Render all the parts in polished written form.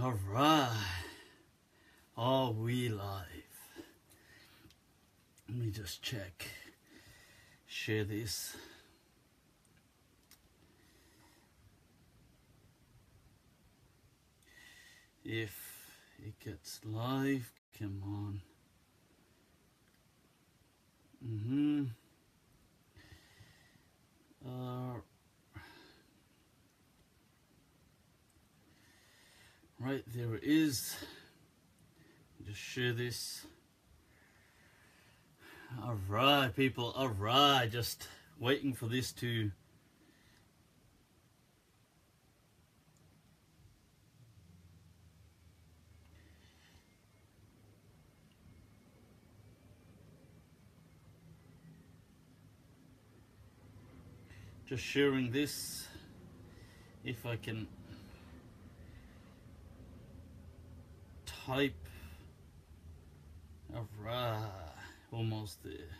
Alright, are we live? Let me just check. Share this. If it gets live, come on. Right, there it is. Just share this. Alright, people, alright. Just waiting for this to... Just sharing this. If I can... type. Alright, almost there.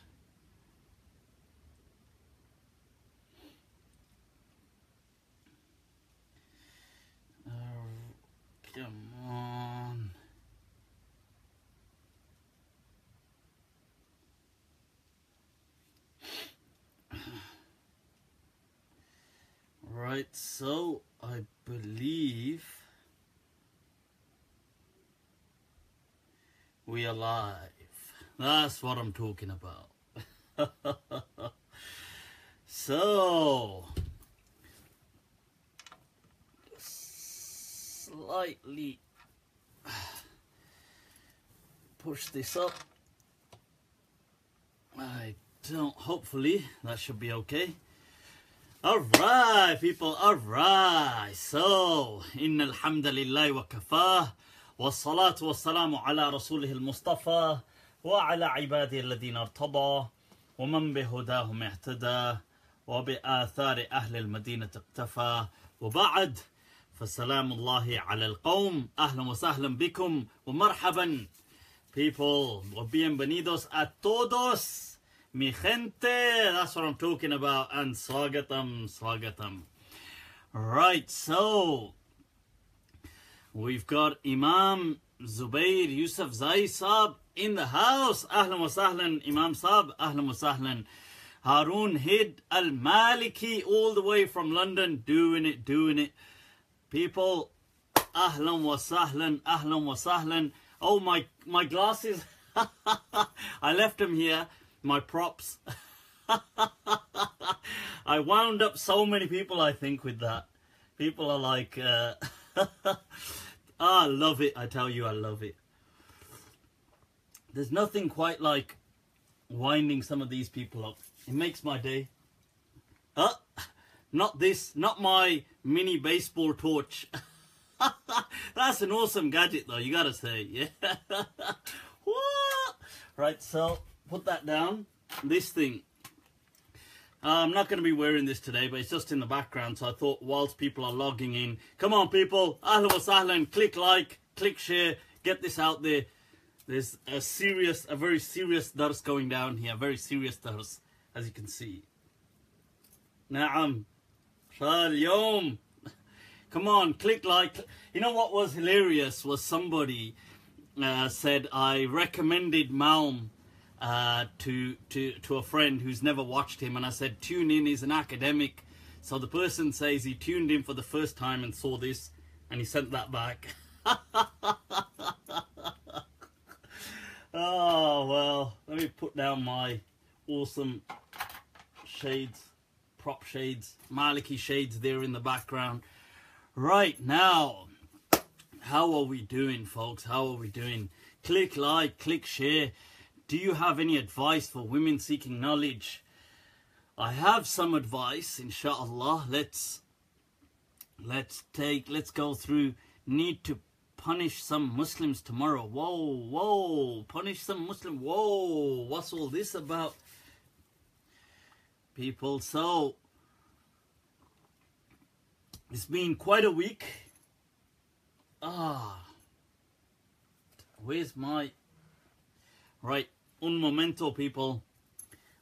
Come on. Right, so I believe we are live. That's what I'm talking about. So, slightly push this up. I don't, hopefully that should be okay. Alright, people, alright. So, inna alhamdulillahi wa kafah. والصلاة والسلام على رسوله المصطفى وعلى عباده الذين ارتضى ومن بهداهم اهتدى وبآثار أهل المدينة اقتفى وبعد فسلام الله على القوم. أهلا وسهلا بكم ومرحبا people و bienvenidos a todos mi gente. That's what I'm talking about. And swagatam. Right, so we've got Imam Zubair Yusuf Zai Saab in the house. Ahlan wa sahlan, Imam Saab. Ahlan wa sahlan. Harun Hid al-Maliki all the way from London. Doing it. People, ahlan wa sahlan, ahlan wa sahlan. Oh, my glasses. I left them here. My props. I wound up so many people, I think, with that. People are like... I love it. I tell you, I love it. There's nothing quite like winding some of these people up. It makes my day. Not this. Not my mini baseball torch. That's an awesome gadget, though. You gotta say, yeah. What? Right. So put that down. This thing. I'm not going to be wearing this today, but it's just in the background. So I thought whilst people are logging in, come on people, ahlan wa sahlan, click like, click share, get this out there. There's a very serious dars going down here, very serious dars, as you can see. Na'am, al-yawm. Come on, click like. You know what was hilarious was somebody said I recommended Malm to a friend who's never watched him, and I said tune in, he's an academic. So the person says he tuned in for the first time and saw this and he sent that back. Oh well, let me put down my awesome shades, prop shades, Maliki shades there in the background. Right, now how are we doing, folks? How are we doing? Click like, click share. Do you have any advice for women seeking knowledge? I have some advice, inshallah. Let's go through. Need to punish some Muslims tomorrow. Whoa, punish some Muslim. Whoa, what's all this about? People, so it's been quite a week. Where's my... Right. Un momento, people.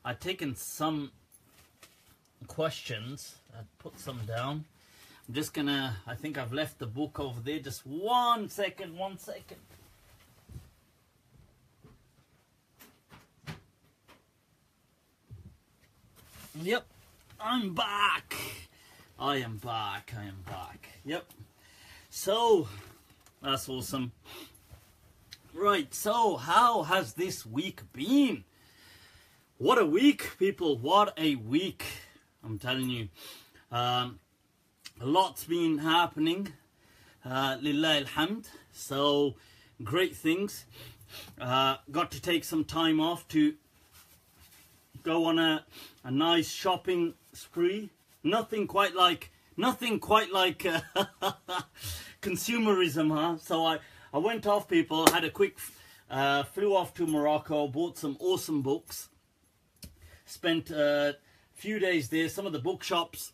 I've taken some questions. I put some down. I'm just gonna, I think I've left the book over there. Just 1 second, 1 second. Yep, I'm back. I am back. Yep. So, that's awesome. Right, so how has this week been? What a week, people. What a week. I'm telling you. A lot's been happening. Lillahi alhamd. So, great things. Got to take some time off to go on a nice shopping spree. Nothing quite like consumerism, huh? So I went off, people. Had a quick flew off to Morocco, bought some awesome books. Spent a few days there. Some of the bookshops,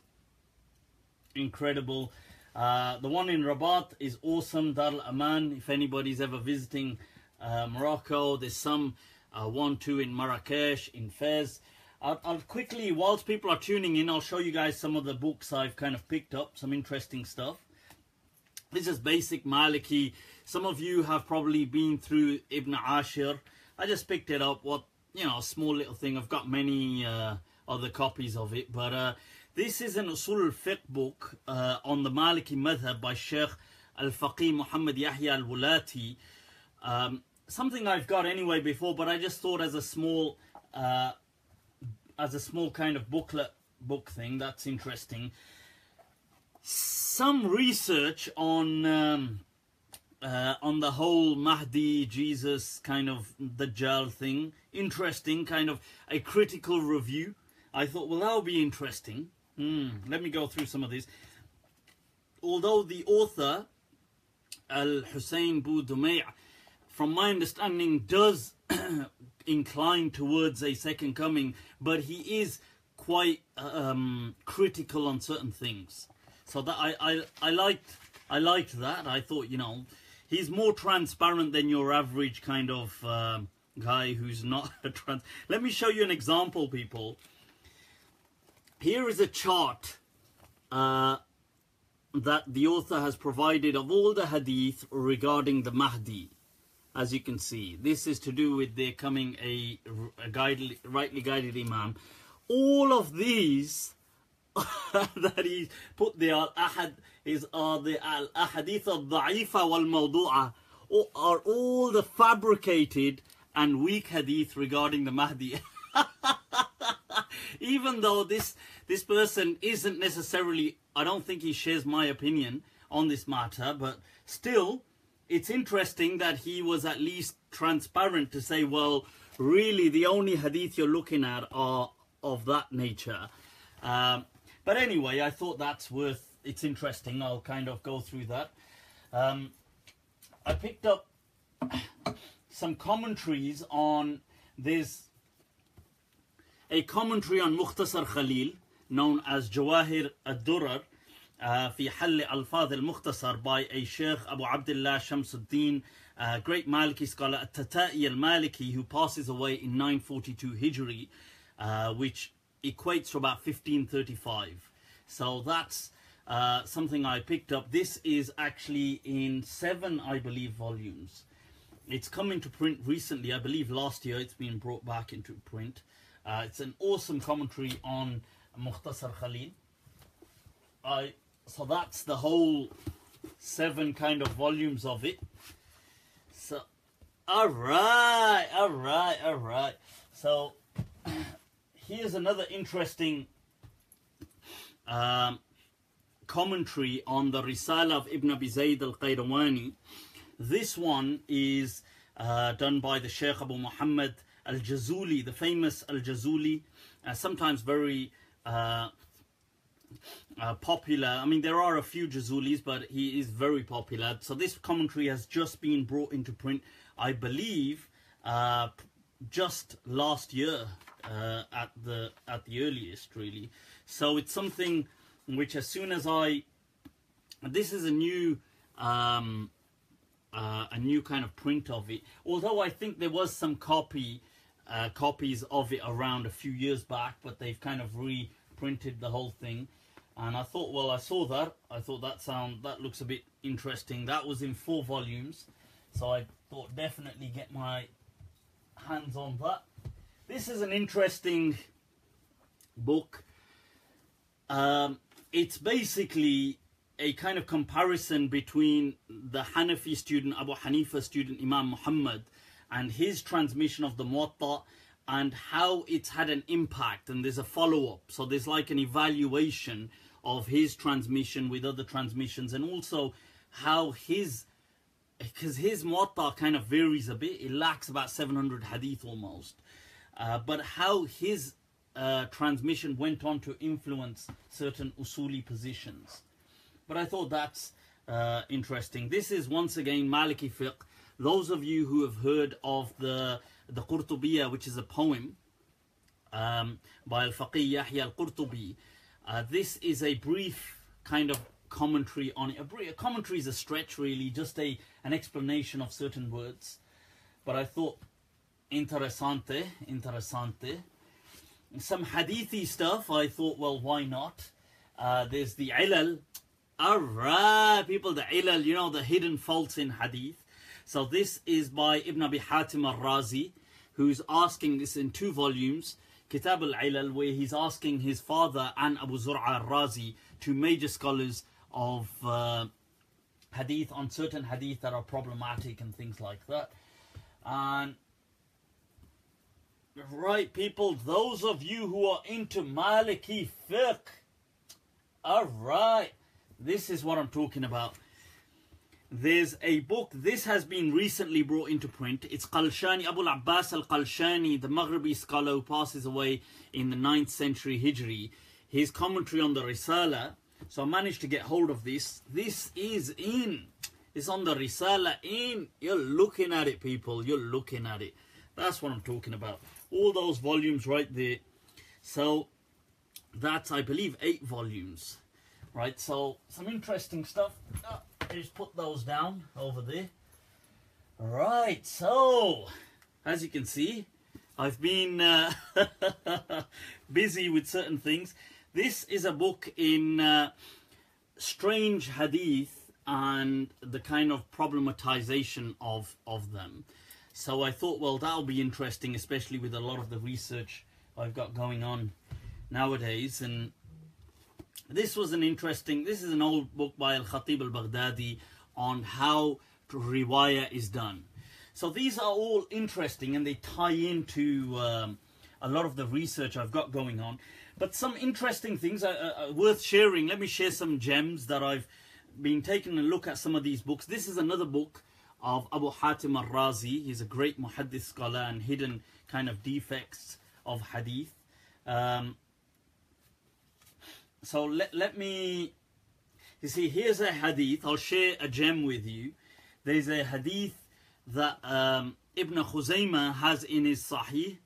incredible. The one in Rabat is awesome. Dar al-Aman. If anybody's ever visiting Morocco, there's some 1, 2 in Marrakesh, in Fez. I'll quickly, whilst people are tuning in, I'll show you guys some of the books I've kind of picked up, some interesting stuff. This is basic Maliki. Some of you have probably been through Ibn Ashir. I just picked it up, a small little thing. I've got many other copies of it, but this is an Usul al-Fiqh book on the Maliki madhab by Sheikh al-Faqih Muhammad Yahya al-Wulati. Something I've got anyway before, but I just thought as a small kind of book thing, that's interesting. Some research on the whole Mahdi, Jesus, kind of Dajjal thing. Interesting, kind of a critical review. I thought, well, that'll be interesting. Let me go through some of these. Although the author, Al-Hussein Bu Dumay', from my understanding, does incline towards a second coming, but he is quite critical on certain things. So that I liked that. I thought, he's more transparent than your average kind of guy who's not a trans. Let me show you an example, people. Here is a chart that the author has provided of all the hadith regarding the Mahdi. As you can see, this is to do with there coming a rightly guided Imam. All of these that he put there are the al-ahadith al-da'ifa wal-mawdu'a, are all the fabricated and weak hadith regarding the Mahdi. Even though this person isn't necessarily, I don't think he shares my opinion on this matter, but still, it's interesting that he was at least transparent to say, well, really the only hadith you're looking at are of that nature. But anyway, I thought it's interesting. I'll kind of go through that. I picked up some commentaries on, there's a commentary on Mukhtasar Khalil, known as Jawahir ad-Durar, في حل ألفاظ المختصر by a Sheikh Abu Abdullah Shamsuddin, great Maliki scholar, At-Tata'i al-Maliki, who passes away in 942 Hijri, which equates to about 1535. So that's something I picked up. This is actually in 7, I believe, volumes. It's come into print recently. I believe last year it's been brought back into print. It's an awesome commentary on Mukhtasar Khalil. So that's the whole 7 kind of volumes of it. So, all right. So, here's another interesting commentary on the Risala of Ibn Abi Zayd al-Qayrawani. This one is done by the Sheikh Abu Muhammad al-Jazuli, the famous al-Jazuli, sometimes very popular. I mean, there are a few Jazulis, but he is very popular. So this commentary has just been brought into print, I believe, just last year, at the earliest, really. So it's something which, as soon as this is a new kind of print of it. Although I think there was some copies of it around a few years back, but they've kind of reprinted the whole thing. And I thought, well, I saw that. I thought that looks a bit interesting. That was in 4 volumes. So I thought definitely get my hands on that. This is an interesting book. It's basically a kind of comparison between the Hanafi student, Abu Hanifa student, Imam Muhammad, and his transmission of the Muwatta, and how it's had an impact, and there's a follow-up. So there's like an evaluation of his transmission with other transmissions, and also how because his Muwatta kind of varies a bit. It lacks about 700 hadith almost. But how his transmission went on to influence certain usuli positions. But I thought that's interesting. This is once again Maliki fiqh. Those of you who have heard of the Qurtubiyya, which is a poem by al-Faqih Yahya al-Qurtubi, this is a brief kind of commentary on it. A commentary is a stretch really, just an explanation of certain words. But I thought, interessante. Some hadithi stuff, I thought, well, why not? There's the ilal. Alright, people, the ilal, you know, the hidden faults in hadith. So this is by Ibn Abi Hatim al-Razi, who's asking this in 2 volumes, Kitab al-Ilal, where he's asking his father and Abu Zur'a al-Razi, 2 major scholars of hadith, on certain hadith that are problematic and things like that. And right, people, those of you who are into Maliki fiqh, alright, this is what I'm talking about. There's a book, this has been recently brought into print. It's Qalshani, Abu al-Abbas al-Qalshani, the Maghribi scholar who passes away in the 9th century Hijri. His commentary on the Risala. So I managed to get hold of this. This is in. It's on the Risala in. You're looking at it, people. You're looking at it. That's what I'm talking about. All those volumes right there. So that's, I believe, 8 volumes. Right, so some interesting stuff. Just put those down over there. Right, so as you can see, I've been busy with certain things. This is a book in strange hadith and the kind of problematization of them. So I thought, well, that'll be interesting, especially with a lot of the research I've got going on nowadays. And this was an interesting, this is an old book by al-Khatib al-Baghdadi on how riwayah is done. So these are all interesting and they tie into a lot of the research I've got going on. But some interesting things are worth sharing. Let me share some gems that I've been taking a look at some of these books. This is another book of Abu Hatim al-Razi. He's a great muhaddith scholar and hidden kind of defects of hadith. So let me, you see, here's a hadith. I'll share a gem with you. There's a hadith that Ibn Khuzaima has in his Sahih.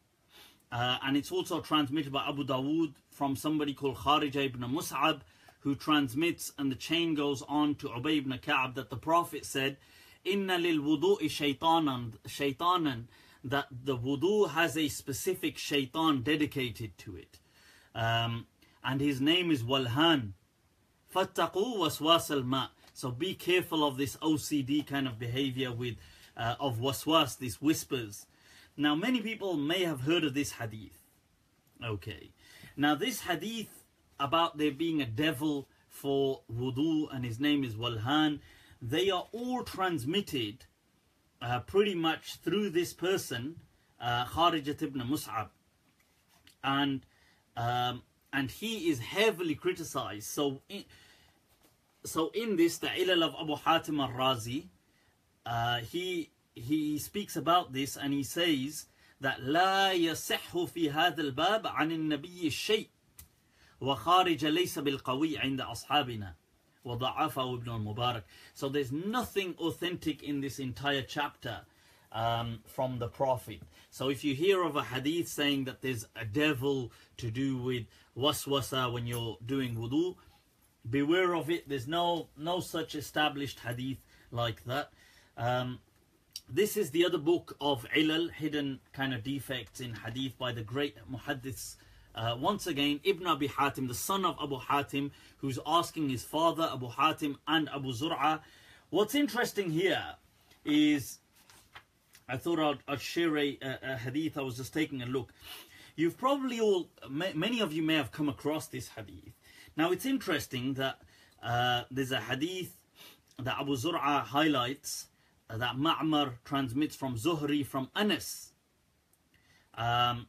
And it's also transmitted by Abu Dawood from somebody called Kharija ibn Mus'ab, who transmits, and the chain goes on to Ubay ibn Ka'ab, that the Prophet said, Inna lil wudu'i shaytanan, that the wudu has a specific shaitan dedicated to it. And his name is Walhan. Fattaqu waswas al-ma. So be careful of this OCD kind of behavior with of waswas, these whispers. Now many people may have heard of this hadith. Okay. Now this hadith about there being a devil for wudu and his name is Walhan, they are all transmitted pretty much through this person, Kharijat ibn Mus'ab. And he is heavily criticized. So in this, the Ilal of Abu Hatim al-Razi, he speaks about this and he says that لا يصح في هذا الباب عن النبي الشيء وخارج ليس بالقوي عند أصحابنا وضعفه ابن المبارك. So there's nothing authentic in this entire chapter from the Prophet. So if you hear of a hadith saying that there's a devil to do with waswasa when you're doing wudu, beware of it. There's no such established hadith like that. This is the other book of Ilal, hidden kind of defects in hadith, by the great muhaddiths once again, Ibn Abi Hatim, the son of Abu Hatim, who's asking his father, Abu Hatim and Abu Zur'a. What's interesting here is, I thought I'd share a hadith. I was just taking a look. You've probably all, many of you may have come across this hadith. Now it's interesting that there's a hadith that Abu Zur'a highlights that Ma'mar transmits from Zuhri from Anas. That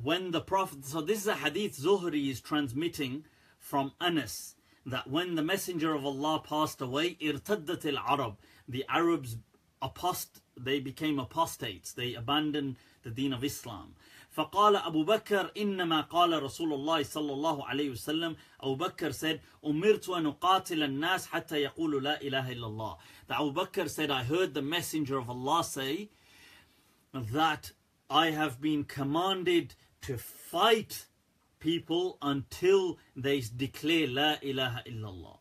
when the Prophet, so this is a hadith Zuhri is transmitting from Anas, that when the Messenger of Allah passed away, irtaddat al-Arab, the Arabs they became apostates, they abandoned the deen of Islam. فقال أبو بكر إنما قال رسول الله صلى الله عليه وسلم, Abu Bakr said, أمرت أن أقاتل الناس حتى يقولوا لا إله إلا الله. That Abu Bakr said, I heard the Messenger of Allah say that I have been commanded to fight people until they declare La ilaha illallah.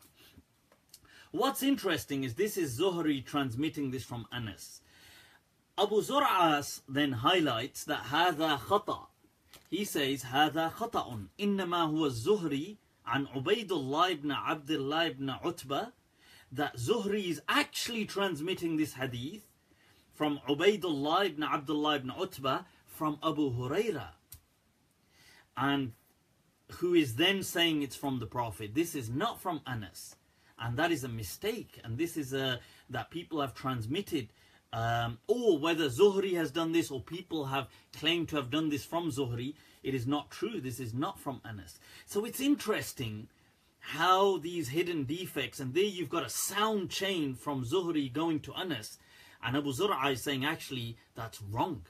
What's interesting is this is Zuhri transmitting this from Anas. Abu Zur'a then highlights that هذا خطأ. He says هذا خطأ إنما هو الزهري عن عبيد الله ibn Abdullah ibn Utbah. That Zuhri is actually transmitting this hadith from Ubaidullah ibn Abdullah ibn Utbah from Abu Huraira, and who is then saying it's from the Prophet. This is not from Anas, and that is a mistake, and this is that people have transmitted, or whether Zuhri has done this or people have claimed to have done this from Zuhri. It is not true. This is not from Anas. So it's interesting how these hidden defects, and there you've got a sound chain from Zuhri going to Anas, and Abu Zur'a is saying actually that's wrong.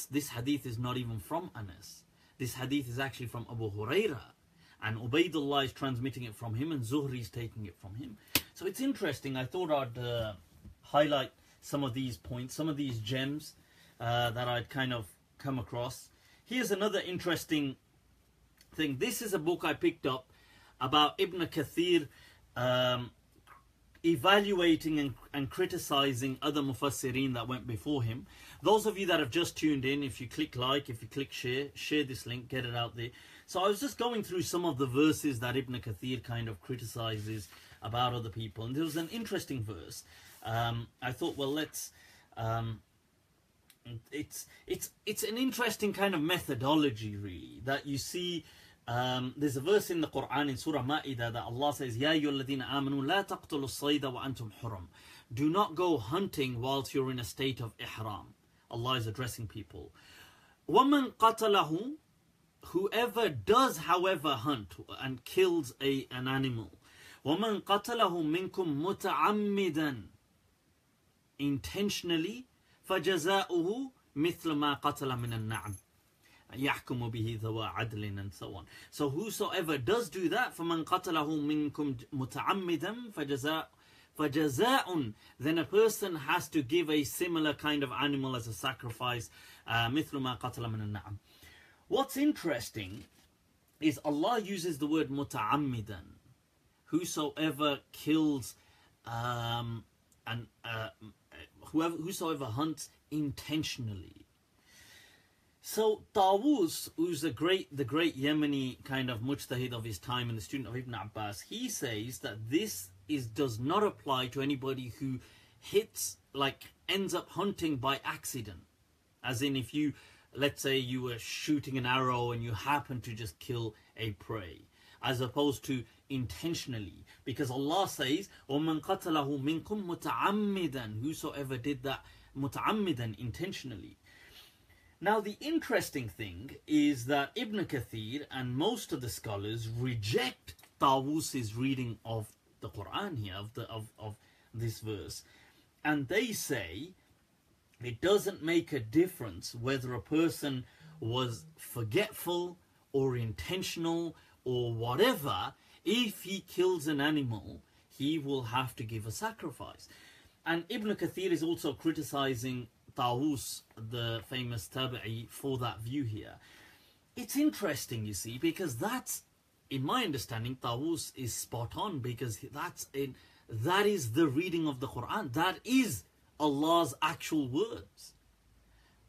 This hadith is not even from Anas. This hadith is actually from Abu Huraira, and Ubaidullah is transmitting it from him, and Zuhri is taking it from him. So it's interesting. I thought I'd highlight some of these points, some of these gems that I'd kind of come across. Here's another interesting thing. This is a book I picked up about Ibn Kathir evaluating and criticizing other Mufassirin that went before him. Those of you that have just tuned in, if you click like, if you click share this link, get it out there. So I was just going through some of the verses that Ibn Kathir kind of criticizes about other people, and there was an interesting verse. I thought, well, let's it's an interesting kind of methodology, really, that you see. There's a verse in the Quran in Surah Ma'idah that Allah says, Ya ayyuhalladhina amanu la taqtulu as-sayda wa antum hurum. Do not go hunting whilst you're in a state of ihram. Allah is addressing people. وَمَنْ قَتَلَهُ, whoever does however hunt and kills an animal. وَمَنْ قَتَلَهُ مِنْكُمْ مُتَعَمِّدًا, intentionally, فَجَزَاؤُهُ مِثْلَ مَا قَتَلَ مِنَ النَّعَمِ يحكم به ذوى عدل, and so on. So whosoever does do that, فَمَنْ قَتَلَهُ مِنْكُمْ مُتَعَمِّدًا فَجَزَاءٌ, then a person has to give a similar kind of animal as a sacrifice, مثل ما قتل من النعم. What's interesting is Allah uses the word متعمدا, whosoever kills whosoever hunts intentionally. So Tawus, who's the great Yemeni kind of mujtahid of his time and the student of Ibn Abbas, he says that this does not apply to anybody who ends up hunting by accident. As in, if you, let's say you were shooting an arrow and you happen to just kill a prey, as opposed to intentionally. Because Allah says, وَمَنْ قَتَلَهُ مِنْكُمْ مُتَعَمِّدًا, whosoever did that مُتَعَمِّدًا, intentionally. Now the interesting thing is that Ibn Kathir and most of the scholars reject Tawus's reading of the Quran here, of this verse, and they say it doesn't make a difference whether a person was forgetful or intentional or whatever. If he kills an animal, he will have to give a sacrifice. And Ibn Kathir is also criticizing Tawus, the famous Tabi'i, for that view here. It's interesting, you see, because that's, in my understanding, Tawus is spot on, because that is the reading of the Quran. That is Allah's actual words.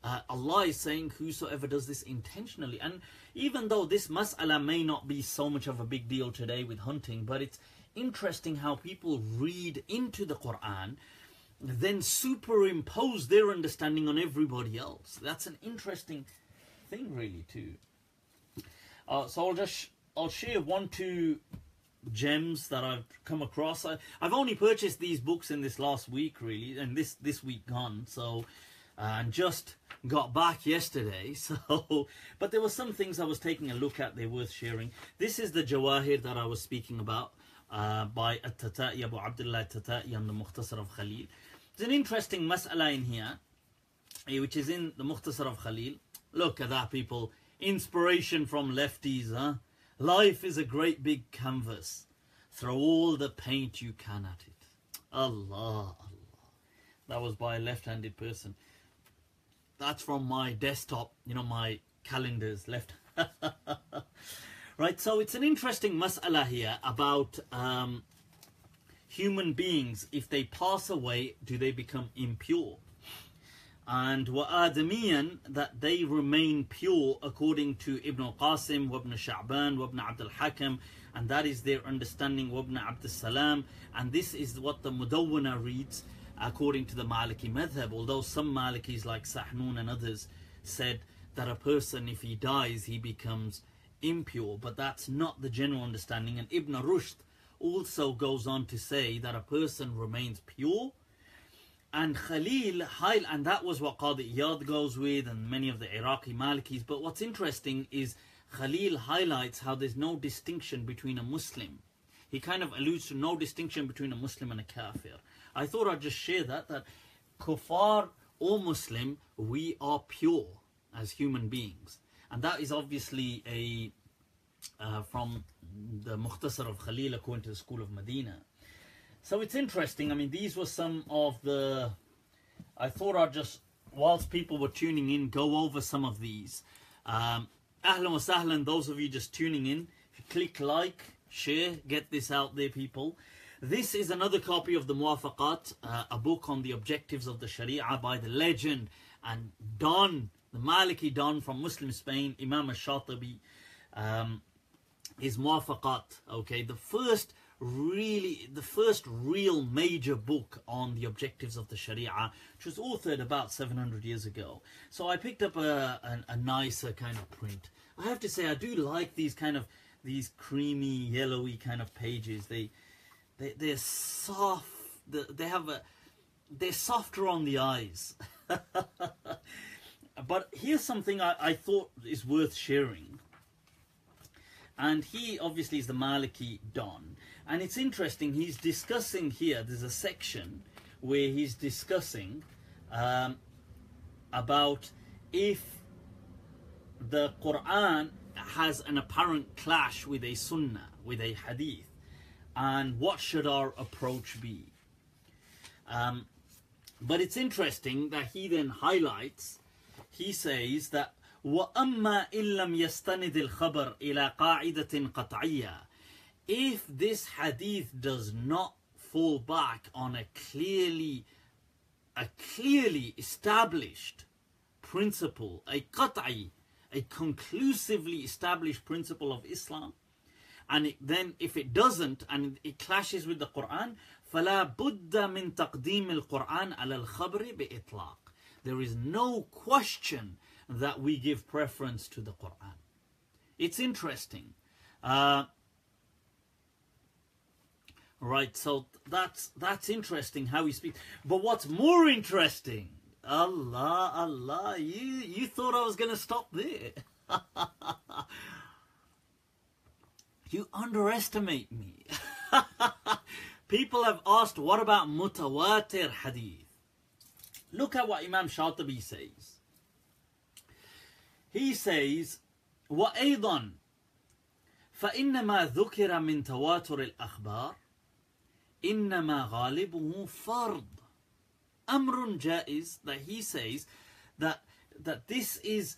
Allah is saying whosoever does this intentionally. And even though this mas'ala may not be so much of a big deal today with hunting, but it's interesting how people read into the Quran, then superimpose their understanding on everybody else. That's an interesting thing really too. So I'll share 1-2 gems that I've come across. I've only purchased these books in this last week really, and this week gone, so and just got back yesterday, so but there were some things I was taking a look at, they're worth sharing. This is the Jawahir that I was speaking about by At-Tata'i, Abu Abdullah At-Tata'i on the Mukhtasar of Khalil. There's an interesting mas'ala in here which is in the Mukhtasar of Khalil. Look at that, people. Inspiration from lefties, huh? Life is a great big canvas. Throw all the paint you can at it. Allah, Allah. That was by a left-handed person. That's from my desktop, you know, my calendars left. Right, so it's an interesting mas'ala here about human beings. If they pass away, do they become impure? And وَآدَمِيًا, that they remain pure according to Ibn al-Qasim, وابن Sha'ban, وابن Abd al-Hakam, and that is their understanding, وابن Abd al-Salam, and this is what the Mudawwana reads according to the Maliki madhab, although some Malikis like Sahnun and others said that a person, if he dies, he becomes impure, but that's not the general understanding. And Ibn Rushd also goes on to say that a person remains pure. And Khalil, and that was what Qadi Iyad goes with and many of the Iraqi Malikis. But what's interesting is Khalil highlights how there's no distinction between a Muslim. He kind of alludes to no distinction between a Muslim and a Kafir. I thought I'd just share that Kuffar or Muslim, we are pure as human beings. And that is obviously from the Mukhtasar of Khalil according to the school of Medina. So it's interesting. I mean, these were some of the... I thought I'd just, whilst people were tuning in, go over some of these. Ahlan wa sahlan, those of you just tuning in. Click like, share, get this out there, people. This is another copy of the Muwafaqat, a book on the objectives of the Sharia by the legend and Don, the Maliki Don from Muslim Spain, Imam al-Shatibi. His Muwafaqat, okay, the first real major book on the objectives of the Sharia, which was authored about 700 years ago. So I picked up a nicer kind of print. I have to say, I do like these creamy, yellowy kind of pages. They're soft. They're softer on the eyes. But here's something I thought is worth sharing. And he obviously is the Maliki Don. And it's interesting, he's discussing here, there's a section where he's discussing about if the Quran has an apparent clash with a Sunnah, with a Hadith, and what should our approach be. But it's interesting that he then highlights, he says that وَأَمَّا إِن لَمْ يَسْتَنِدِ الْخَبَرِ إِلَى قَاعِدَةٍ قَطْعِيَّةٍ. If this hadith does not fall back on a clearly established principle, a qat'i, a conclusively established principle of Islam, and then if it doesn't and it clashes with the Quran, فَلَا بُدَّ مِن تَقْدِيمِ الْقُرْآنِ عَلَى الْخَبْرِ بِإِطْلَاقٍ. There is no question that we give preference to the Quran. It's interesting. Right, so that's interesting how he speaks. But what's more interesting, Allah, you thought I was going to stop there. You underestimate me. People have asked, what about Mutawatir hadith? Look at what Imam Shatibi says. He says, وَأَيْضًا فَإِنَّمَا ذُكِرَ مِن تَوَاتُرِ الْأَخْبَارِ إِنَّمَا غَالِبُهُ فَرْض أَمْرٌ جَائِزٌ. That he says that this is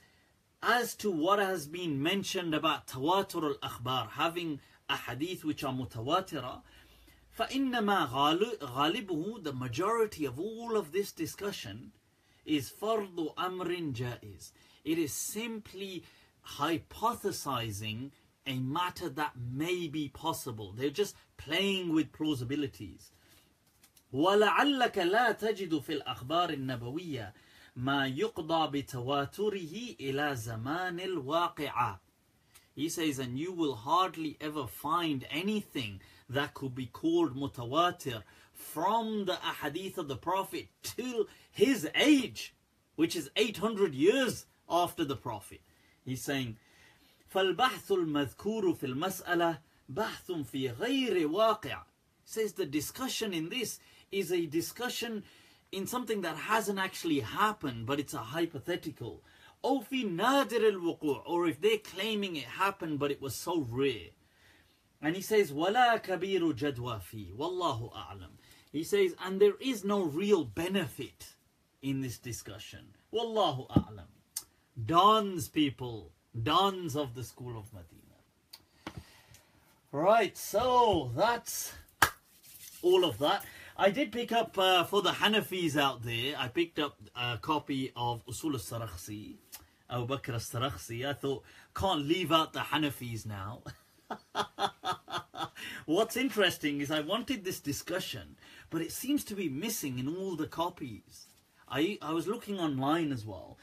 as to what has been mentioned about tawatur al-akhbar, having a hadith which are mutawatira. فَإِنَّمَا غَالِبُهُ, the majority of all of this discussion, is fardu amrin jaiz. It is simply hypothesizing a matter that may be possible. They're just playing with plausibilities. وَلَعَلَّكَ لَا تَجِدُ فِي الْأَخْبَارِ النَّبَوِيَّةِ مَا يُقْضَى بِتَوَاتُرِهِ إِلَى زَمَانِ الْوَاقِعَةِ. He says, and you will hardly ever find anything that could be called mutawatir from the ahadith of the Prophet till his age, which is 800 years after the Prophet. He's saying, فَالْبَحْثُ الْمَذْكُورُ فِي الْمَسْأَلَةِ بَحْثٌ فِي غَيْرِ وَاقِعٍ. Says the discussion in this is a discussion in something that hasn't actually happened, but it's a hypothetical. أو في نادر الوقوع, or if they're claiming it happened but it was so rare. And he says ولا كبير جدوى فيه والله أعلم. He says, and there is no real benefit in this discussion. Wallahu a'lam. Dons, people, dons of the school of Medina. Right, so that's all of that. I did pick up, for the Hanafis out there, I picked up a copy of Usul al-Sarakhsi, Abu Bakr al-Sarakhsi. I thought, can't leave out the Hanafis now. What's interesting is I wanted this discussion, but it seems to be missing in all the copies. I was looking online as well,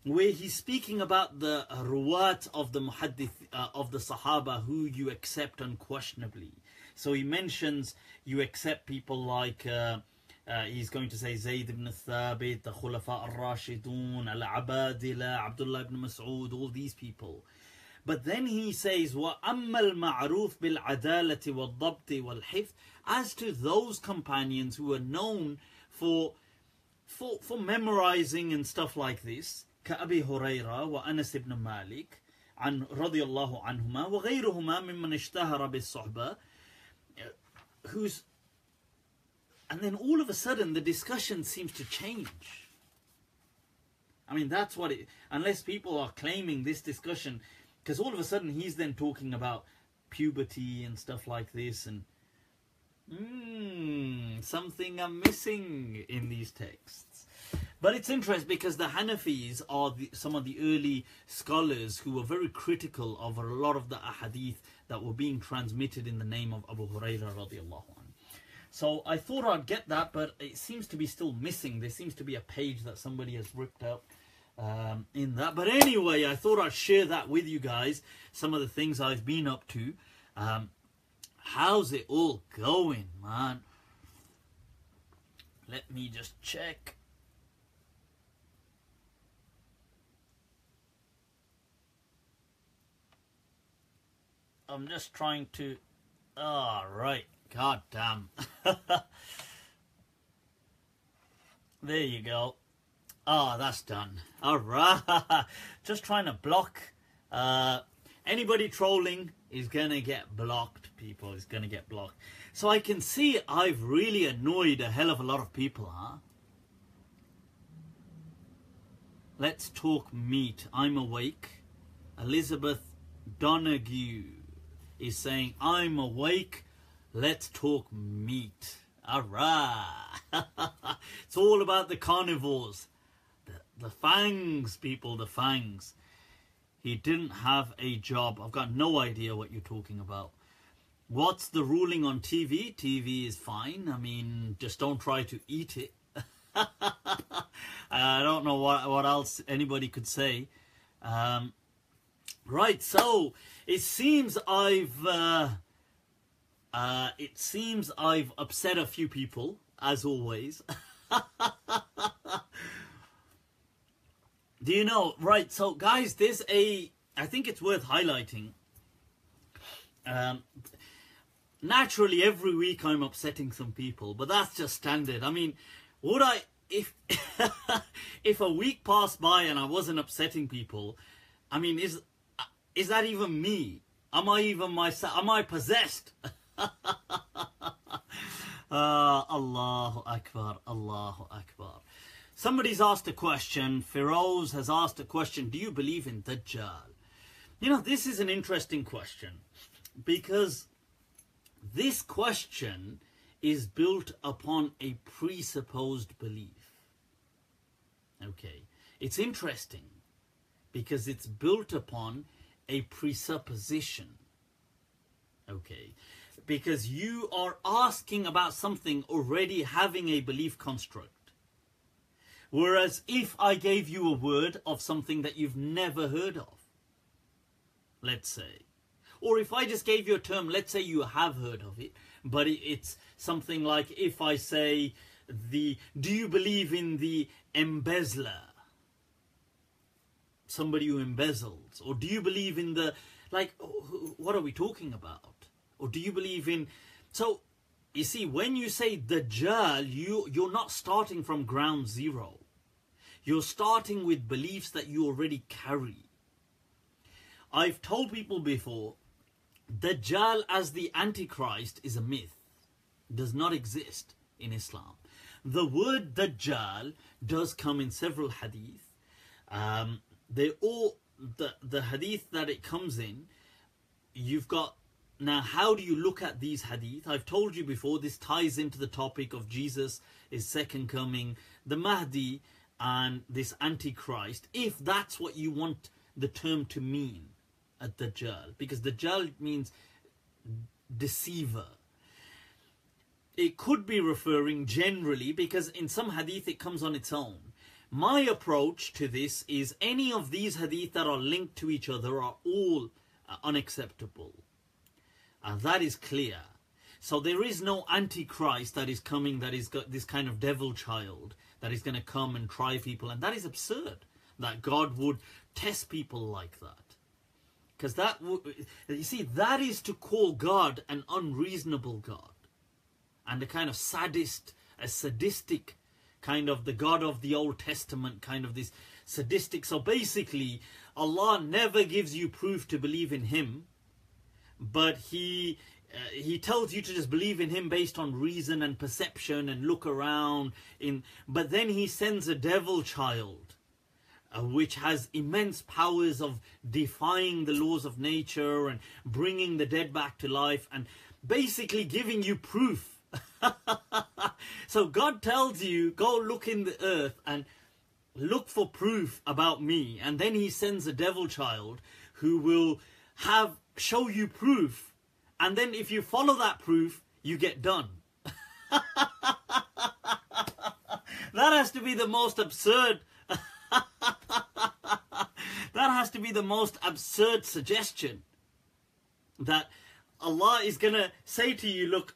where he's speaking about the ruwat of the muhaddith, of the Sahaba who you accept unquestionably. So he mentions you accept people like, he's going to say Zayd ibn Thabit, the Khulafa al-Rashidun, al-Abadila, Abdullah ibn Mas'ud, all these people. But then he says, وَأَمَّا الْمَعْرُوفِ بِالْعَدَالَةِ وَالضَّبْطِ وَالْحِفْظِ. As to those companions who are known for memorizing and stuff like this, كأبي هريرة وأنس بن مالك عن رضي الله عنهما وغيرهما ممن اشتهر بالصحبة, and then all of a sudden the discussion seems to change. I mean, that's what it, unless people are claiming this discussion, because all of a sudden he's then talking about puberty and stuff like this, and something I'm missing in these texts. But it's interesting because the Hanafis are some of the early scholars who were very critical of a lot of the ahadith that were being transmitted in the name of Abu Hurairah radiallahu anhu. So I thought I'd get that, but it seems to be still missing. There seems to be a page that somebody has ripped out in that. But anyway, I thought I'd share that with you guys, some of the things I've been up to. How's it all going, man? Let me just check. I'm just trying to... right. God damn. There you go. That's done. Alright. Just trying to block. Anybody trolling is going to get blocked, people. Is going to get blocked. So I can see I've really annoyed a hell of a lot of people, huh? Let's talk meat. I'm awake. Elizabeth Donague is saying, I'm awake. Let's talk meat. Alright. It's all about the carnivores. The fangs, people, the fangs. He didn't have a job. I've got no idea what you're talking about. What's the ruling on TV? TV is fine. I mean, just don't try to eat it. I don't know what else anybody could say. Right, so it seems I've upset a few people, as always. Do you know? Right, so guys, there's I think it's worth highlighting. Naturally, every week I'm upsetting some people, but that's just standard. I mean, would I, if if a week passed by and I wasn't upsetting people, I mean, is that even me? Am I even myself? Am I possessed? Allahu Akbar, Allahu Akbar. Somebody's asked a question. Feroz has asked a question. Do you believe in Dajjal? You know, this is an interesting question, because this question is built upon a presupposed belief. Okay, it's interesting because it's built upon a presupposition. Okay, because you are asking about something already having a belief construct. Whereas if I gave you a word of something that you've never heard of, let's say, or if I just gave you a term, let's say you have heard of it, but it's something like if I say, do you believe in the embezzler? Somebody who embezzles. Or do you believe in the, like, what are we talking about? Or do you believe in, so, you see, when you say Dajjal, you're not starting from ground zero. You're starting with beliefs that you already carry. I've told people before, Dajjal as the Antichrist is a myth. It does not exist in Islam. The word Dajjal does come in several hadith. They all, the hadith that it comes in, you've got, now how do you look at these hadith? I've told you before, this ties into the topic of Jesus, his second coming, the Mahdi, and this Antichrist, if that's what you want the term to mean at Dajjal, because Dajjal means deceiver. It could be referring generally, because in some hadith it comes on its own. My approach to this is any of these hadith that are linked to each other are all unacceptable. And that is clear. So there is no Antichrist that is coming, that is got this kind of devil child that is going to come and try people. And that is absurd, that God would test people like that. Because that, you see, that is to call God an unreasonable God. And a kind of sadistic kind of the God of the Old Testament, kind of this sadistic. So basically, Allah never gives you proof to believe in Him, but He tells you to just believe in Him based on reason and perception and look around. But then He sends a devil child, which has immense powers of defying the laws of nature and bringing the dead back to life and basically giving you proof. So God tells you, go look in the earth and look for proof about me, and then He sends a devil child who will show you proof, and then if you follow that proof, you get done. That has to be the most absurd that has to be the most absurd suggestion, that Allah is gonna say to you, look,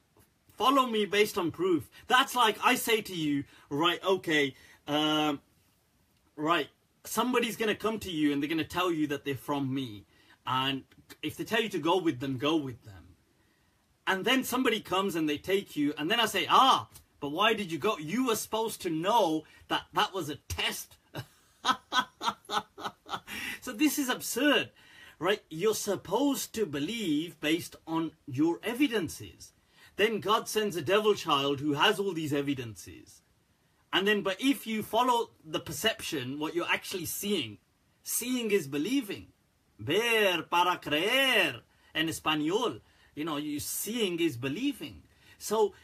follow me based on proof. That's like I say to you, right, okay, right, somebody's going to come to you and they're going to tell you that they're from me. And if they tell you to go with them, go with them. And then somebody comes and they take you, and then I say, but why did you go? You were supposed to know that that was a test. So this is absurd, right? You're supposed to believe based on your evidences. Then God sends a devil child who has all these evidences. And then, but if you follow the perception, what you're actually seeing is believing. Ver para creer en español. You know, seeing is believing. So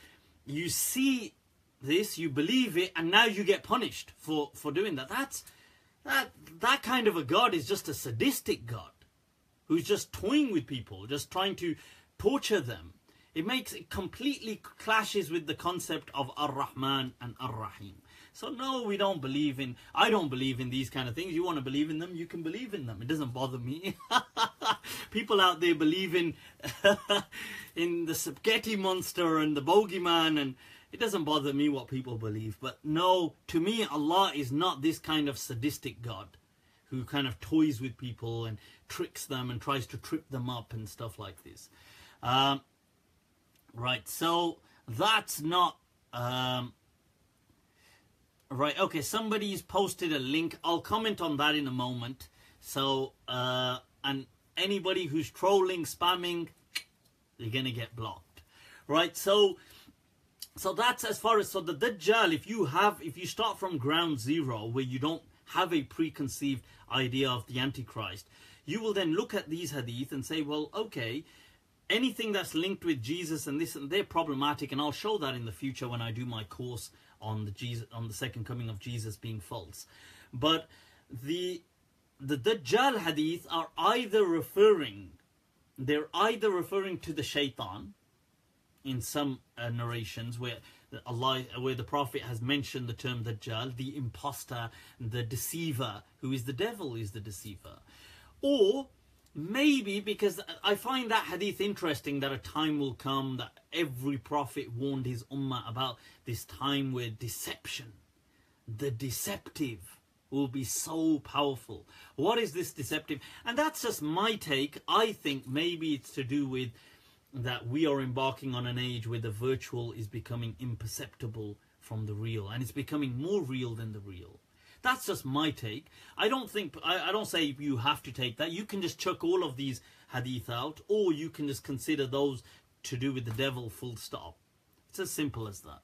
you see this, you believe it, and now you get punished for doing that. That kind of a God is just a sadistic God who's just toying with people, just trying to torture them. It completely clashes with the concept of Ar-Rahman and Ar-Rahim. So no, I don't believe in these kind of things. You want to believe in them, you can believe in them. It doesn't bother me. People out there believe in the spaghetti monster and the bogeyman, and it doesn't bother me what people believe. But no, to me, Allah is not this kind of sadistic God who kind of toys with people and tricks them and tries to trip them up and stuff like this. Right, so that's not right. Okay, somebody's posted a link. I'll comment on that in a moment. So and anybody who's trolling, spamming, you're gonna get blocked. Right, so that's as far as, so the Dajjal, if you start from ground zero where you don't have a preconceived idea of the Antichrist, you will then look at these hadith and say, well, okay, anything that's linked with Jesus and this, they're problematic, and I'll show that in the future when I do my course on the second coming of Jesus being false. But the Dajjal hadith are either referring to the shaitan in some narrations where the Prophet has mentioned the term Dajjal, the imposter, the deceiver, who is the devil, is the deceiver. Or maybe because I find that hadith interesting, that a time will come that every prophet warned his ummah about this time where deception, the deceptive, will be so powerful. What is this deceptive? And that's just my take. I think maybe it's to do with that we are embarking on an age where the virtual is becoming imperceptible from the real, and it's becoming more real than the real. That's just my take. I don't say you have to take that. You can just chuck all of these hadith out, or you can just consider those to do with the devil, full stop. It's as simple as that.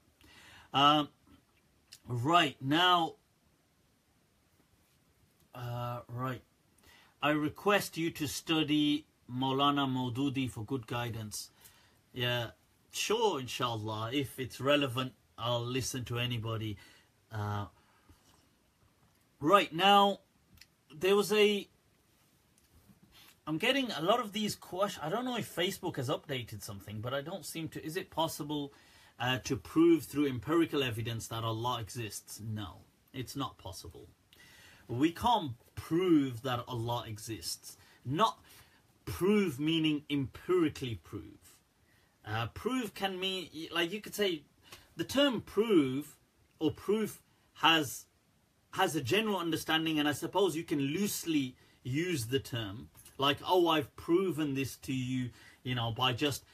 Right, now, right. I request you to study Maulana Maududi for good guidance. Yeah, sure, inshallah. If it's relevant, I'll listen to anybody. Right, now, I'm getting a lot of these questions. I don't know if Facebook has updated something, but I don't seem to. Is it possible to prove through empirical evidence that Allah exists? No, it's not possible. We can't prove that Allah exists. Not prove meaning empirically prove. Prove can mean, like you could say, the term prove or proof has a general understanding, and I suppose you can loosely use the term. Like, oh, I've proven this to you, by just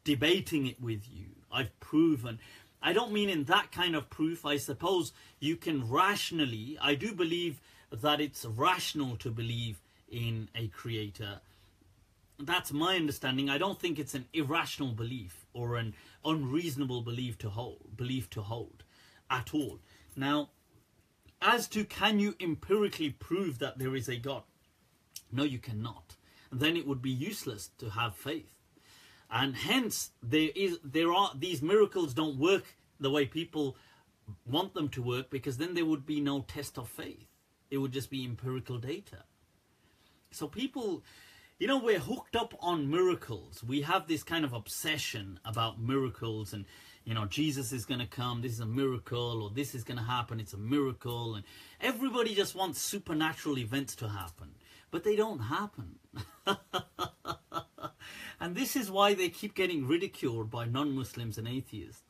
debating it with you. I've proven. I don't mean in that kind of proof. I suppose you can rationally, I do believe that it's rational to believe in a creator. That's my understanding. I don't think it's an irrational belief or an unreasonable belief to hold at all. Now, as to can you empirically prove that there is a God? No, you cannot. Then it would be useless to have faith. And hence, these miracles don't work the way people want them to work, because then there would be no test of faith. It would just be empirical data. So people, we're hooked up on miracles. We have this kind of obsession about miracles, and Jesus is going to come, this is a miracle, or this is going to happen, it's a miracle. And everybody just wants supernatural events to happen, but they don't happen. And this is why they keep getting ridiculed by non-Muslims and atheists.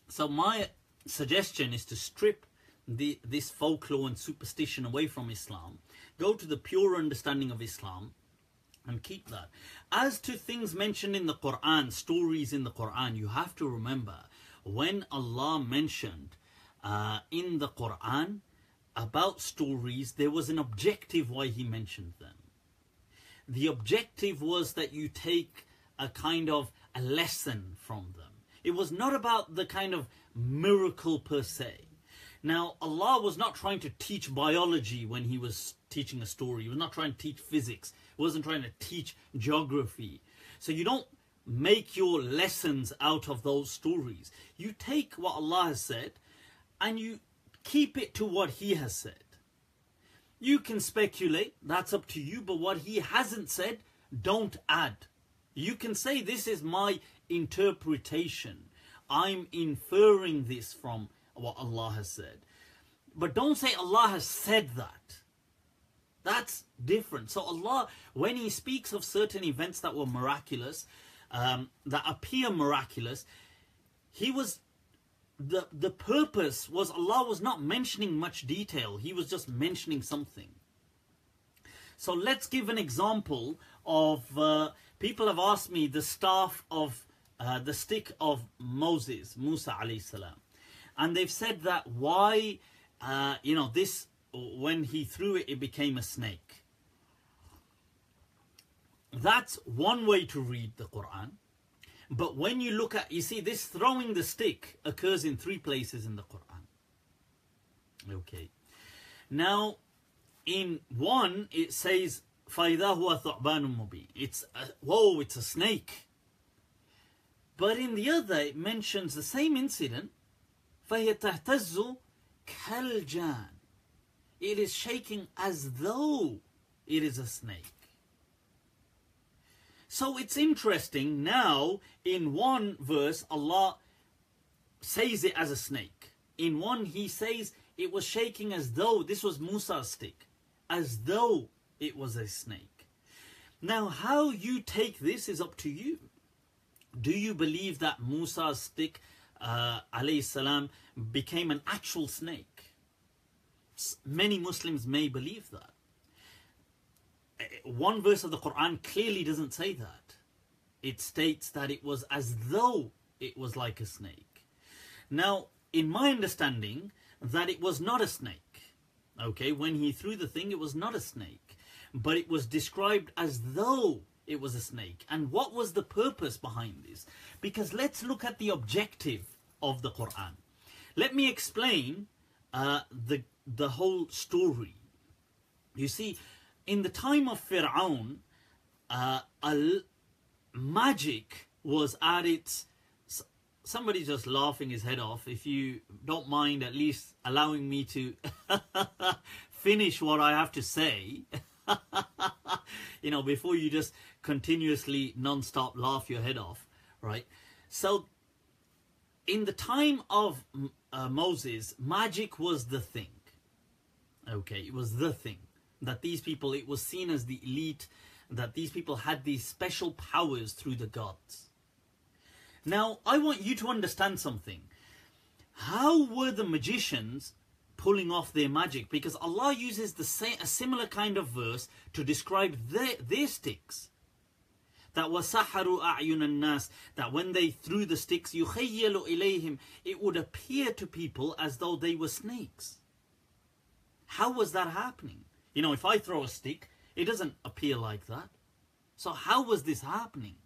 So my suggestion is to strip this folklore and superstition away from Islam, go to the pure understanding of Islam, and keep that. As to things mentioned in the Quran, stories in the Quran, you have to remember, when Allah mentioned in the Quran about stories, there was an objective why he mentioned them. The objective was that you take a kind of a lesson from them. It was not about the kind of miracle per se. Now, Allah was not trying to teach biology when he was teaching a story. He was not trying to teach physics. He wasn't trying to teach geography. So you don't make your lessons out of those stories. You take what Allah has said and you keep it to what he has said. You can speculate, that's up to you, but what he hasn't said, don't add. You can say, this is my interpretation. I'm inferring this from what Allah has said. But don't say Allah has said that. That's different. So Allah, when he speaks of certain events that were miraculous, that appear miraculous, the purpose was, Allah was not mentioning much detail. He was just mentioning something. So let's give an example of, people have asked me the stick of Moses, Musa alayhi salam. And they've said that why, this, when he threw it, it became a snake. That's one way to read the Quran. But when you look at, you see, this throwing the stick occurs in 3 places in the Quran. Okay. Now, in one, it says, فَإِذَا هُوَ ثُعْبَانٌ مُبِينٌ. Whoa, it's a snake. But in the other, it mentions the same incident. فَهِيَ تَهْتَزُّ كَالْجَانِ. It is shaking as though it is a snake. So it's interesting now, in one verse, Allah says it as a snake. In one, He says it was shaking as though this was Musa's stick, as though it was a snake. Now, how you take this is up to you. Do you believe that Musa's stick, alayhi salam, became an actual snake? Many Muslims may believe that. One verse of the Quran clearly doesn't say that. It states that it was as though it was like a snake. Now, in my understanding, that it was not a snake. Okay, when he threw the thing, it was not a snake. But it was described as though it was a snake. And what was the purpose behind this? Because let's look at the objective of the Quran. Let me explain the whole story. You see, in the time of Fir'aun, magic was at its... Somebody's just laughing his head off. If you don't mind at least allowing me to finish what I have to say, you know, before you just continuously non-stop laugh your head off, right? So, in the time of Moses, magic was the thing. Okay, it was the thing. That these people, it was seen as the elite, that these people had these special powers through the gods. Now, I want you to understand something. How were the magicians pulling off their magic? Because Allah uses a similar kind of verse to describe their sticks. That وَسَحَرُوا أَعْيُنَ النَّاسِ, that when they threw the sticks, يُخَيَّلُ إِلَيْهِمْ, it would appear to people as though they were snakes. How was that happening? You know, if I throw a stick, it doesn't appear like that. So how was this happening?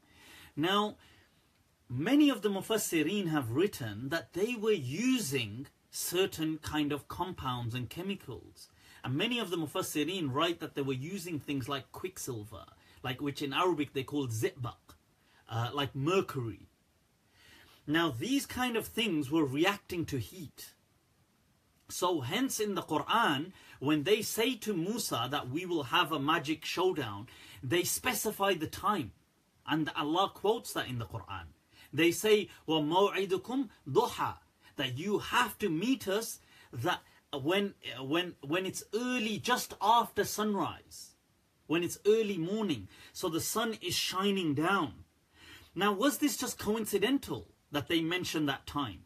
Now, many of the Mufassirin have written that they were using certain kind of compounds and chemicals. And many of the Mufassirin write that they were using things like quicksilver, like which in Arabic they call zibaq, like mercury. Now, these kind of things were reacting to heat. So hence in the Quran, when they say to Musa that we will have a magic showdown, they specify the time. And Allah quotes that in the Quran. They say, وَمَوْعِدُكُمْ ضُحَى, that you have to meet us that when it's early, just after sunrise. When it's early morning. So the sun is shining down. Now, was this just coincidental that they mentioned that time?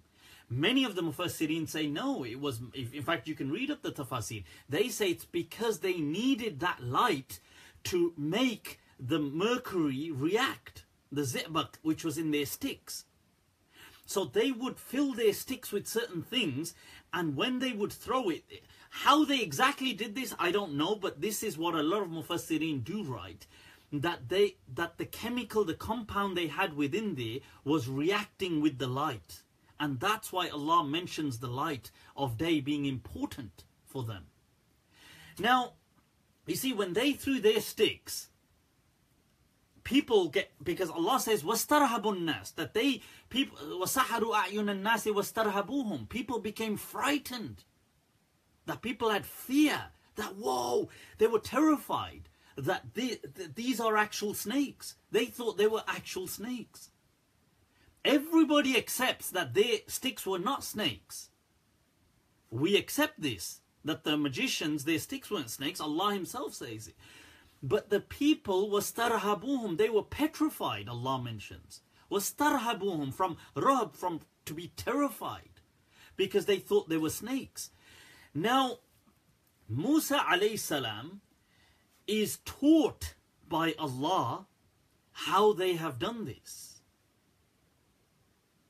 Many of the Mufassirin say no, it was, in fact you can read up the Tafasir. They say it's because they needed that light to make the mercury react, the zibaq, which was in their sticks. So they would fill their sticks with certain things, and when they would throw it, how they exactly did this, I don't know, but this is what a lot of Mufassirin do write, that the chemical, the compound they had within there was reacting with the light. And that's why Allah mentions the light of day being important for them. Now, you see, when they threw their sticks, people get, because Allah says, وَاسْتَرْهَبُوا النَّاسِ, that people, وَسَحَرُوا أَعْيُنَ النَّاسِ وَاسْتَرْهَبُوهُم, people became frightened. That people had fear. That, whoa, they were terrified. That these are actual snakes. They thought they were actual snakes. Everybody accepts that their sticks were not snakes. We accept this, that the magicians, their sticks weren't snakes. Allah Himself says it. But the people, وَاسْتَرْهَبُوهُم, they were petrified, Allah mentions. وَاسْتَرْهَبُوهُم, from rahab, from to be terrified, because they thought they were snakes. Now, Musa alayhi salam is taught by Allah how they have done this.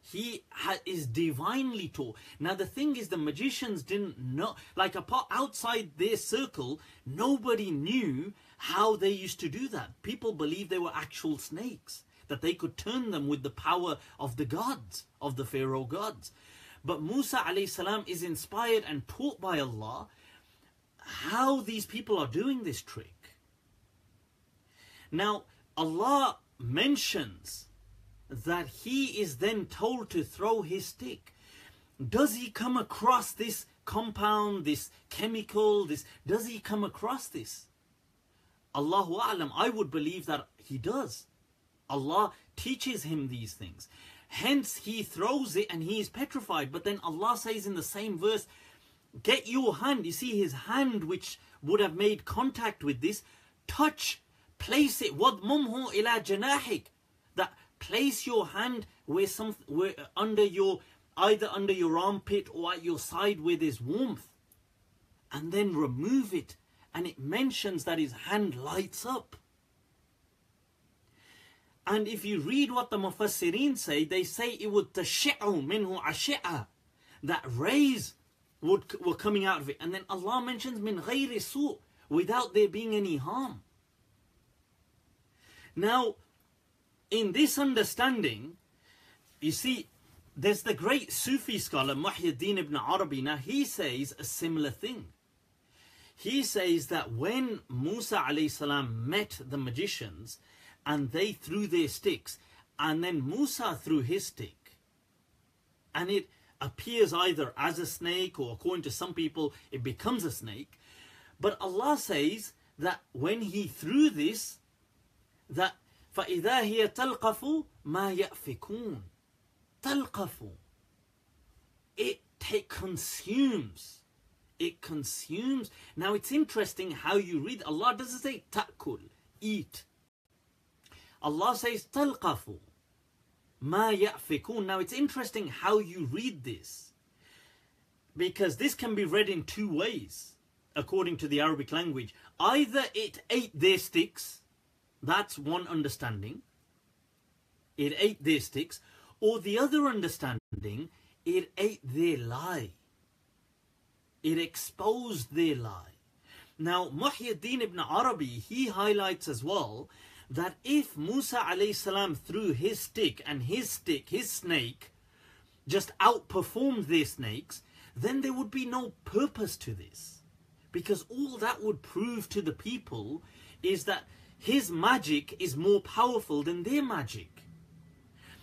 He is divinely taught. Now the thing is, the magicians didn't know, like outside their circle, nobody knew how they used to do that. People believed they were actual snakes, that they could turn them with the power of the gods, of the Pharaoh gods. But Musa alayhi salam is inspired and taught by Allah how these people are doing this trick. Now, Allah mentions that he is then told to throw his stick. Does he come across this compound, this chemical, does he come across this? Allahu A'lam, I would believe that he does. Allah teaches him these things. Hence, he throws it and he is petrified. But then Allah says in the same verse, get your hand, you see his hand which would have made contact with this, touch, place it, وَضْمُمْهُ إِلَى جَنَاحِكَ, that place your hand where under your, either under your armpit or at your side where there's warmth, and then remove it. And it mentions that his hand lights up. And if you read what the Mufassirin say, they say it would tashi'u minhu ashi'a, that rays were coming out of it. And then Allah mentions min ghayri su', without there being any harm. Now, in this understanding, you see, there's the great Sufi scholar Muhyiddin ibn Arabi. Now, he says a similar thing. He says that when Musa alayhi salam met the magicians and they threw their sticks, and then Musa threw his stick, and it appears either as a snake, or according to some people it becomes a snake. But Allah says that when he threw this, that فَإِذَا هِيَ تَلْقَفُ مَا يَأْفِكُونَ. تَلْقَفُ, it consumes. It consumes. Now it's interesting how you read. Allah doesn't say ta'kul, eat. Allah says talqafu, ma ya'fikun. Now it's interesting how you read this, because this can be read in two ways according to the Arabic language. Either it ate their sticks, that's one understanding, it ate their sticks, or the other understanding, it ate their lie. It exposed their lie. Now, Muhyiddin ibn Arabi, he highlights as well that if Musa alayhi salam threw his stick and his snake, just outperformed their snakes, then there would be no purpose to this. Because all that would prove to the people is that his magic is more powerful than their magic.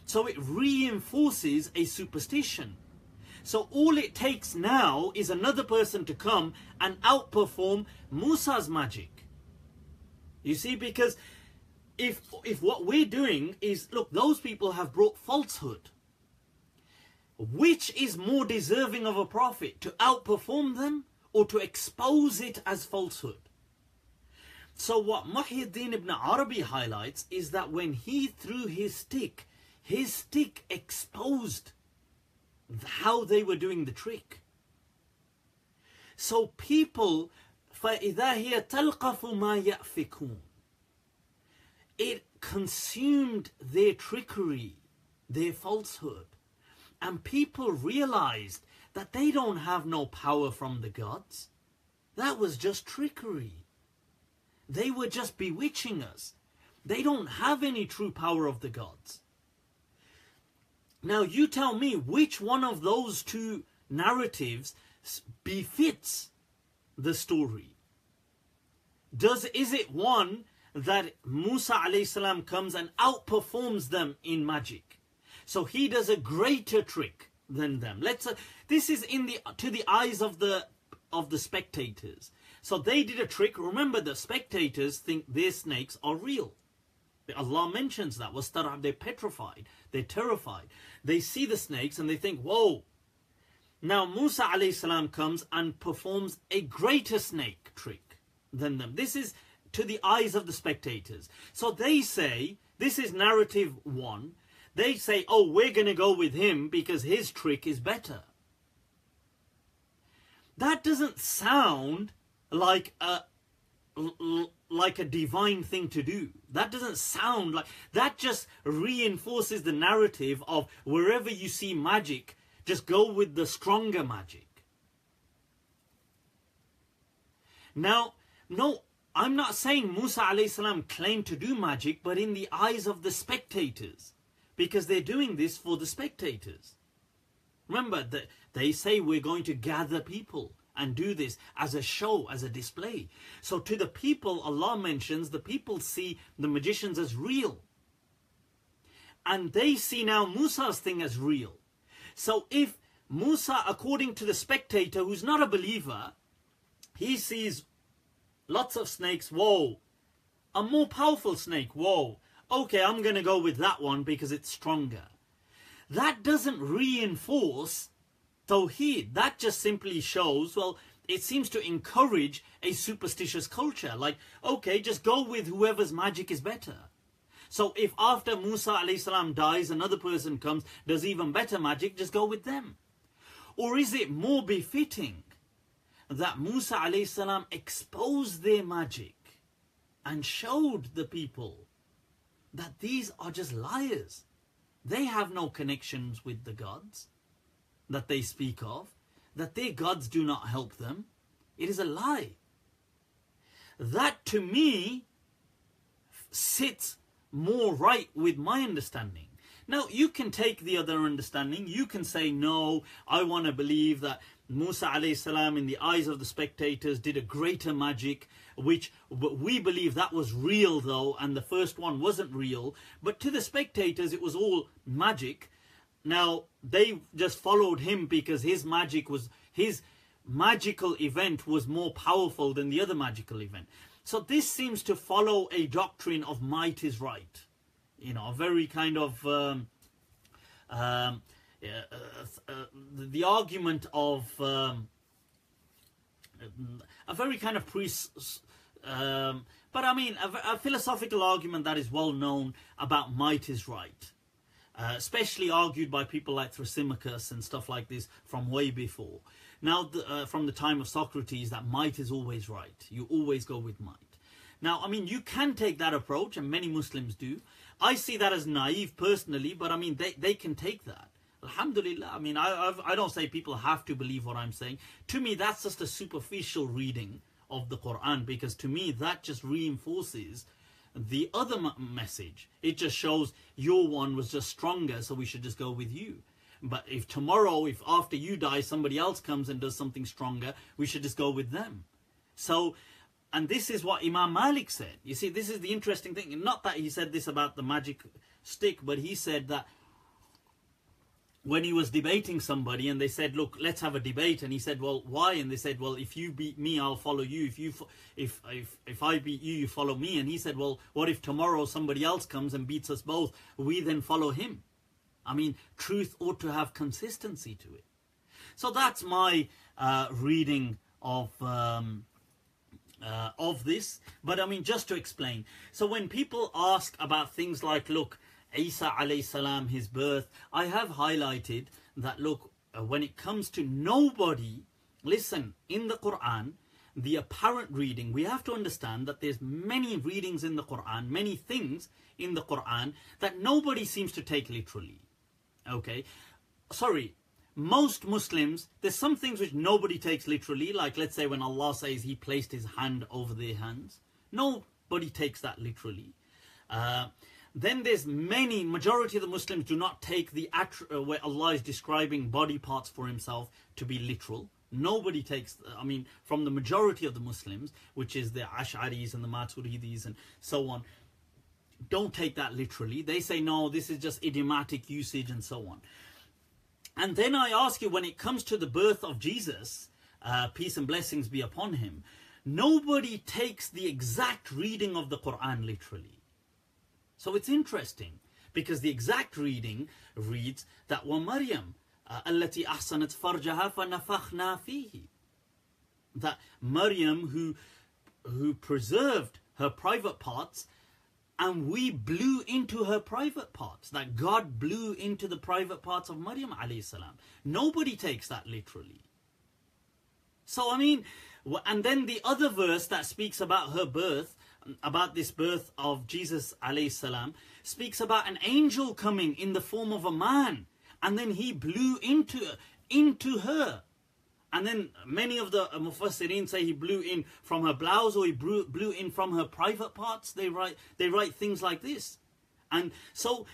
So it reinforces a superstition. So all it takes now is another person to come and outperform Musa's magic. You see, because if what we're doing is, look, those people have brought falsehood. Which is more deserving of a prophet? To outperform them or to expose it as falsehood? So what Muhyiddin ibn Arabi highlights is that when he threw his stick exposed how they were doing the trick. So people, فَإِذَا هِيَ تَلْقَفُ مَا يَأْفِكُونَ, it consumed their trickery, their falsehood. And people realized that they don't have no power from the gods. That was just trickery. They were just bewitching us. They don't have any true power of the gods. Now you tell me which one of those two narratives befits the story. Is it one that Musa alayhi salam comes and outperforms them in magic? So he does a greater trick than them. This is to the eyes of the spectators. So they did a trick. Remember, the spectators think their snakes are real. Allah mentions that. They're petrified. They're terrified. They see the snakes and they think, whoa. Now Musa alayhi salam comes and performs a greater snake trick than them. This is to the eyes of the spectators. So they say, this is narrative one. They say, oh, we're going to go with him because his trick is better. That doesn't sound like a divine thing to do. That doesn't sound like, that just reinforces the narrative of wherever you see magic, just go with the stronger magic. Now, no, I'm not saying Musa alayhi salam claimed to do magic, but in the eyes of the spectators, because they're doing this for the spectators. Remember that they say we're going to gather people and do this as a show, as a display. So to the people, Allah mentions, the people see the magicians as real. And they see now Musa's thing as real. So if Musa, according to the spectator who's not a believer, he sees lots of snakes, whoa, a more powerful snake, whoa, okay, I'm going to go with that one because it's stronger. That doesn't reinforce Tawheed. That just simply shows, well, it seems to encourage a superstitious culture. Like, okay, just go with whoever's magic is better. So if after Musa alayhi salam dies, another person comes, does even better magic, just go with them. Or is it more befitting that Musa alayhi salam exposed their magic and showed the people that these are just liars? They have no connections with the gods that they speak of, that their gods do not help them. It is a lie. That to me sits more right with my understanding. Now you can take the other understanding. You can say, no, I want to believe that Musa alayhi salam in the eyes of the spectators did a greater magic, which we believe that was real though, and the first one wasn't real. But to the spectators it was all magic. Now they just followed him because his magical event was more powerful than the other magical event. So this seems to follow a doctrine of might is right. You know, a very kind of the argument of a very kind of but I mean a philosophical argument that is well known about might is right, especially argued by people like Thrasymachus and stuff like this from way before. Now from the time of Socrates, that might is always right. You always go with might. Now I mean you can take that approach, and many Muslims do. I see that as naive personally, but I mean they can take that. Alhamdulillah. I mean I don't say people have to believe what I'm saying. To me that's just a superficial reading of the Quran, because to me that just reinforces the other message. It just shows your one was just stronger, so we should just go with you. But if tomorrow, if after you die somebody else comes and does something stronger, we should just go with them. So, and this is what Imam Malik said. You see, this is the interesting thing. Not that he said this about the magic stick, but he said that when he was debating somebody and they said, look, let's have a debate. And he said, well, why? And they said, well, if you beat me, I'll follow you. If I beat you, you follow me. And he said, well, what if tomorrow somebody else comes and beats us both? We then follow him. I mean, truth ought to have consistency to it. So that's my reading of this. But I mean, just to explain. So when people ask about things like, look, Isa alayhi salam, his birth, I have highlighted that, look, when it comes to nobody, listen, in the Quran, the apparent reading, we have to understand that there's many readings in the Quran, many things in the Quran that nobody seems to take literally. Okay, sorry, most Muslims, there's some things which nobody takes literally, like let's say when Allah says he placed his hand over their hands, nobody takes that literally. Then there's majority of the Muslims do not take the where Allah is describing body parts for himself to be literal. Nobody takes, I mean, from the majority of the Muslims, which is the Ash'aris and the Maturidis and so on, don't take that literally. They say, no, this is just idiomatic usage and so on. And then I ask you, when it comes to the birth of Jesus, peace and blessings be upon him, nobody takes the exact reading of the Quran literally. So it's interesting, because the exact reading reads that وَمَرْيَمْ الَّتِي أَحْسَنَتْ فَرْجَهَا فَنَفَخْنَا فِيهِ, that Maryam who preserved her private parts, and we blew into her private parts, that God blew into the private parts of Maryam alayhi salam. Nobody takes that literally. So I mean, and then the other verse that speaks about her birth, about this birth of Jesus alayhi salam, speaks about an angel coming in the form of a man, and then he blew into her. And then many of the Mufassirin say he blew in from her blouse, or he blew in from her private parts. They write things like this. And so,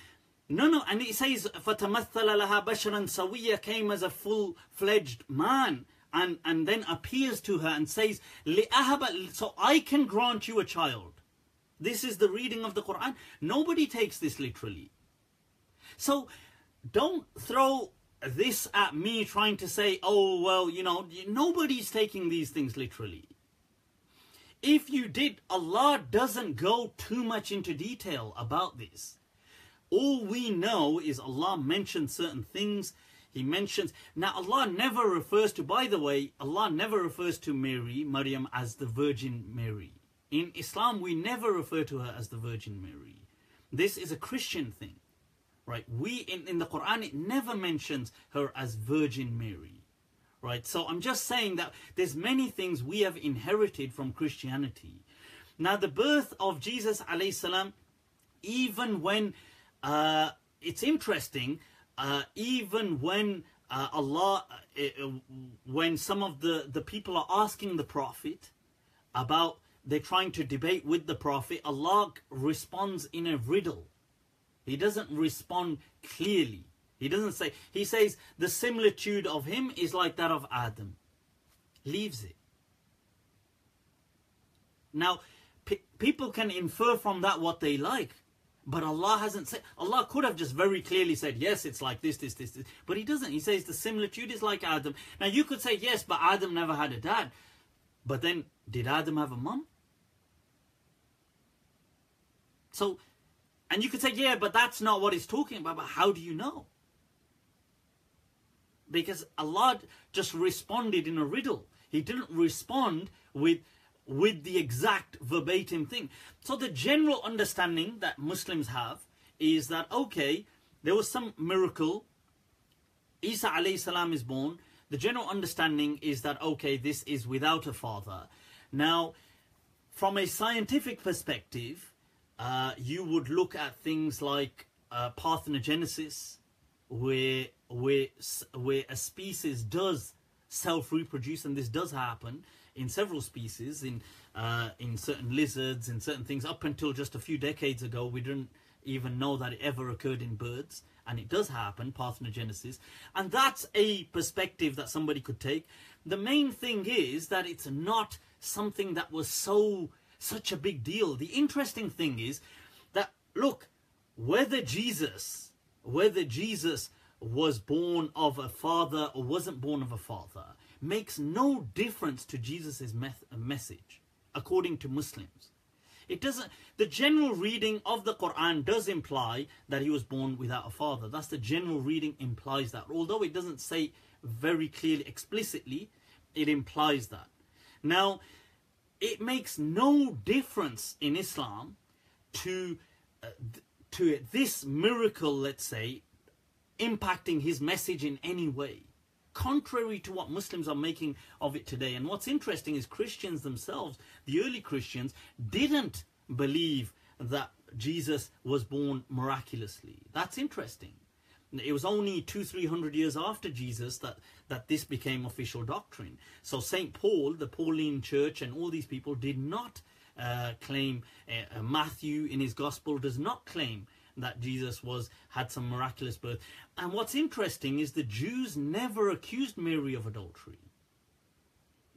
no, and it says, فَتَمَثَّلَ لَهَا بَشَرًا سَوِيًّا, came as a full-fledged man, and then appears to her and says, لِأَهَبَ, so I can grant you a child. This is the reading of the Quran. Nobody takes this literally. So don't throw this at me trying to say, oh, well, you know, nobody's taking these things literally. If you did, Allah doesn't go too much into detail about this. All we know is Allah mentions certain things. He mentions, now Allah never refers to, by the way, Allah never refers to Mary, Maryam, as the Virgin Mary. In Islam, we never refer to her as the Virgin Mary. This is a Christian thing, right? In the Quran, it never mentions her as Virgin Mary, right? So I'm just saying that there's many things we have inherited from Christianity. Now, the birth of Jesus alayhi salam, even when, it's interesting, even when when some of the people are asking the Prophet about, they're trying to debate with the Prophet, Allah responds in a riddle. He doesn't respond clearly. He doesn't say, he says the similitude of him is like that of Adam. Leaves it. Now, people can infer from that what they like. But Allah hasn't said, Allah could have just very clearly said, yes, it's like this. But He doesn't. He says the similitude is like Adam. Now you could say, yes, but Adam never had a dad. But then, did Adam have a mum? So, and you could say, yeah, but that's not what it's talking about. But how do you know? Because Allah just responded in a riddle. He didn't respond with the exact verbatim thing. So the general understanding that Muslims have is that, okay, there was some miracle. Isa alayhi salam is born. The general understanding is that, okay, this is without a father. Now, from a scientific perspective, you would look at things like parthenogenesis, where a species does self-reproduce, and this does happen in several species, in certain lizards, in certain things. Up until just a few decades ago, we didn't even know that it ever occurred in birds, and it does happen, parthenogenesis, and that's a perspective that somebody could take. The main thing is that it's not something that was such a big deal. The interesting thing is that, look, whether Jesus was born of a father or wasn't born of a father makes no difference to Jesus' message, according to Muslims. It doesn't. The general reading of the Quran does imply that he was born without a father. That's the general reading, implies that. Although it doesn't say very clearly, explicitly, it implies that. Now, it makes no difference in Islam to this miracle, let's say, impacting his message in any way, contrary to what Muslims are making of it today. And what's interesting is Christians themselves, the early Christians, didn't believe that Jesus was born miraculously. That's interesting. It was only 200-300 years after Jesus that this became official doctrine. So St. Paul, the Pauline church, and all these people did not claim, Matthew in his gospel does not claim that Jesus had some miraculous birth. And what's interesting is the Jews never accused Mary of adultery.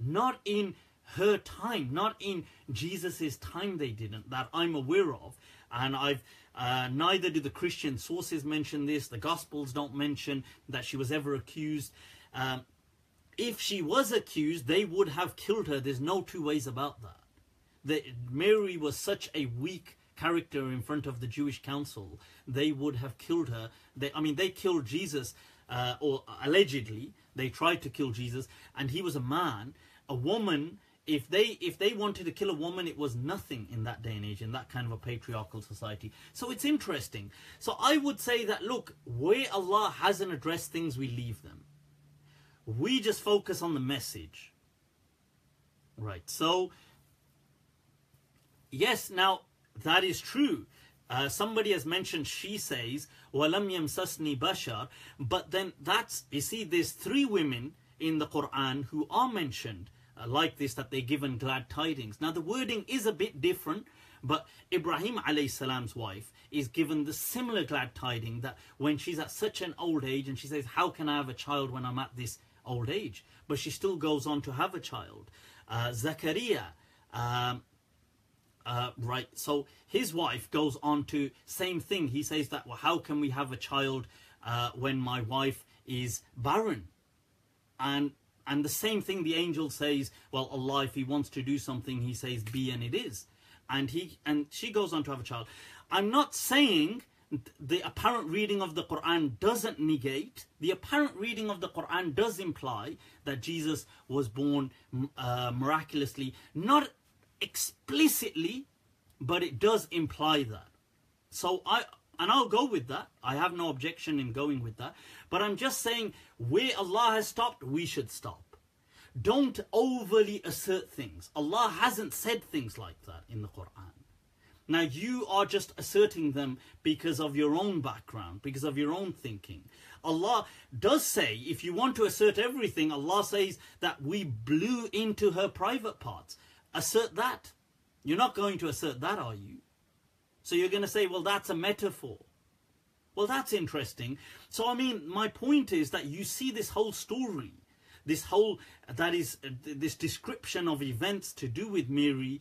Not in her time, not in Jesus's time they didn't, that I'm aware of. And neither do the Christian sources mention this. The Gospels don't mention that she was ever accused. If she was accused, they would have killed her. There's no two ways about that. Mary was such a weak character in front of the Jewish council. They would have killed her. They killed Jesus, or allegedly they tried to kill Jesus, and he was a man. A woman, if they wanted to kill a woman, it was nothing in that day and age, in that kind of a patriarchal society. So it's interesting. So I would say that, look, where Allah hasn't addressed things, we leave them. We just focus on the message. Right. So yes, now that is true. Somebody has mentioned, she says, وَلَمْ يَمْسَسْنِي بَشَرٍ, but then that's, you see, there's 3 women in the Quran who are mentioned like this, that they're given glad tidings. Now the wording is a bit different, but Ibrahim alayhi salam's wife is given the similar glad tiding, that when she's at such an old age and she says, how can I have a child when I'm at this old age, but she still goes on to have a child. Zakaria, right, so his wife goes on to same thing. He says that, well, how can we have a child when my wife is barren? And the same thing the angel says, well, Allah, if he wants to do something, he says be, and it is. And she goes on to have a child. I'm not saying the apparent reading of the Quran doesn't negate. The apparent reading of the Quran does imply that Jesus was born miraculously, not explicitly, but it does imply that. So I'll go with that. I have no objection in going with that. But I'm just saying, where Allah has stopped, we should stop. Don't overly assert things. Allah hasn't said things like that in the Quran. Now you are just asserting them because of your own background, because of your own thinking. Allah does say, if you want to assert everything, Allah says that we blew into her private parts. Assert that. You're not going to assert that, are you? So you're going to say, well, that's a metaphor. Well, that's interesting. So, I mean, my point is that you see this whole story, this description of events to do with Mary.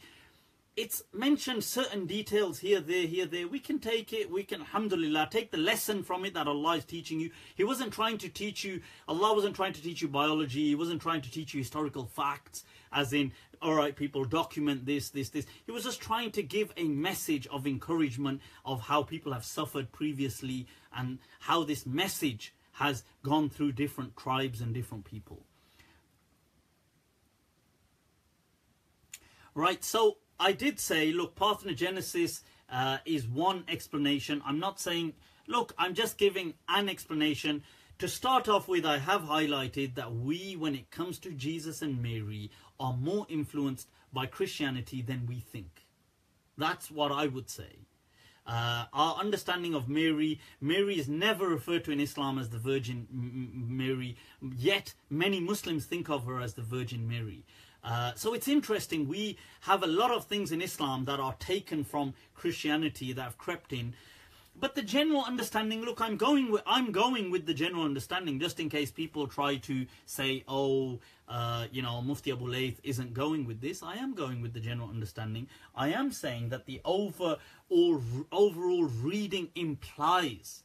It's mentioned certain details here, there. We can take it, alhamdulillah, take the lesson from it that Allah is teaching you. He wasn't trying to teach you, Allah wasn't trying to teach you biology. He wasn't trying to teach you historical facts, as in, all right, people, document this. He was just trying to give a message of encouragement of how people have suffered previously and how this message has gone through different tribes and different people. Right, so I did say, look, parthenogenesis is one explanation. I'm not saying, look, I'm just giving an explanation. To start off with, I have highlighted that we, when it comes to Jesus and Mary, are more influenced by Christianity than we think. That's what I would say. Our understanding of Mary is never referred to in Islam as the Virgin Mary, yet many Muslims think of her as the Virgin Mary. So it's interesting, we have a lot of things in Islam that are taken from Christianity that have crept in. But the general understanding, look, I'm going with the general understanding, just in case people try to say, oh, Mufti Abu Layth isn't going with this. I am going with the general understanding. I am saying that the overall reading implies,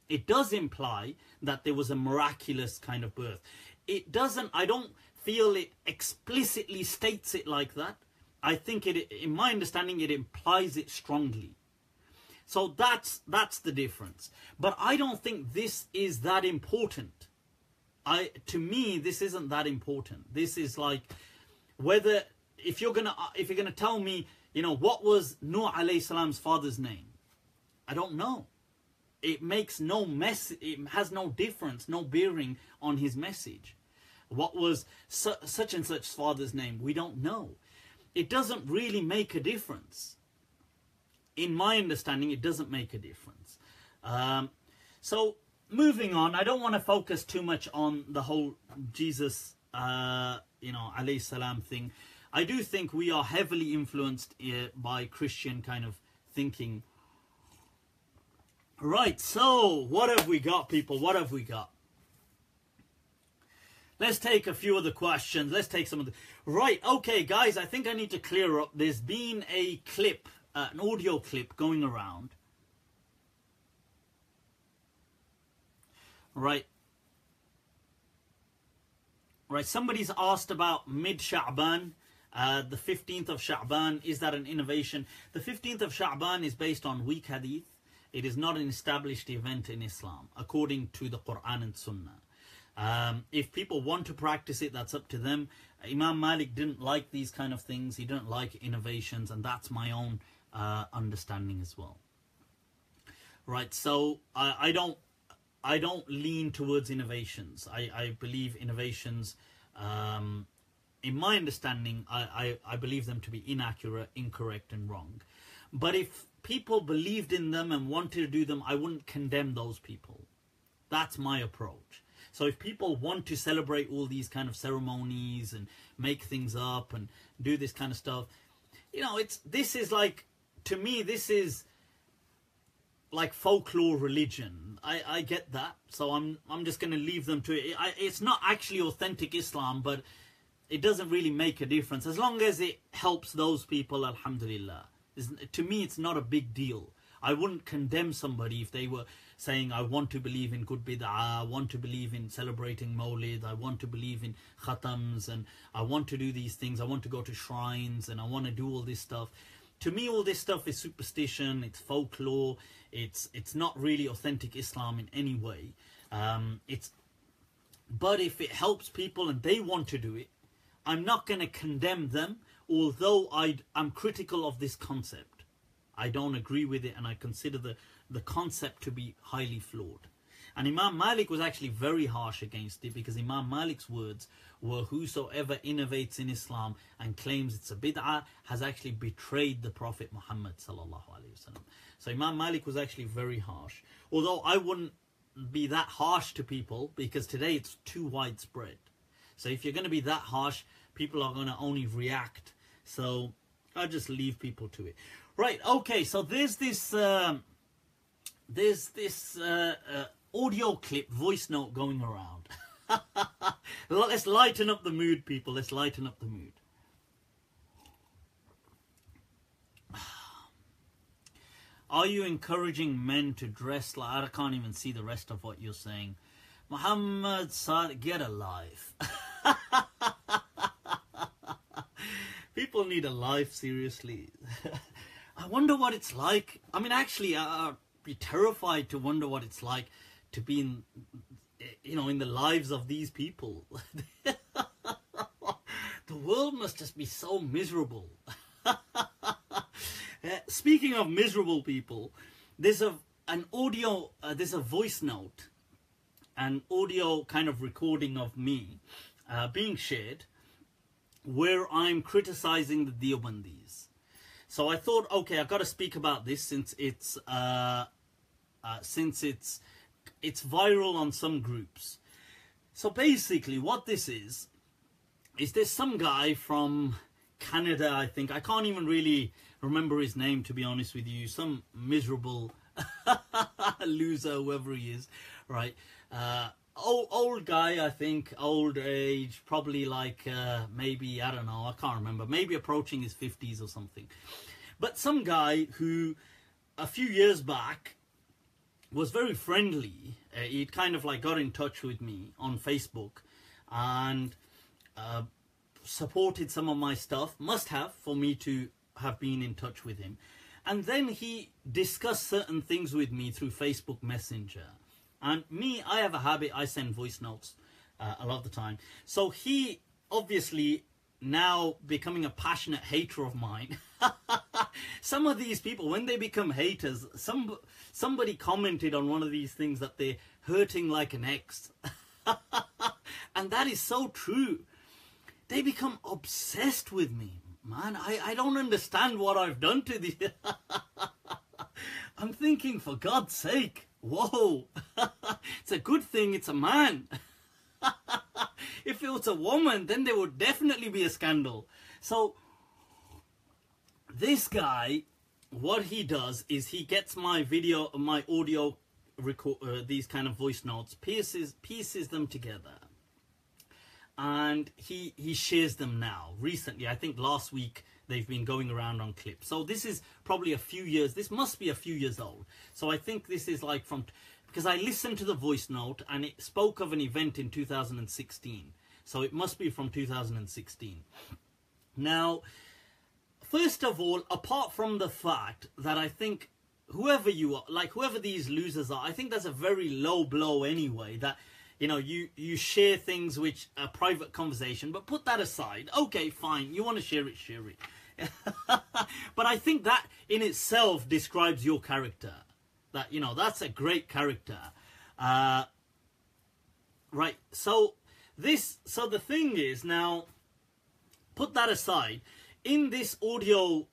it does imply that there was a miraculous kind of birth. It doesn't, I don't feel it explicitly states it like that. I think it, in my understanding, it implies it strongly. So that's the difference. But I don't think this is that important. To me, this isn't that important. This is like whether if you're gonna tell me, what was Nuh alayhi salam's father's name? I don't know. It makes no it has no difference, no bearing on his message. What was such and such father's name? We don't know. It doesn't really make a difference. In my understanding, it doesn't make a difference. So moving on, I don't want to focus too much on the whole Jesus, alayhi salam thing. I do think we are heavily influenced by Christian kind of thinking. Right, so what have we got, people? What have we got? Let's take a few of the questions. Let's take some of the... Right, okay, guys, I think I need to clear up. There's been a clip, an audio clip going around. Right, somebody's asked about mid-Sha'ban, the 15th of Sha'ban. Is that an innovation? The 15th of Sha'ban is based on weak hadith. It is not an established event in Islam, according to the Quran and Sunnah. If people want to practice it, that's up to them. Imam Malik didn't like these kind of things. He didn't like innovations, and that's my own understanding as well. Right, so I don't lean towards innovations. I believe innovations, in my understanding, I believe them to be inaccurate, incorrect, and wrong. But if people believed in them and wanted to do them, I wouldn't condemn those people. That's my approach. So if people want to celebrate all these kind of ceremonies and make things up and do this kind of stuff, this is like, to me, this is like folklore religion. I get that, so I'm just going to leave them to it. It's not actually authentic Islam, but it doesn't really make a difference as long as it helps those people. Alhamdulillah. To me, it's not a big deal. I wouldn't condemn somebody if they were saying, I want to believe in good bid'ah, I want to believe in celebrating Mawlid, I want to believe in khatams, and I want to do these things, I want to go to shrines, and I want to do all this stuff. To me, all this stuff is superstition, it's folklore, it's not really authentic Islam in any way. But if it helps people and they want to do it, I'm not going to condemn them, although I'm critical of this concept. I don't agree with it, and I consider the concept to be highly flawed. And Imam Malik was actually very harsh against it, because Imam Malik's words were, whosoever innovates in Islam and claims it's a bid'ah has actually betrayed the Prophet Muhammad sallallahu alaihi wasallam. So Imam Malik was actually very harsh. Although I wouldn't be that harsh to people, because today it's too widespread. So if you're going to be that harsh, people are going to only react. So I'll just leave people to it. Right, okay, so there's this audio clip, voice note going around. Let's lighten up the mood, people. Let's lighten up the mood. Are you encouraging men to dress like... I can't even see the rest of what you're saying. Muhammad Saad, get a life. People need a life, seriously. I wonder what it's like. I mean, actually, I'd be terrified to wonder what it's like to be in, in the lives of these people. The world must just be so miserable. Speaking of miserable people, there's an audio, there's a voice note, an audio kind of recording of me being shared, where I'm criticizing the Deobandis. So I thought, okay, I've got to speak about this since it's viral on some groups. So basically, what this is there's some guy from Canada, I think. I can't even really remember his name, to be honest with you. Some miserable loser, whoever he is, right? Old guy, I think, old age, probably like maybe, I don't know, I can't remember, maybe approaching his 50s or something. But some guy who a few years back was very friendly. He'd kind of like got in touch with me on Facebook and supported some of my stuff, must have, for me to have been in touch with him. And then he discussed certain things with me through Facebook Messenger. And me, I have a habit, I send voice notes a lot of the time. So he obviously now becoming a passionate hater of mine. Some of these people, when they become haters, somebody commented on one of these things that they're hurting like an ex. And that is so true. They become obsessed with me. Man, I don't understand what I've done to these. I'm thinking, for God's sake, whoa, it's a good thing it's a man. If it was a woman, then there would definitely be a scandal. So this guy, what he does is he gets my video, my audio, these kind of voice notes, pieces them together, and he shares them now. Recently, I think last week, they've been going around on clips. So this is probably a few years. This must be a few years old. So I think this is like from... Because I listened to the voice note and it spoke of an event in 2016. So it must be from 2016. Now, first of all, apart from the fact that I think whoever you are, like whoever these losers are, I think that's a very low blow anyway. That, you share things which are private conversation, but put that aside. Okay, fine. You want to share it, share it. But I think that in itself describes your character. That, that's a great character. Right, so the thing is, now, put that aside. In this audio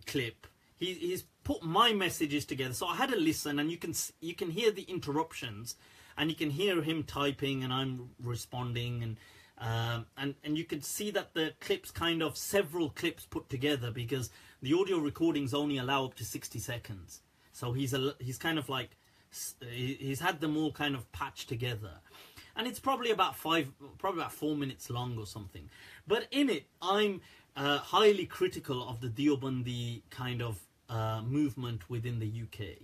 clip, he's put my messages together. So I had a listen, and you can hear the interruptions, and you can hear him typing, and I'm responding, and you can see that the clips, kind of several clips put together, because the audio recordings only allow up to 60 seconds. So he's kind of like, he's had them all kind of patched together. And it's probably about 4 minutes long or something. But in it, I'm highly critical of the Deobandi kind of movement within the UK.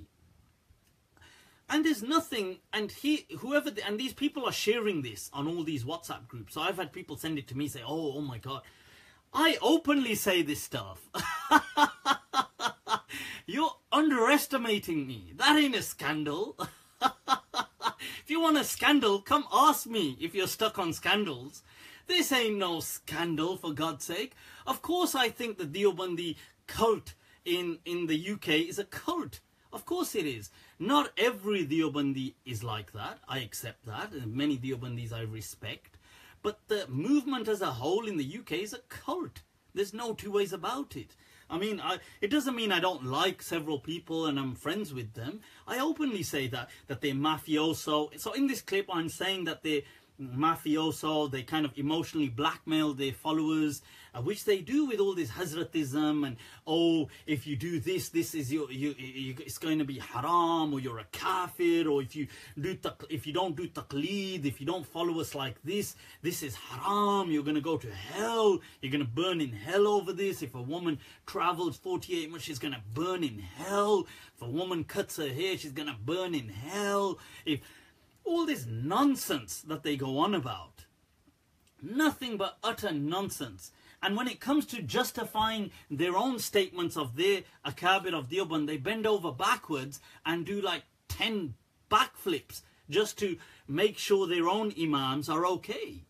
And there's nothing, and these people are sharing this on all these WhatsApp groups. So I've had people send it to me, say, oh my God, I openly say this stuff. You're underestimating me. That ain't a scandal. If you want a scandal, come ask me if you're stuck on scandals. This ain't no scandal, for God's sake. Of course I think the Deobandi cult in the UK is a cult. Of course it is. Not every Deobandi is like that. I accept that. And many Deobandis I respect. But the movement as a whole in the UK is a cult. There's no two ways about it. I mean, it doesn't mean I don't like several people and I'm friends with them. I openly say that they're mafioso. So in this clip, I'm saying that they're mafioso. They kind of emotionally blackmail their followers, which they do with all this Hazratism and, oh, if you do this, this is it's going to be haram, or you're a kafir, or if you don't do taqleed, if you don't follow us like this is haram, you're going to go to hell, you're going to burn in hell over this. If a woman travels 48 months, she's going to burn in hell. If a woman cuts her hair, she's going to burn in hell. If all this nonsense that they go on about, nothing but utter nonsense. And when it comes to justifying their own statements of their akabir of Deoband, they bend over backwards and do like 10 backflips just to make sure their own imams are okay.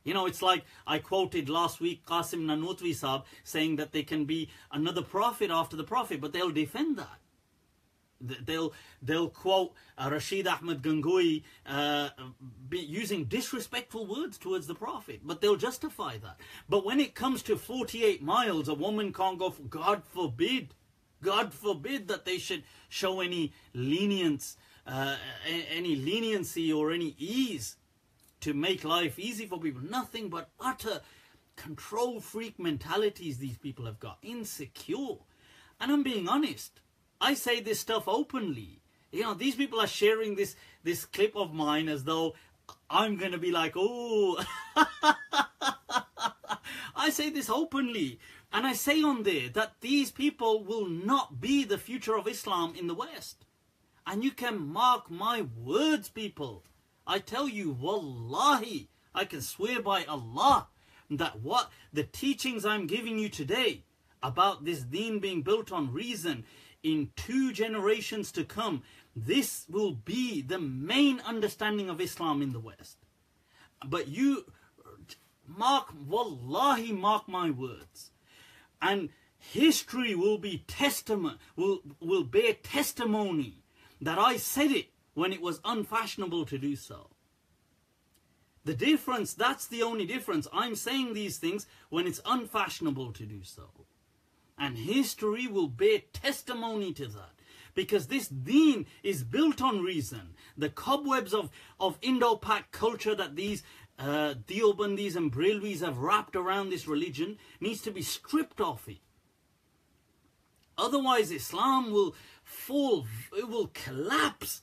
You know, it's like I quoted last week Qasim Nanotwi Sahab saying that there can be another prophet after the prophet, but they'll defend that. They'll quote Rashid Ahmed Gangohi using disrespectful words towards the Prophet, but they'll justify that. But when it comes to 48 miles, a woman can't go, God forbid that they should show any leniency or any ease to make life easy for people. Nothing but utter control freak mentalities these people have got, insecure. And I'm being honest, I say this stuff openly. You know, these people are sharing this clip of mine as though I'm going to be like, oh. I say this openly. And I say on there that these people will not be the future of Islam in the West. And you can mark my words, people. I tell you, wallahi, I can swear by Allah that what the teachings I'm giving you today about this deen being built on reason, in 2 generations to come, this will be the main understanding of Islam in the West. But you wallahi, mark my words. And history will be will bear testimony that I said it when it was unfashionable to do so. The difference, that's the only difference. I'm saying these things when it's unfashionable to do so. And history will bear testimony to that. Because this deen is built on reason. The cobwebs of Indo-Pak culture that these Deobandis and Brelvis have wrapped around this religion needs to be stripped off it. Otherwise Islam will fall, it will collapse.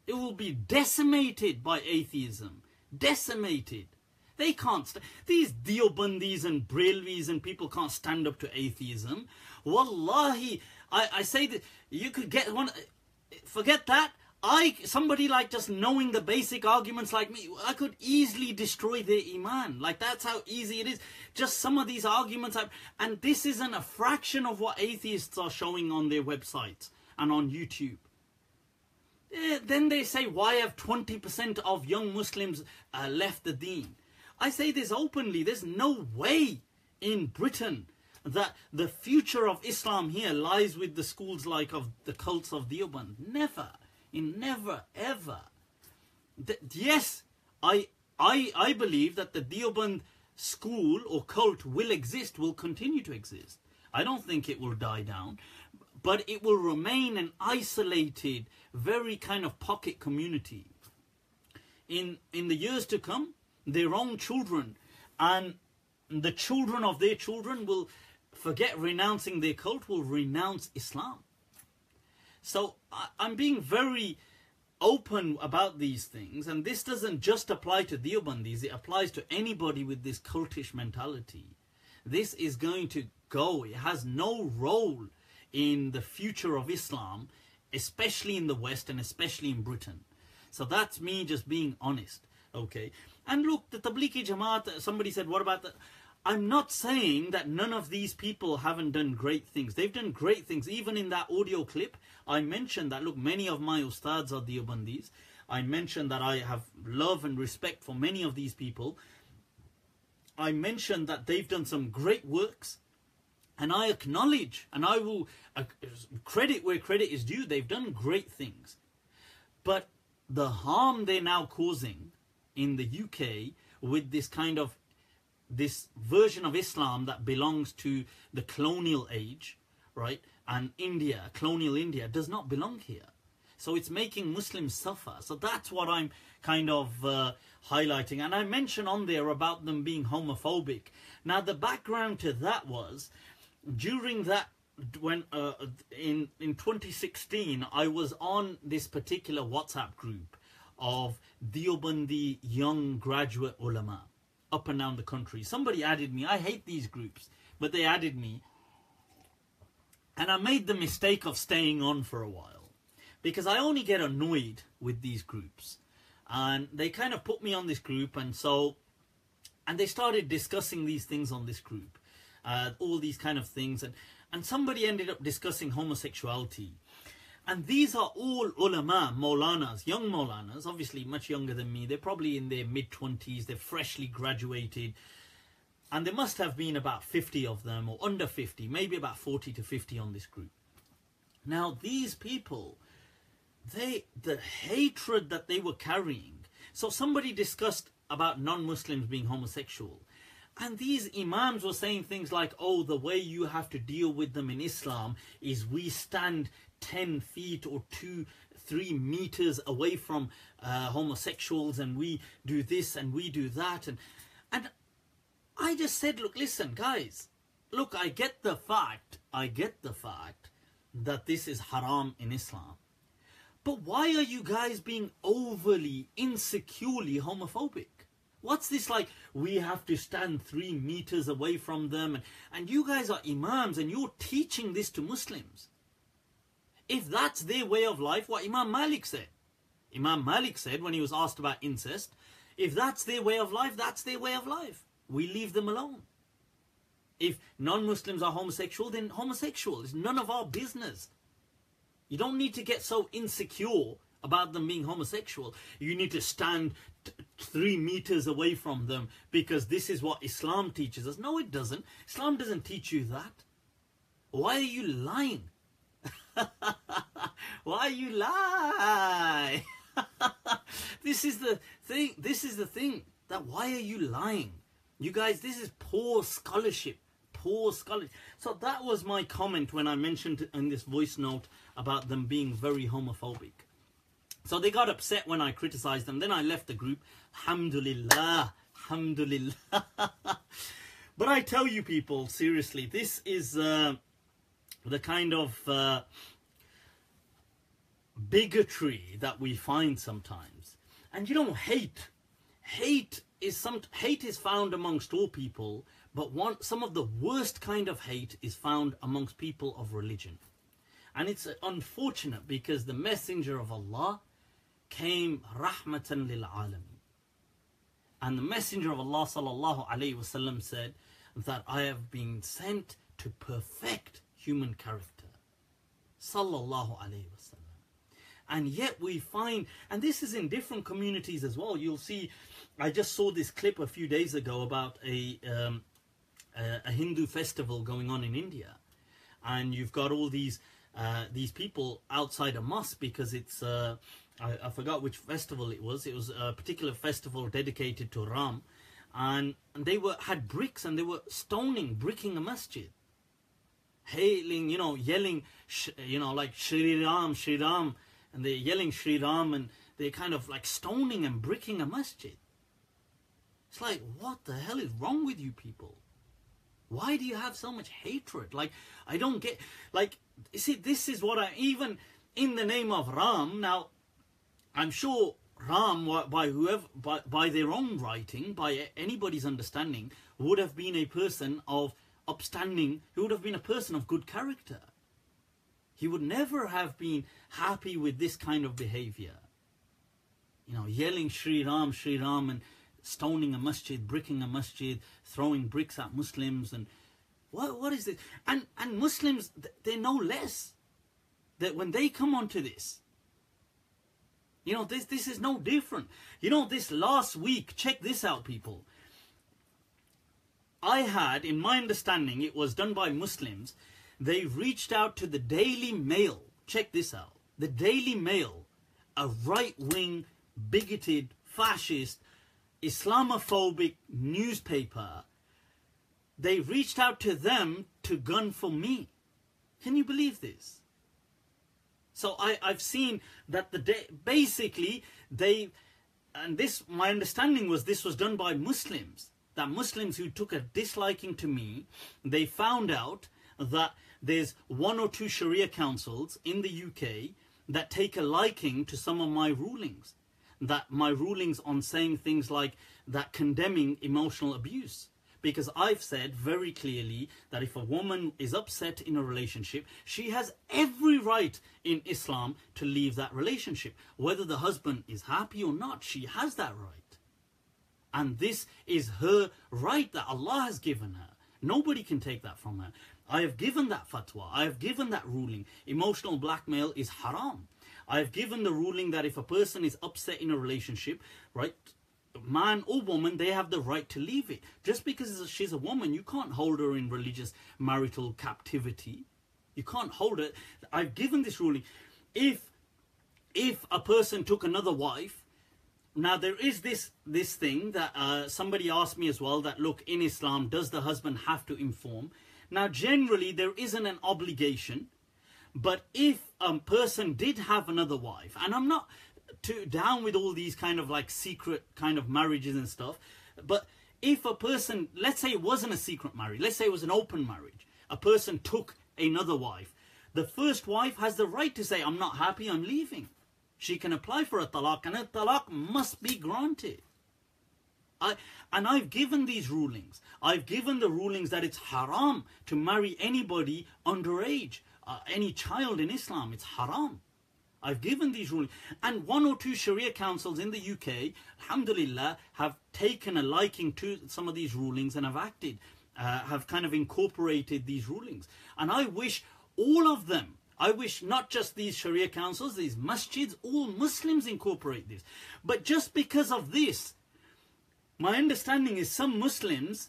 It will be decimated by atheism. Decimated. They can't, these Deobandis and Brelvis and people can't stand up to atheism. Wallahi, I say that you could get one, forget that. Somebody like just knowing the basic arguments like me, I could easily destroy their iman. Like that's how easy it is. Just some of these arguments, and this isn't a fraction of what atheists are showing on their websites and on YouTube. Then they say, why have 20% of young Muslims left the deen? I say this openly, there's no way in Britain that the future of Islam here lies with the schools like of the cults of Deoband. Never, ever. Yes, I believe that the Deoband school or cult will exist, will continue to exist. I don't think it will die down, but it will remain an isolated, very kind of pocket community. In the years to come, their own children and the children of their children will forget renouncing their cult, will renounce Islam. So I'm being very open about these things, and this doesn't just apply to Deobandis, it applies to anybody with this cultish mentality. This is going to go. It has no role in the future of Islam, especially in the West and especially in Britain. So that's me just being honest, okay? And look, the Tablighi Jamaat, somebody said, what about the... I'm not saying that none of these people haven't done great things. They've done great things. Even in that audio clip, I mentioned that, look, many of my ustads are Deobandis. I mentioned that I have love and respect for many of these people. I mentioned that they've done some great works. And I acknowledge, and I will credit where credit is due, they've done great things. But the harm they're now causing in the UK with this kind of, this version of Islam that belongs to the colonial age, right? And India, colonial India, does not belong here. So it's making Muslims suffer. So that's what I'm kind of highlighting. And I mentioned on there about them being homophobic. Now, the background to that was, during that, when in 2016, I was on this particular WhatsApp group of Deobandi young graduate ulama up and down the country. Somebody added me. I hate these groups, but they added me. And I made the mistake of staying on for a while, because I only get annoyed with these groups. And they kind of put me on this group, and they started discussing these things on this group. All these kind of things, and somebody ended up discussing homosexuality, and these are all ulama, maulanas, young maulanas, obviously much younger than me. They're probably in their mid-20s, they're freshly graduated, and there must have been about 50 of them, or under 50, maybe about 40 to 50 on this group. Now these people, the hatred that they were carrying, so somebody discussed about non-Muslims being homosexual. And these imams were saying things like, oh, the way you have to deal with them in Islam is we stand 10 feet or 2-3 meters away from homosexuals, and we do this and we do that. And I just said, look, listen, guys, look, I get the fact that this is haram in Islam. But why are you guys being overly, insecurely homophobic? What's this like, we have to stand 3 meters away from them, and you guys are imams and you're teaching this to Muslims. If that's their way of life, what Imam Malik said. Imam Malik said when he was asked about incest, if that's their way of life, that's their way of life. We leave them alone. If non-Muslims are homosexual, then homosexual. It's none of our business. You don't need to get so insecure about them being homosexual. You need to stand 3 meters away from them because this is what Islam teaches us. No, it doesn't. Islam doesn't teach you that. Why are you lying? Why you lie? This is the thing. That why are you lying? You guys, this is poor scholarship. Poor scholarship. So that was my comment when I mentioned in this voice note about them being very homophobic. So they got upset when I criticized them. Then I left the group. Alhamdulillah. Alhamdulillah. But I tell you people, seriously, this is the kind of bigotry that we find sometimes. And you know, hate is found amongst all people, but some of the worst kind of hate is found amongst people of religion. And it's unfortunate because the messenger of Allah came rahmatan lil alamin. And the messenger of Allah sallallahu alayhi wasallam said that I have been sent to perfect human character. Sallallahu alayhi wasallam. And yet we find, and this is in different communities as well. You'll see, I just saw this clip a few days ago about a Hindu festival going on in India, and you've got all these people outside a mosque because it's I forgot which festival it was. It was a particular festival dedicated to Ram, and they had bricks and they were bricking a masjid, hailing, yelling, like Shri Ram, Shri Ram, and they're yelling Shri Ram, and they're kind of like stoning and bricking a masjid. It's like, what the hell is wrong with you people? Why do you have so much hatred? Like, I don't get, like, you see, this is what in the name of Ram. Now, I'm sure Ram, by their own writing, by anybody's understanding, would have been a person of upstanding. He would have been a person of good character. He would never have been happy with this kind of behavior. You know, yelling Shri Ram, and stoning a masjid, bricking a masjid, throwing bricks at Muslims, and what is this? And Muslims, they're no less. That when they come onto this, you know, this is no different. You know, this last week, check this out, people. I had, in my understanding, it was done by Muslims. They reached out to the Daily Mail. Check this out. The Daily Mail, a right-wing, bigoted, fascist, Islamophobic newspaper. They reached out to them to gun for me. Can you believe this? So I've seen that basically and this, my understanding was this was done by Muslims. That Muslims who took a disliking to me, they found out that there's 1 or 2 Sharia councils in the UK that take a liking to some of my rulings. That my rulings on saying things like that, condemning emotional abuse. Because I've said very clearly that if a woman is upset in a relationship, she has every right in Islam to leave that relationship. Whether the husband is happy or not, she has that right. And this is her right that Allah has given her. Nobody can take that from her. I have given that fatwa. I have given that ruling. Emotional blackmail is haram. I have given the ruling that if a person is upset in a relationship, right, man or woman, they have the right to leave it. Just because she's a woman, you can't hold her in religious marital captivity. You can't hold her. I've given this ruling. If a person took another wife, now there is this thing that somebody asked me as well, that look, in Islam, does the husband have to inform? Now generally there isn't an obligation, but if a person did have another wife, and I'm not down with all these kind of like secret kind of marriages and stuff, but if a person, let's say it wasn't a secret marriage, let's say it was an open marriage, a person took another wife, the first wife has the right to say, I'm not happy, I'm leaving. She can apply for a talaq, and a talaq must be granted. And I've given these rulings. I've given the rulings that it's haram to marry anybody underage, any child in Islam, it's haram. I've given these rulings. And 1 or 2 Sharia councils in the UK, alhamdulillah, have taken a liking to some of these rulings and have acted, have kind of incorporated these rulings. And I wish all of them, I wish not just these Sharia councils, these masjids, all Muslims incorporate this. But just because of this, my understanding is some Muslims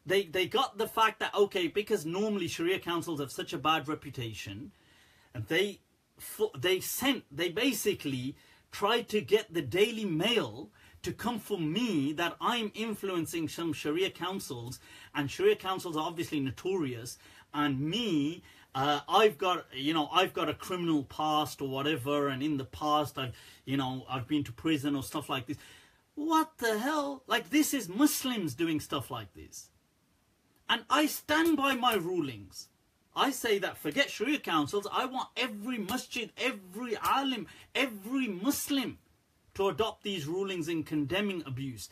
they got the fact that, okay, because normally Sharia councils have such a bad reputation, they basically tried to get the Daily Mail to come for me, that I'm influencing some Sharia councils, and Sharia councils are obviously notorious, and me, I've got a criminal past or whatever, and in the past I've been to prison or stuff like this. What the hell? Like, this is Muslims doing stuff like this. And I stand by my rulings. I say that forget Sharia councils, I want every masjid, every alim, every Muslim to adopt these rulings in condemning abuse.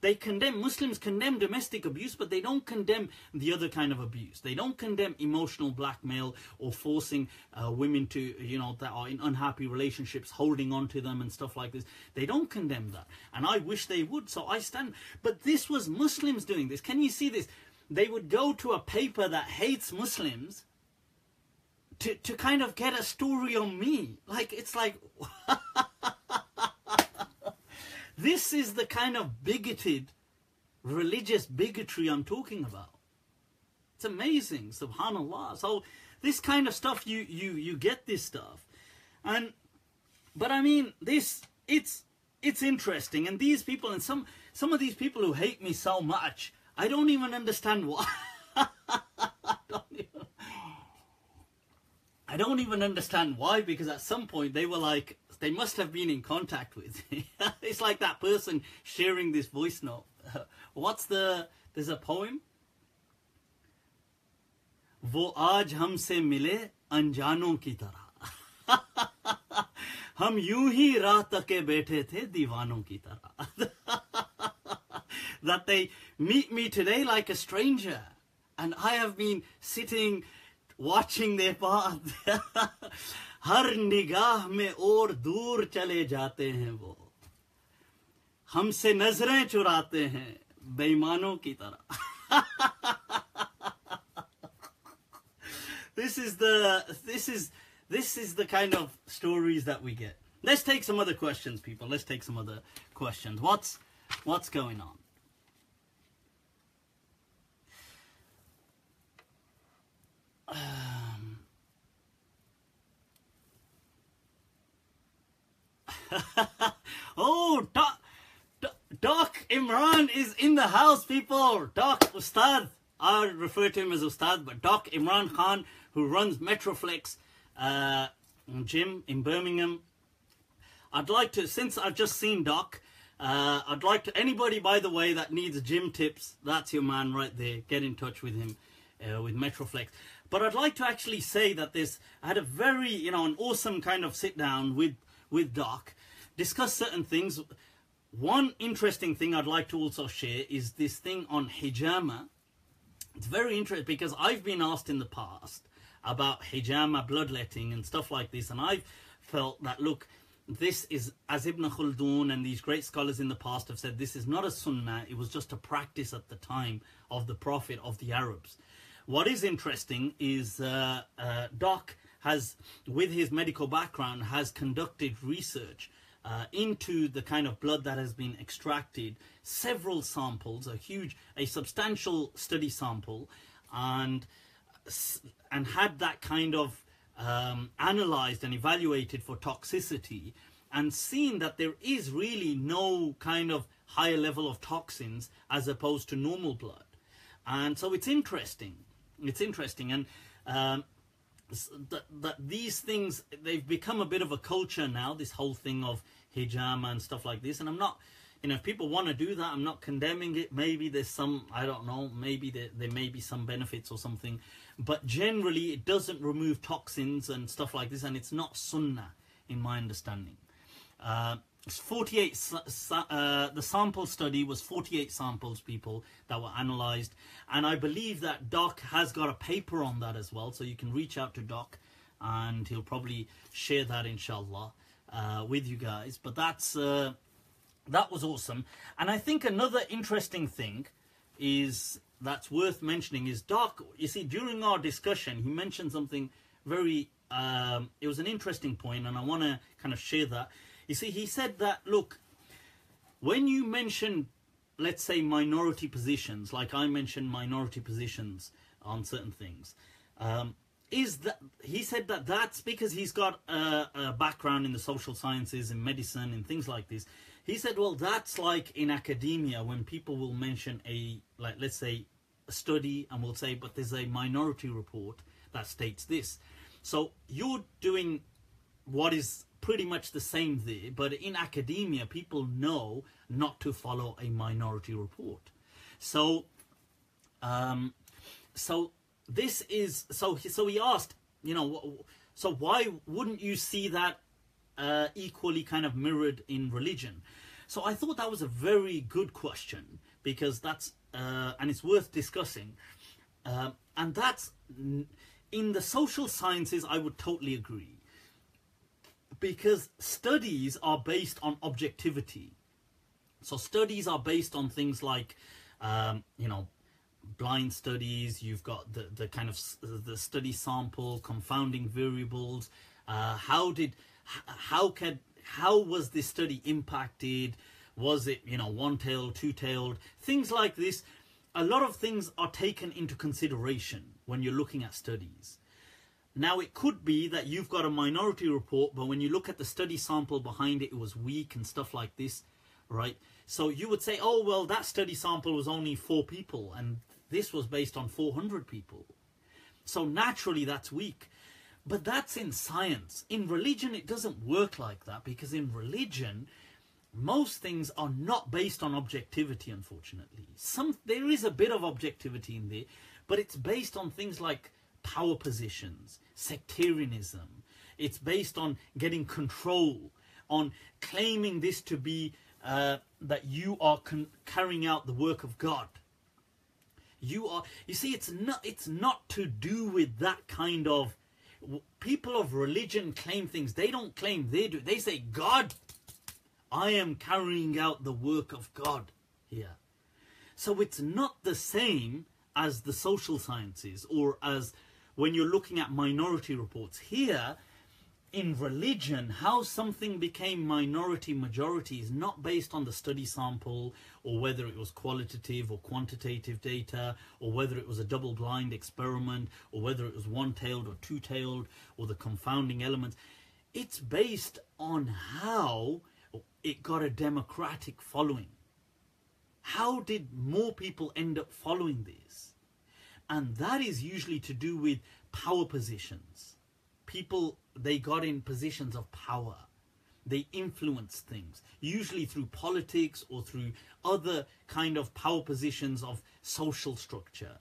Muslims condemn domestic abuse, but they don't condemn the other kind of abuse. They don't condemn emotional blackmail or forcing women to, that are in unhappy relationships, holding on to them and stuff like this. They don't condemn that. And I wish they would, so I stand. But this was Muslims doing this. Can you see this? They would go to a paper that hates Muslims to kind of get a story on me. Like, it's like... This is the kind of bigoted, religious bigotry I'm talking about. It's amazing, subhanallah. So this kind of stuff, you get this stuff. But I mean, it's interesting. And these people, and some of these people who hate me so much, I don't even understand why. I don't even understand why, because at some point they were like, they must have been in contact with me. It's like that person sharing this voice note. There's a poem. वो आज हमसे मिले अनजानों की तरह हम यूं ही राह तके बैठे थे दीवानों की तरह that they meet me today like a stranger and I have been sitting watching their path हर निगाह में और दूर चले जाते हैं वो हमसे नजरें चुराते हैं बेईमानों की तरह This is the kind of stories that we get. Let's take some other questions, people. Let's take some other questions. What's going on? Oh, Doc Imran is in the house, people. Doc Ustad. I refer to him as Ustad, but Doc Imran Khan, who runs Metroflex gym in Birmingham. I'd like to, since I've just seen Doc, I'd like to, anybody, by the way, that needs gym tips, that's your man right there. Get in touch with him, with Metroflex. But I'd like to actually say that I had a very, an awesome kind of sit down with Doc, discuss certain things. One interesting thing I'd like to also share is this thing on hijama. It's very interesting because I've been asked in the past about hijama, bloodletting and stuff like this, and I've felt that, look, this is, as Ibn Khaldun and these great scholars in the past have said, this is not a sunnah, it was just a practice at the time of the Prophet, of the Arabs. What is interesting is Doc has, with his medical background, has conducted research into the kind of blood that has been extracted, several samples, a substantial study sample, and had that kind of analyzed and evaluated for toxicity, and seen that there is really no kind of higher level of toxins as opposed to normal blood. And so it's interesting. It's interesting. And that these things, they've become a bit of a culture now, this whole thing of hijama and stuff like this. And I'm not, if people want to do that, I'm not condemning it. Maybe there's some, I don't know, maybe there may be some benefits or something. But generally, it doesn't remove toxins and stuff like this. And it's not sunnah, in my understanding. 48, the sample study was 48 samples, people, that were analyzed. And I believe that Doc has got a paper on that as well. So you can reach out to Doc and he'll probably share that, inshallah, with you guys. But that was awesome. And I think another interesting thing that's worth mentioning is Doc, you see, during our discussion, he mentioned something very, it was an interesting point, and I want to kind of share that. You see, he said that, look, when you mention, let's say, minority positions, like I mentioned minority positions on certain things, he said that that's because he's got a background in the social sciences and medicine and things like this. He said, well, that's like in academia when people will mention let's say, a study, and will say, but there's a minority report that states this. So you're doing what is pretty much the same there, but in academia, people know not to follow a minority report. So, so he asked, so why wouldn't you see that equally kind of mirrored in religion? So I thought that was a very good question, because that's, and it's worth discussing. And that's, in the social sciences, I would totally agree. Because studies are based on objectivity. So studies are based on things like, blind studies. You've got the kind of the study sample, confounding variables. How was this study impacted? Was it, one-tailed, two-tailed? Things like this. A lot of things are taken into consideration when you're looking at studies. Now, it could be that you've got a minority report, but when you look at the study sample behind it, it was weak and stuff like this, right? So you would say, oh, well, that study sample was only 4 people, and this was based on 400 people. So naturally, that's weak. But that's in science. In religion, it doesn't work like that, because in religion, most things are not based on objectivity, unfortunately. There is a bit of objectivity in there, but it's based on things like power positions, sectarianism. It's based on getting control, on claiming this to be that you are carrying out the work of God. You see, it's not to do with that kind of, people of religion claim things. They don't claim, they do. They say, God, I am carrying out the work of God here. So it's not the same as the social sciences, or as when you're looking at minority reports. Here, in religion, how something became minority majority is not based on the study sample, or whether it was qualitative or quantitative data, or whether it was a double-blind experiment, or whether it was one-tailed or two-tailed, or the confounding elements. It's based on how it got a democratic following. How did more people end up following this? And that is usually to do with power positions. People, they got in positions of power. They influenced things, usually through politics or through other kind of power positions of social structure.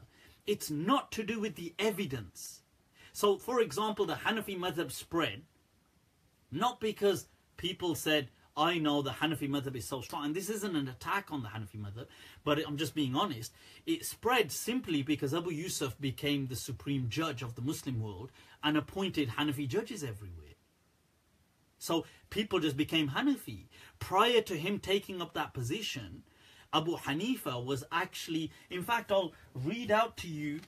It's not to do with the evidence. So, for example, the Hanafi madhab spread, not because people said, I know the Hanafi madhab is so strong, and this isn't an attack on the Hanafi madhab, but I'm just being honest. It spread simply because Abu Yusuf became the supreme judge of the Muslim world and appointed Hanafi judges everywhere. So people just became Hanafi. Prior to him taking up that position, Abu Hanifa was actually, in fact, I'll read out to you,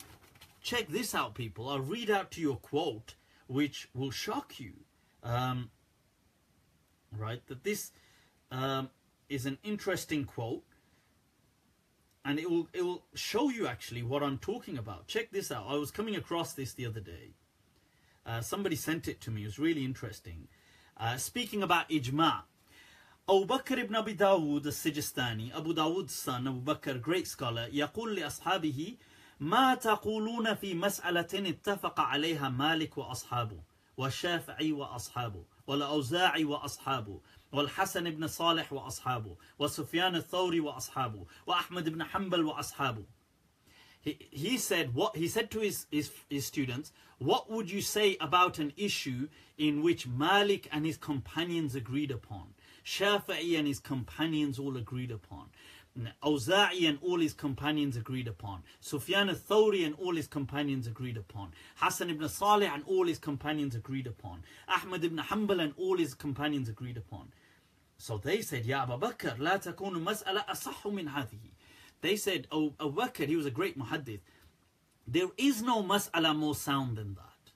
check this out, people. I'll read out to you a quote which will shock you. Right, that this is an interesting quote, and it will show you actually what I'm talking about. Check this out. I was coming across this the other day. Somebody sent it to me. It was really interesting. Speaking about Ijma. Abu Bakr ibn Abi Dawud al-Sijistani, Abu Dawud's son, Abu Bakr, great scholar, يقول لأصحابه ما تقولون في مسألة اتفق عليها مالك وأصحابه والشافعي وأصحابه والأوزاعي وأصحابه والحسن بن صالح وأصحابه وسفيان الثوري وأصحابه وأحمد بن حنبل وأصحابه. He said to his students, what would you say about an issue in which Malik and his companions agreed upon, Shafi'i and his companions all agreed upon, Awza'i and all his companions agreed upon, Sufyan al-Thawri and all his companions agreed upon, Hassan ibn Salih and all his companions agreed upon, Ahmad ibn Hanbal and all his companions agreed upon. So they said, Ya Abu Bakr, la takunu mas'ala asahhu min hadhihi. They said, oh, Abu Bakr, he was a great muhaddith, there is no mas'ala more sound than that.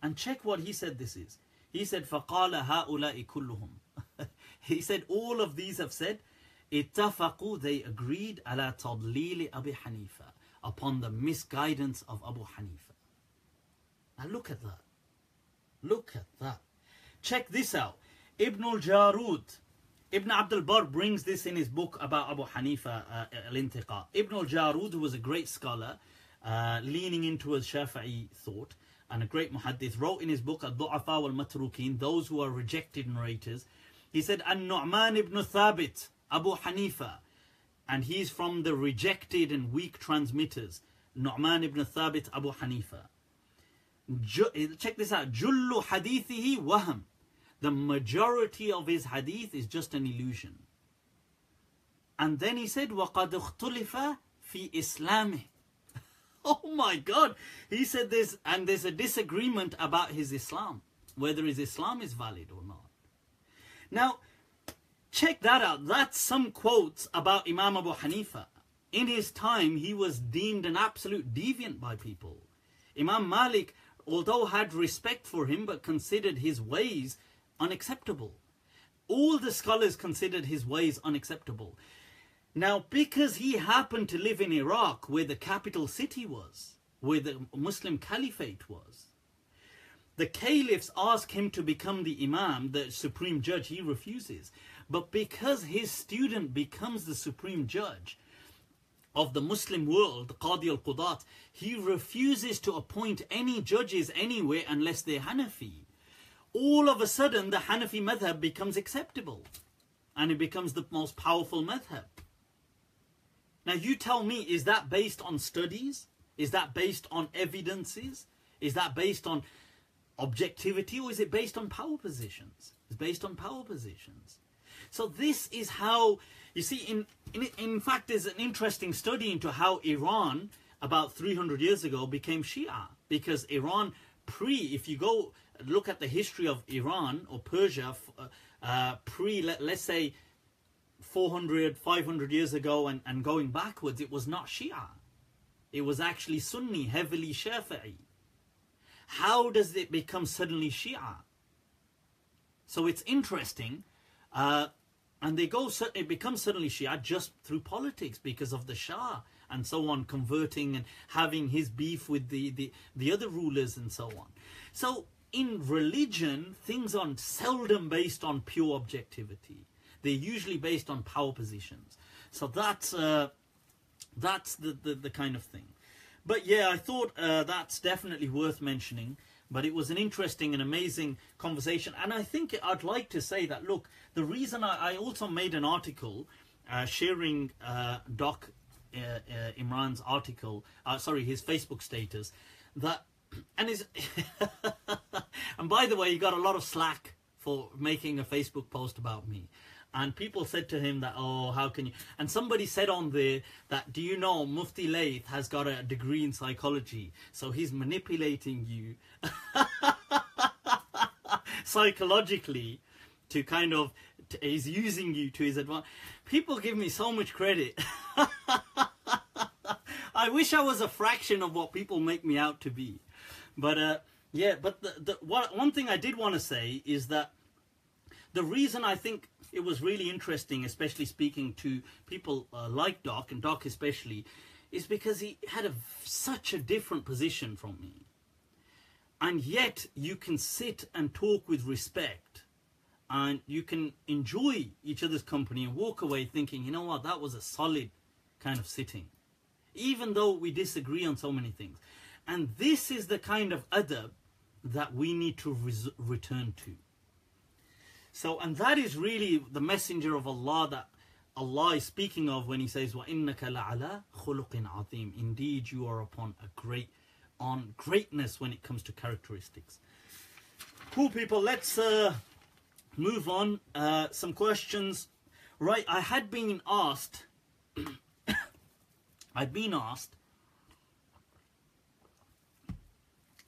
And check what he said this is. He said, فَقَالَ هَؤُلَاءِ كُلُّهُمْ. He said, all of these have said, اتفقوا, they agreed, على تضليل أبي حنيفة, upon the misguidance of Abu Hanifa. Now look at that. Look at that. Check this out. Ibn al-Jarud, Ibn Abdul Barr brings this in his book about Abu Hanifa, al-Intiqa. Ibn al-Jarud, who was a great scholar, leaning into a Shafi'i thought, and a great muhaddith, wrote in his book, Al-Du'afa wal-Matrukin, those who are rejected narrators. He said, An-Nu'man ibn Thabit, Abu Hanifa, and he's from the rejected and weak transmitters. Nu'man ibn Thabit, Abu Hanifa. Check this out. Jullu hadithihi waham. The majority of his hadith is just an illusion. And then he said, وَقَدْ اخْتُلِفَ فِي إِسْلَامِهِ. Oh my God. He said this, and there's a disagreement about his Islam, whether his Islam is valid or not. Now, check that out. That's some quotes about Imam Abu Hanifa. In his time, he was deemed an absolute deviant by people. Imam Malik, although had respect for him, but considered his ways unacceptable. All the scholars considered his ways unacceptable. Now, because he happened to live in Iraq, where the capital city was, where the Muslim Caliphate was, the caliphs ask him to become the Imam, the supreme judge. He refuses. But because his student becomes the supreme judge of the Muslim world, the Qadi al-Qudat, he refuses to appoint any judges anywhere unless they're Hanafi. All of a sudden, the Hanafi madhab becomes acceptable, and it becomes the most powerful madhab. Now you tell me, is that based on studies? Is that based on evidences? Is that based on objectivity, or is it based on power positions? It's based on power positions. So this is how, you see, in fact, there's an interesting study into how Iran, about 300 years ago, became Shia. Because Iran, if you go look at the history of Iran or Persia, let's say 400, 500 years ago and going backwards, it was not Shia. It was actually Sunni, heavily Shafi'i. How does it become suddenly Shia? So it's interesting. And it becomes suddenly Shia just through politics, because of the Shah and so on, converting and having his beef with the other rulers and so on. So in religion, things are seldom based on pure objectivity. They're usually based on power positions. So that's the kind of thing. But yeah, I thought that's definitely worth mentioning. But it was an interesting and amazing conversation. And I think I'd like to say that, look, the reason I also made an article sharing Doc Imran's article, his Facebook status, that, and his, and by the way, he got a lot of slack for making a Facebook post about me. And people said to him that, oh, how can you... And somebody said on there that, do you know Mufti Layth has got a degree in psychology, so he's manipulating you psychologically to kind of... he's using you to his advantage. People give me so much credit. I wish I was a fraction of what people make me out to be. But, yeah, but one thing I did want to say is that the reason I think it was really interesting, especially speaking to people like Doc, and Doc especially, is because he had such a different position from me. And yet you can sit and talk with respect, and you can enjoy each other's company and walk away thinking, you know what, that was a solid kind of sitting, even though we disagree on so many things. And this is the kind of adab that we need to return to. So, and that is really the messenger of Allah that Allah is speaking of when he says, وَإِنَّكَ لَعَلَى خُلُقٍ عَظِيمٍ. Indeed, you are upon greatness when it comes to characteristics. Cool, people, let's move on. Some questions. Right, I had been asked,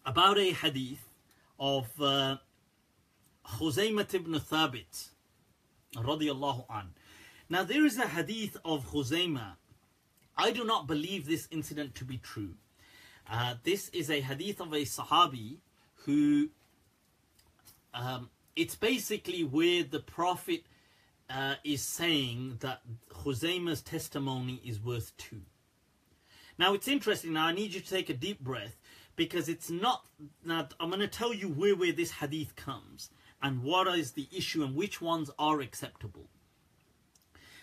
about a hadith of Khuzaima ibn Thabit radiyallahu an. Now there is a hadith of Khuzaima. I do not believe this incident to be true. This is a hadith of a Sahabi who it's basically where the Prophet is saying that Khuzaima's testimony is worth 2. Now it's interesting. Now I need you to take a deep breath, because it's not... Now I'm going to tell you where this hadith comes and what is the issue and which ones are acceptable.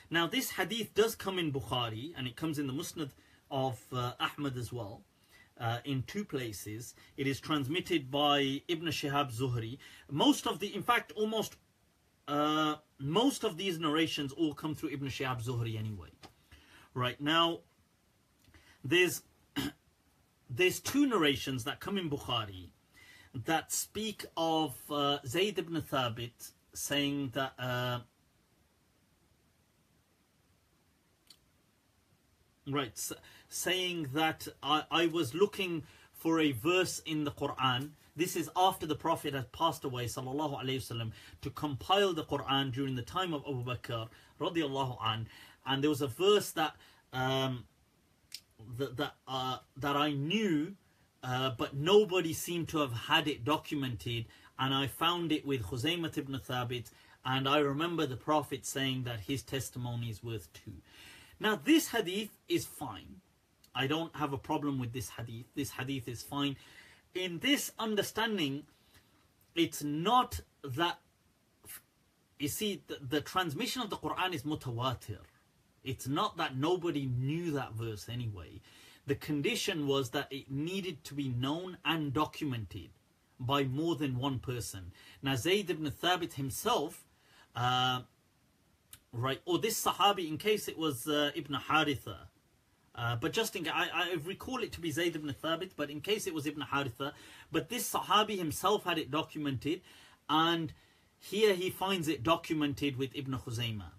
Now this hadith does come in Bukhari, and it comes in the Musnad of Ahmad as well, in 2 places. It is transmitted by Ibn Shihab Zuhri. Most of these narrations all come through Ibn Shihab Zuhri anyway. Right, now there's 2 narrations that come in Bukhari that speak of Zayd ibn Thabit saying that saying that I was looking for a verse in the Quran. This is after the Prophet had passed away, sallallahu alaihi wasallam, to compile the Quran during the time of Abu Bakr radiyallahu an, and there was a verse that that I knew, but nobody seemed to have had it documented, and I found it with Khuzaima ibn Thabit, and I remember the Prophet saying that his testimony is worth 2. Now this hadith is fine. I don't have a problem with this hadith. This hadith is fine. In this understanding, it's not that, you see, the transmission of the Quran is Mutawatir. It's not that nobody knew that verse anyway. The condition was that it needed to be known and documented by more than one person. Now Zayd ibn Thabit himself, or this Sahabi, in case it was Ibn Haritha, But just in case, I recall it to be Zayd ibn Thabit, but in case it was Ibn Haritha. But this Sahabi himself had it documented, and here he finds it documented with Ibn Khuzaima.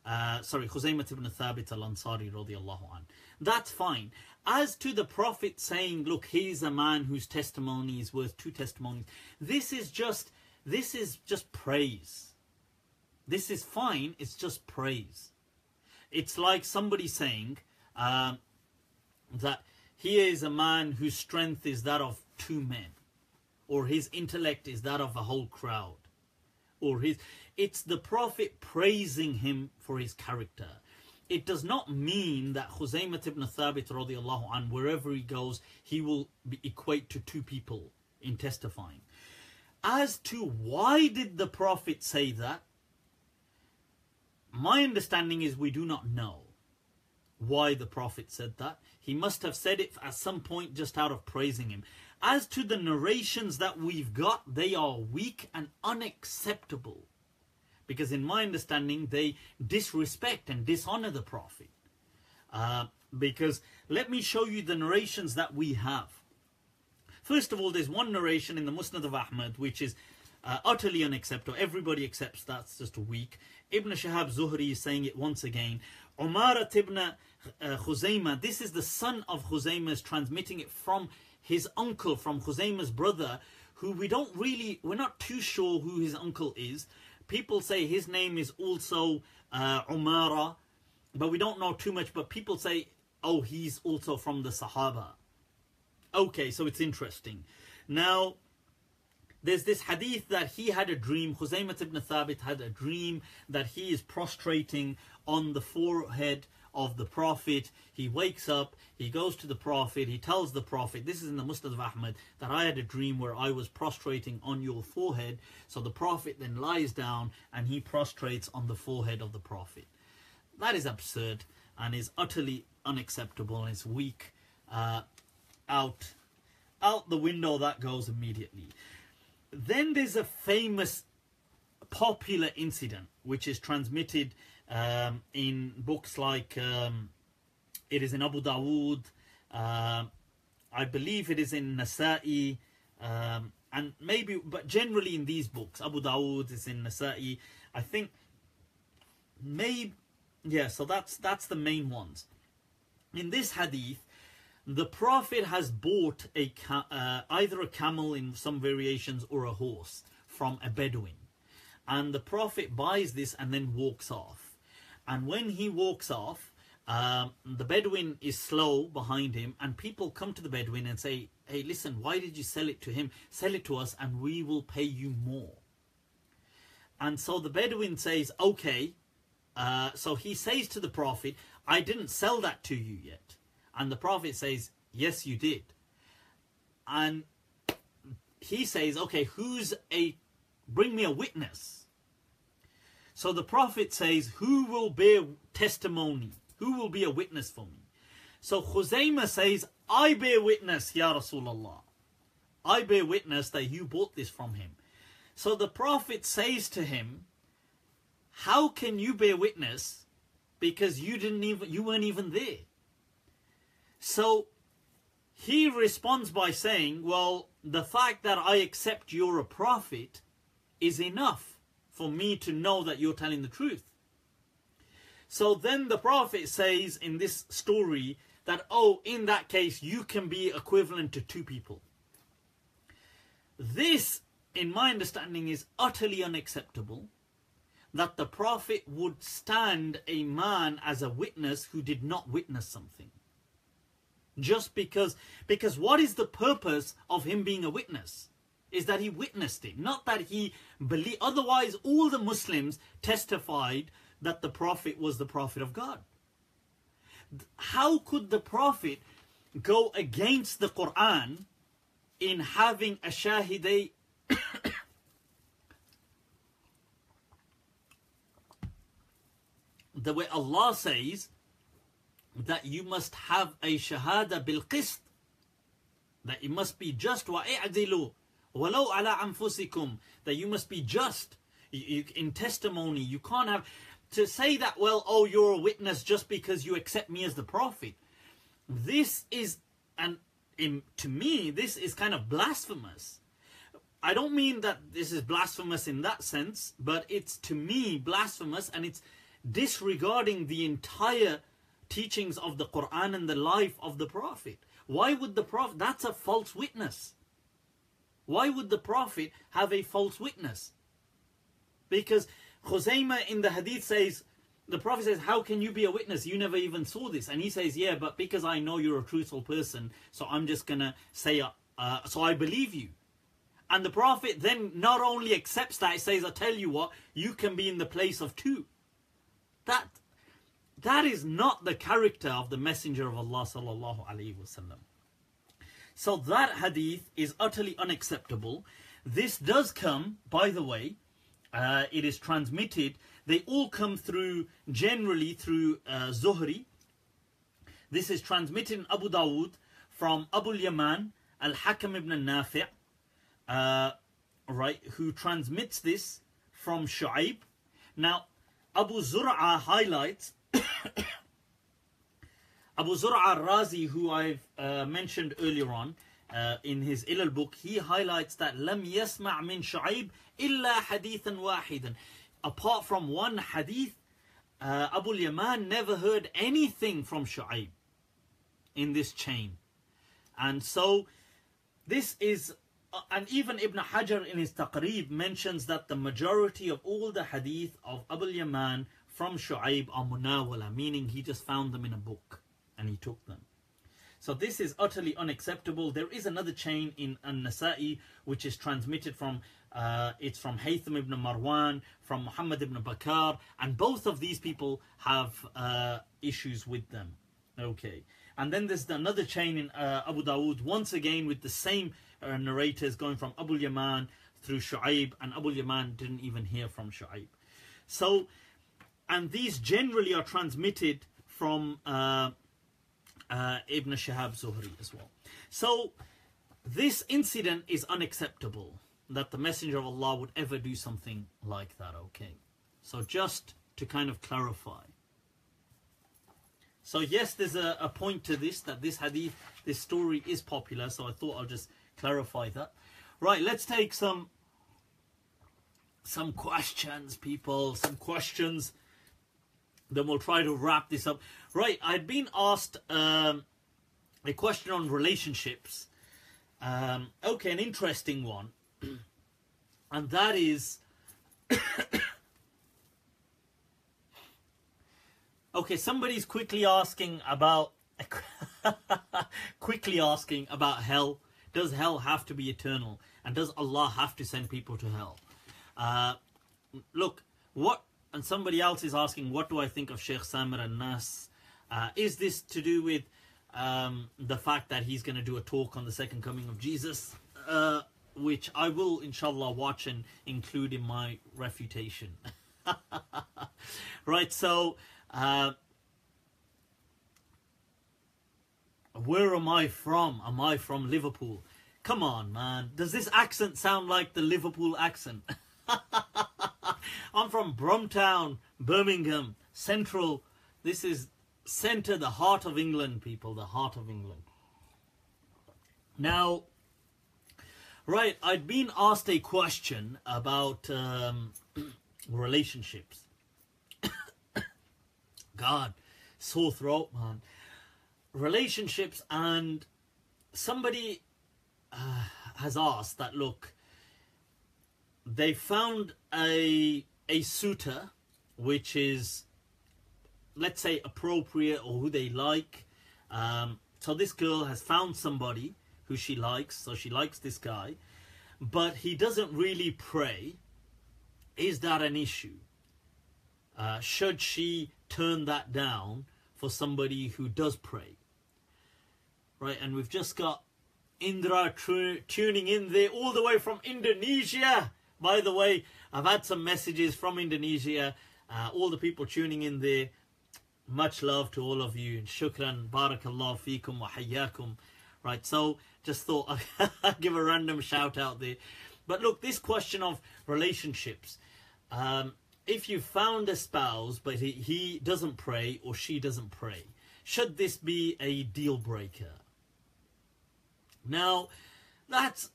Khuzaima ibn Thabit al-Ansari radiyallahu an. That's fine. As to the Prophet saying, look, he's a man whose testimony is worth 2 testimonies. This is just praise. This is fine, it's just praise. It's like somebody saying that here is a man whose strength is that of 2 men, or his intellect is that of a whole crowd, or it's the Prophet praising him for his character. It does not mean that Khuzaima ibn Thabit radiallahu anh, wherever he goes, he will equate to 2 people in testifying. As to why did the Prophet say that, my understanding is we do not know why the Prophet said that. He must have said it at some point just out of praising him. As to the narrations that we've got, they are weak and unacceptable. Because in my understanding, they disrespect and dishonor the Prophet. Because let me show you the narrations that we have. First of all, there's one narration in the Musnad of Ahmad, which is utterly unacceptable. Everybody accepts that's just weak. Ibn Shihab Zuhri is saying it once again. Umarat ibn Khuzaima, this is the son of Khuzaima, is transmitting it from his uncle, from Khuzaima's brother, who we're not too sure who his uncle is. People say his name is also Umara, but we don't know too much. But people say, oh, he's also from the Sahaba. Okay, so it's interesting. Now, there's this hadith that he had a dream. Khuzaima ibn Thabit had a dream that he is prostrating on the forehead of the Prophet. He wakes up, he goes to the Prophet, he tells the Prophet, this is in the Musnad of Ahmad, that I had a dream where I was prostrating on your forehead. So the Prophet then lies down and he prostrates on the forehead of the Prophet. That is absurd and is utterly unacceptable and is weak. Out the window, that goes immediately. Then there's a famous popular incident which is transmitted in books like it is in Abu Dawood, I believe it is in Nasa'i, and maybe, but generally in these books, Abu Dawood is in Nasa'i, I think, maybe, yeah, so that's the main ones. In this hadith, the Prophet has bought either a camel in some variations or a horse from a Bedouin. And the Prophet buys this and then walks off. And when he walks off, the Bedouin is slow behind him, and people come to the Bedouin and say, hey, listen, why did you sell it to him? Sell it to us and we will pay you more. And so the Bedouin says, okay. So he says to the Prophet, I didn't sell that to you yet. And the Prophet says, yes, you did. And he says, okay, bring me a witness. So the Prophet says, who will bear testimony? Who will be a witness for me? So Khuzaima says, I bear witness, Ya Rasulullah. I bear witness that you bought this from him. So the Prophet says to him, how can you bear witness? Because you weren't even there. So he responds by saying, well, the fact that I accept you're a prophet is enough for me to know that you're telling the truth. So then the Prophet says in this story that, oh, in that case, you can be equivalent to 2 people. This, in my understanding, is utterly unacceptable, that the Prophet would stand a man as a witness who did not witness something. Just because what is the purpose of him being a witness? Is that he witnessed it, not that he believed. Otherwise, all the Muslims testified that the Prophet was the Prophet of God. How could the Prophet go against the Quran in having a shahidai? The way Allah says that you must have a shahada bil qist, that it must be just, wa i'dilu walau ala anfusikum, that you must be just in testimony. You can't have to say that, well, oh, you're a witness just because you accept me as the Prophet. this is, to me, this is kind of blasphemous. I don't mean that this is blasphemous in that sense, but it's, to me, blasphemous, and it's disregarding the entire teachings of the Quran and the life of the Prophet. Why would the Prophet, that's a false witness. Why would the Prophet have a false witness? Because Khuzaima in the hadith says, the Prophet says, how can you be a witness? You never even saw this. And he says, yeah, but because I know you're a truthful person, so I'm just going to say, so I believe you. And the Prophet then not only accepts that, he says, I tell you what, you can be in the place of two. That is not the character of the Messenger of Allah sallallahu alaihi wasallam. So that hadith is utterly unacceptable. This does come, by the way, it is transmitted. They all come through, generally through Zuhri. This is transmitted in Abu Dawud from Abu Yaman, al-Hakam ibn Nafi', right, who transmits this from Shu'aib. Now, Abu Zur'a highlights, Abu Zur'a al-Razi, who I've mentioned earlier on in his Ilal book, he highlights that Lam yasma' min Shu'aib illa hadithan wahidan. Apart from one hadith, Abu Yaman never heard anything from Shu'aib in this chain. And so this is, and even Ibn Hajar in his Taqrib mentions that the majority of all the hadith of Abu Yaman from Shu'aib are munawala, meaning he just found them in a book and he took them. So this is utterly unacceptable. There is another chain in An-Nasa'i which is transmitted from, it's from Haytham ibn Marwan, from Muhammad ibn Bakar, and both of these people have issues with them. Okay. And then there's another chain in Abu Dawud, once again with the same narrators going from Abu Yaman through Shu'aib, and Abu Yaman didn't even hear from Shu'aib. So, and these generally are transmitted from Ibn Shihab Zuhri as well. So, this incident is unacceptable, that the Messenger of Allah would ever do something like that, okay? So just to kind of clarify. So yes, there's a point to this, that this hadith, this story is popular, so I thought I'll just clarify that. Right, let's take some questions, people, some questions. Then we'll try to wrap this up. Right, I'd been asked a question on relationships. Okay, an interesting one. And that is... okay, somebody's quickly asking about hell. Does hell have to be eternal? And does Allah have to send people to hell? Look, what... And somebody else is asking, what do I think of Sheikh Samir al-Nas? Is this to do with the fact that he's going to do a talk on the second coming of Jesus? Which I will, inshallah, watch and include in my refutation. Right, so... where am I from? Am I from Liverpool? Come on, man. Does this accent sound like the Liverpool accent? I'm from Bromtown, Birmingham, Central. This is centre, the heart of England, people. The heart of England. Now, right, I'd been asked a question about relationships. God, sore throat, man. Relationships, and somebody has asked that, look, they found a suitor which is, let's say, appropriate or who they like. So this girl has found somebody who she likes, so she likes this guy, but he doesn't really pray. Is that an issue? Should she turn that down for somebody who does pray? Right, and we've just got Indra tuning in there all the way from Indonesia. By the way, I've had some messages from Indonesia. All the people tuning in there, much love to all of you. Shukran, barakallah feekum wa hayyakum. Right, so just thought I'd give a random shout out there. But look, this question of relationships. If you found a spouse, but he doesn't pray or she doesn't pray, should this be a deal breaker? Now, that's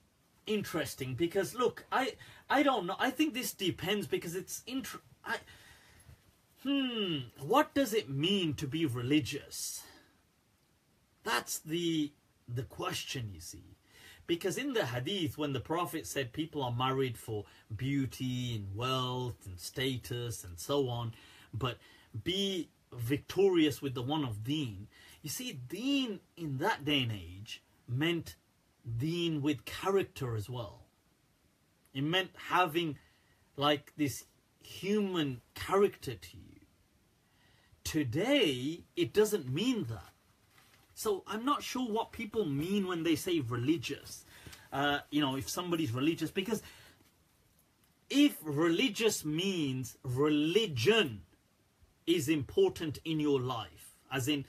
interesting because look, I don't know. I think this depends because it's what does it mean to be religious? That's the question, you see. Because in the hadith, when the Prophet said people are married for beauty and wealth and status and so on, but be victorious with the one of deen. You see, deen in that day and age meant deen with character as well. It meant having like this human character to you. Today, it doesn't mean that. So I'm not sure what people mean when they say religious. If somebody's religious, because if religious means religion is important in your life, as in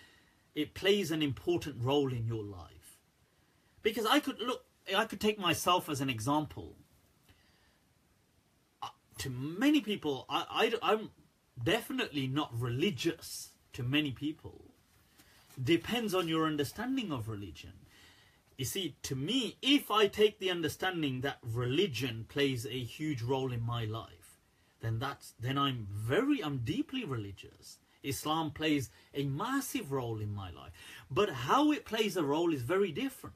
it plays an important role in your life. Because I could take myself as an example. To many people, I'm definitely not religious to many people. Depends on your understanding of religion. You see, to me, if I take the understanding that religion plays a huge role in my life, then I'm deeply religious. Islam plays a massive role in my life. But how it plays a role is very different.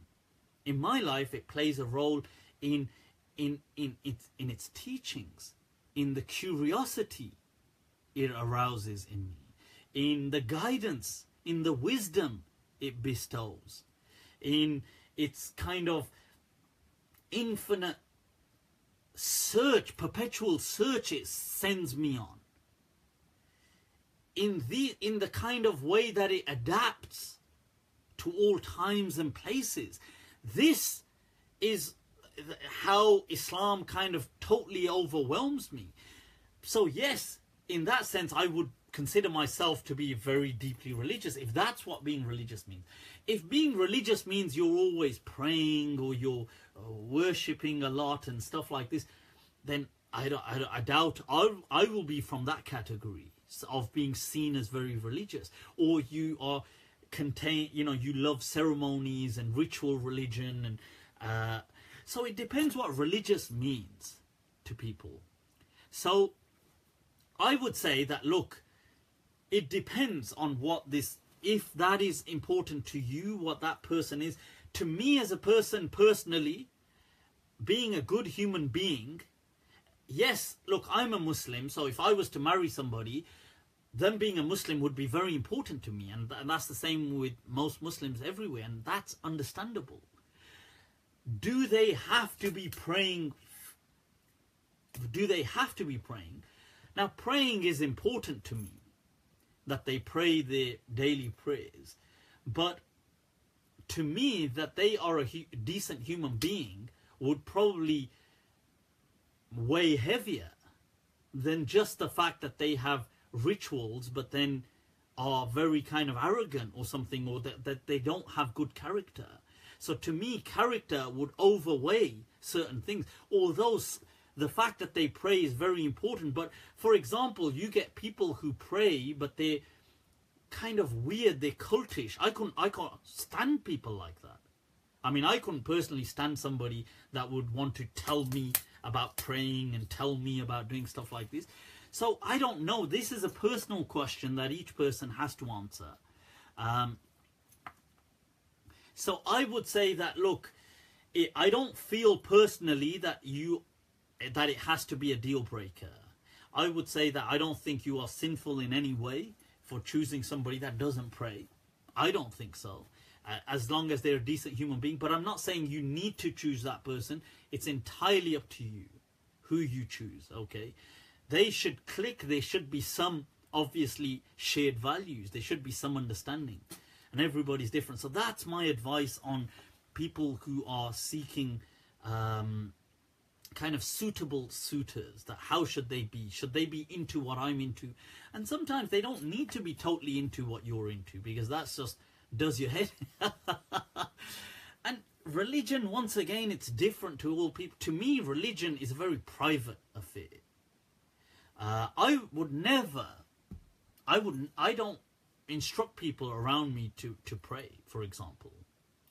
In my life, it plays a role in its teachings, in the curiosity it arouses in me, in the guidance, in the wisdom it bestows, in its kind of infinite search, perpetual search it sends me on, in the kind of way that it adapts to all times and places. This is how Islam kind of totally overwhelms me. So yes, in that sense, I would consider myself to be very deeply religious, if that's what being religious means. If being religious means you're always praying or you're worshipping a lot and stuff like this, then I doubt I will be from that category of being seen as very religious. Or you are you love ceremonies and ritual religion, and so it depends what religious means to people. So I would say that, look, it depends on what this, if that is important to you, what that person is. To me as a person personally, being a good human being, yes, look, I'm a Muslim, so if I was to marry somebody, them being a Muslim would be very important to me, and that's the same with most Muslims everywhere, and that's understandable. Do they have to be praying? Now, praying is important to me, that they pray their daily prayers. But to me, that they are a decent human being would probably weigh heavier than just the fact that they have rituals but then are very kind of arrogant or something, or that they don't have good character. So to me, character would overweigh certain things. Although the fact that they pray is very important. But for example, you get people who pray, but they're kind of weird, they're cultish. I can't stand people like that. I mean, I couldn't personally stand somebody that would want to tell me about praying and tell me about doing stuff like this. So I don't know. This is a personal question that each person has to answer. So I would say that, look, I don't feel personally that it has to be a deal breaker. I would say that I don't think you are sinful in any way for choosing somebody that doesn't pray. I don't think so. As long as they're a decent human being. But I'm not saying you need to choose that person. It's entirely up to you who you choose, okay? They should click. There should be some, obviously, shared values. There should be some understanding. And everybody's different. So that's my advice on people who are seeking kind of suitable suitors. That how should they be? Should they be into what I'm into? And sometimes they don't need to be totally into what you're into, because that's just does your head. And religion, once again, it's different to all people. To me, religion is a very private affair. I don't instruct people around me to pray, for example.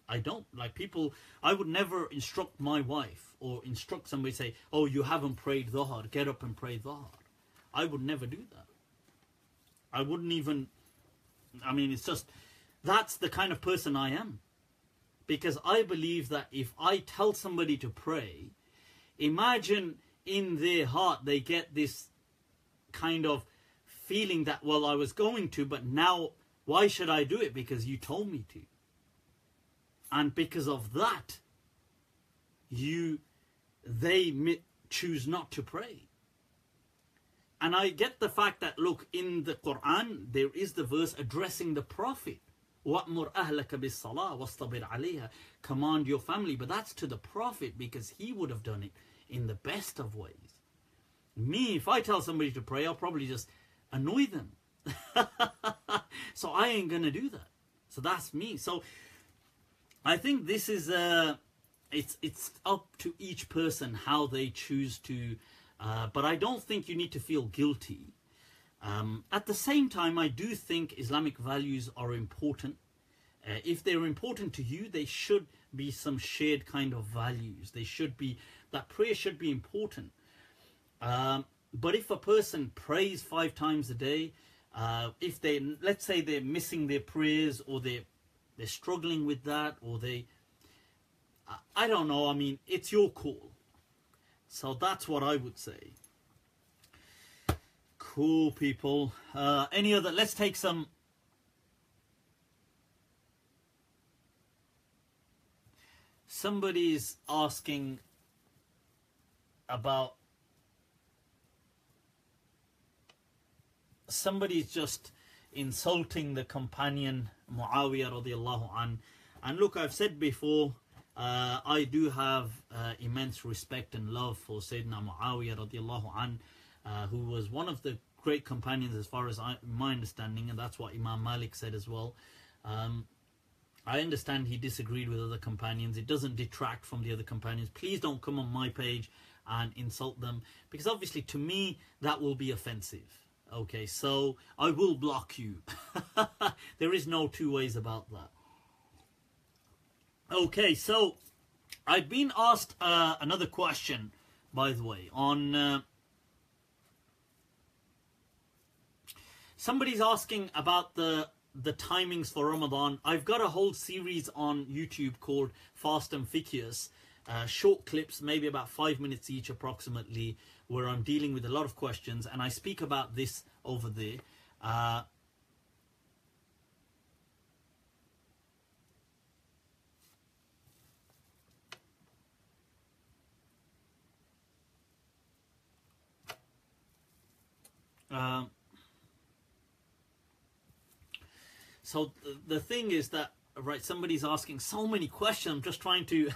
I don't. Like people, I would never instruct my wife or instruct somebody, say, oh, you haven't prayed Dhuhr, get up and pray Dhuhr. I would never do that. I wouldn't even, I mean, it's just, that's the kind of person I am. Because I believe that if I tell somebody to pray, imagine in their heart they get this kind of feeling that, well, I was going to, but now why should I do it? Because you told me to. And because of that, they choose not to pray. And I get the fact that, look, in the Quran, there is the verse addressing the Prophet. وَأْمُرْ أَهْلَكَ بِالصَّلَاةِ وَاصْطَبِرْ عَلَيْهَا. Command your family. But that's to the Prophet, because he would have done it in the best of ways. Me, if I tell somebody to pray, I'll probably just annoy them. So I ain't going to do that. So that's me. So I think this is, it's up to each person how they choose to, but I don't think you need to feel guilty. At the same time, I do think Islamic values are important. If they're important to you, they should be some shared kind of values. They should be, that prayer should be important. But if a person prays 5 times a day, if they, let's say they're missing their prayers, or they're struggling with that, or I don't know, I mean, it's your call. So that's what I would say. Cool, people. Any other, let's take some. Somebody's asking about, somebody's just insulting the companion Muawiyah radiallahu an. And look, I've said before, I do have immense respect and love for Sayyidina Muawiyah radiallahu an, who was one of the great companions as far as my understanding, and that's what Imam Malik said as well. I understand he disagreed with other companions. It doesn't detract from the other companions. Please don't come on my page and insult them, because obviously to me that will be offensive. Okay, so I will block you. There is no two ways about that. Okay, so I've been asked another question, by the way, on somebody's asking about the timings for Ramadan. I've got a whole series on YouTube called Fast and Fiqhiyous, short clips, maybe about 5 minutes each approximately, where I'm dealing with a lot of questions, and I speak about this over there. So the thing is that, right, somebody's asking so many questions. I'm just trying to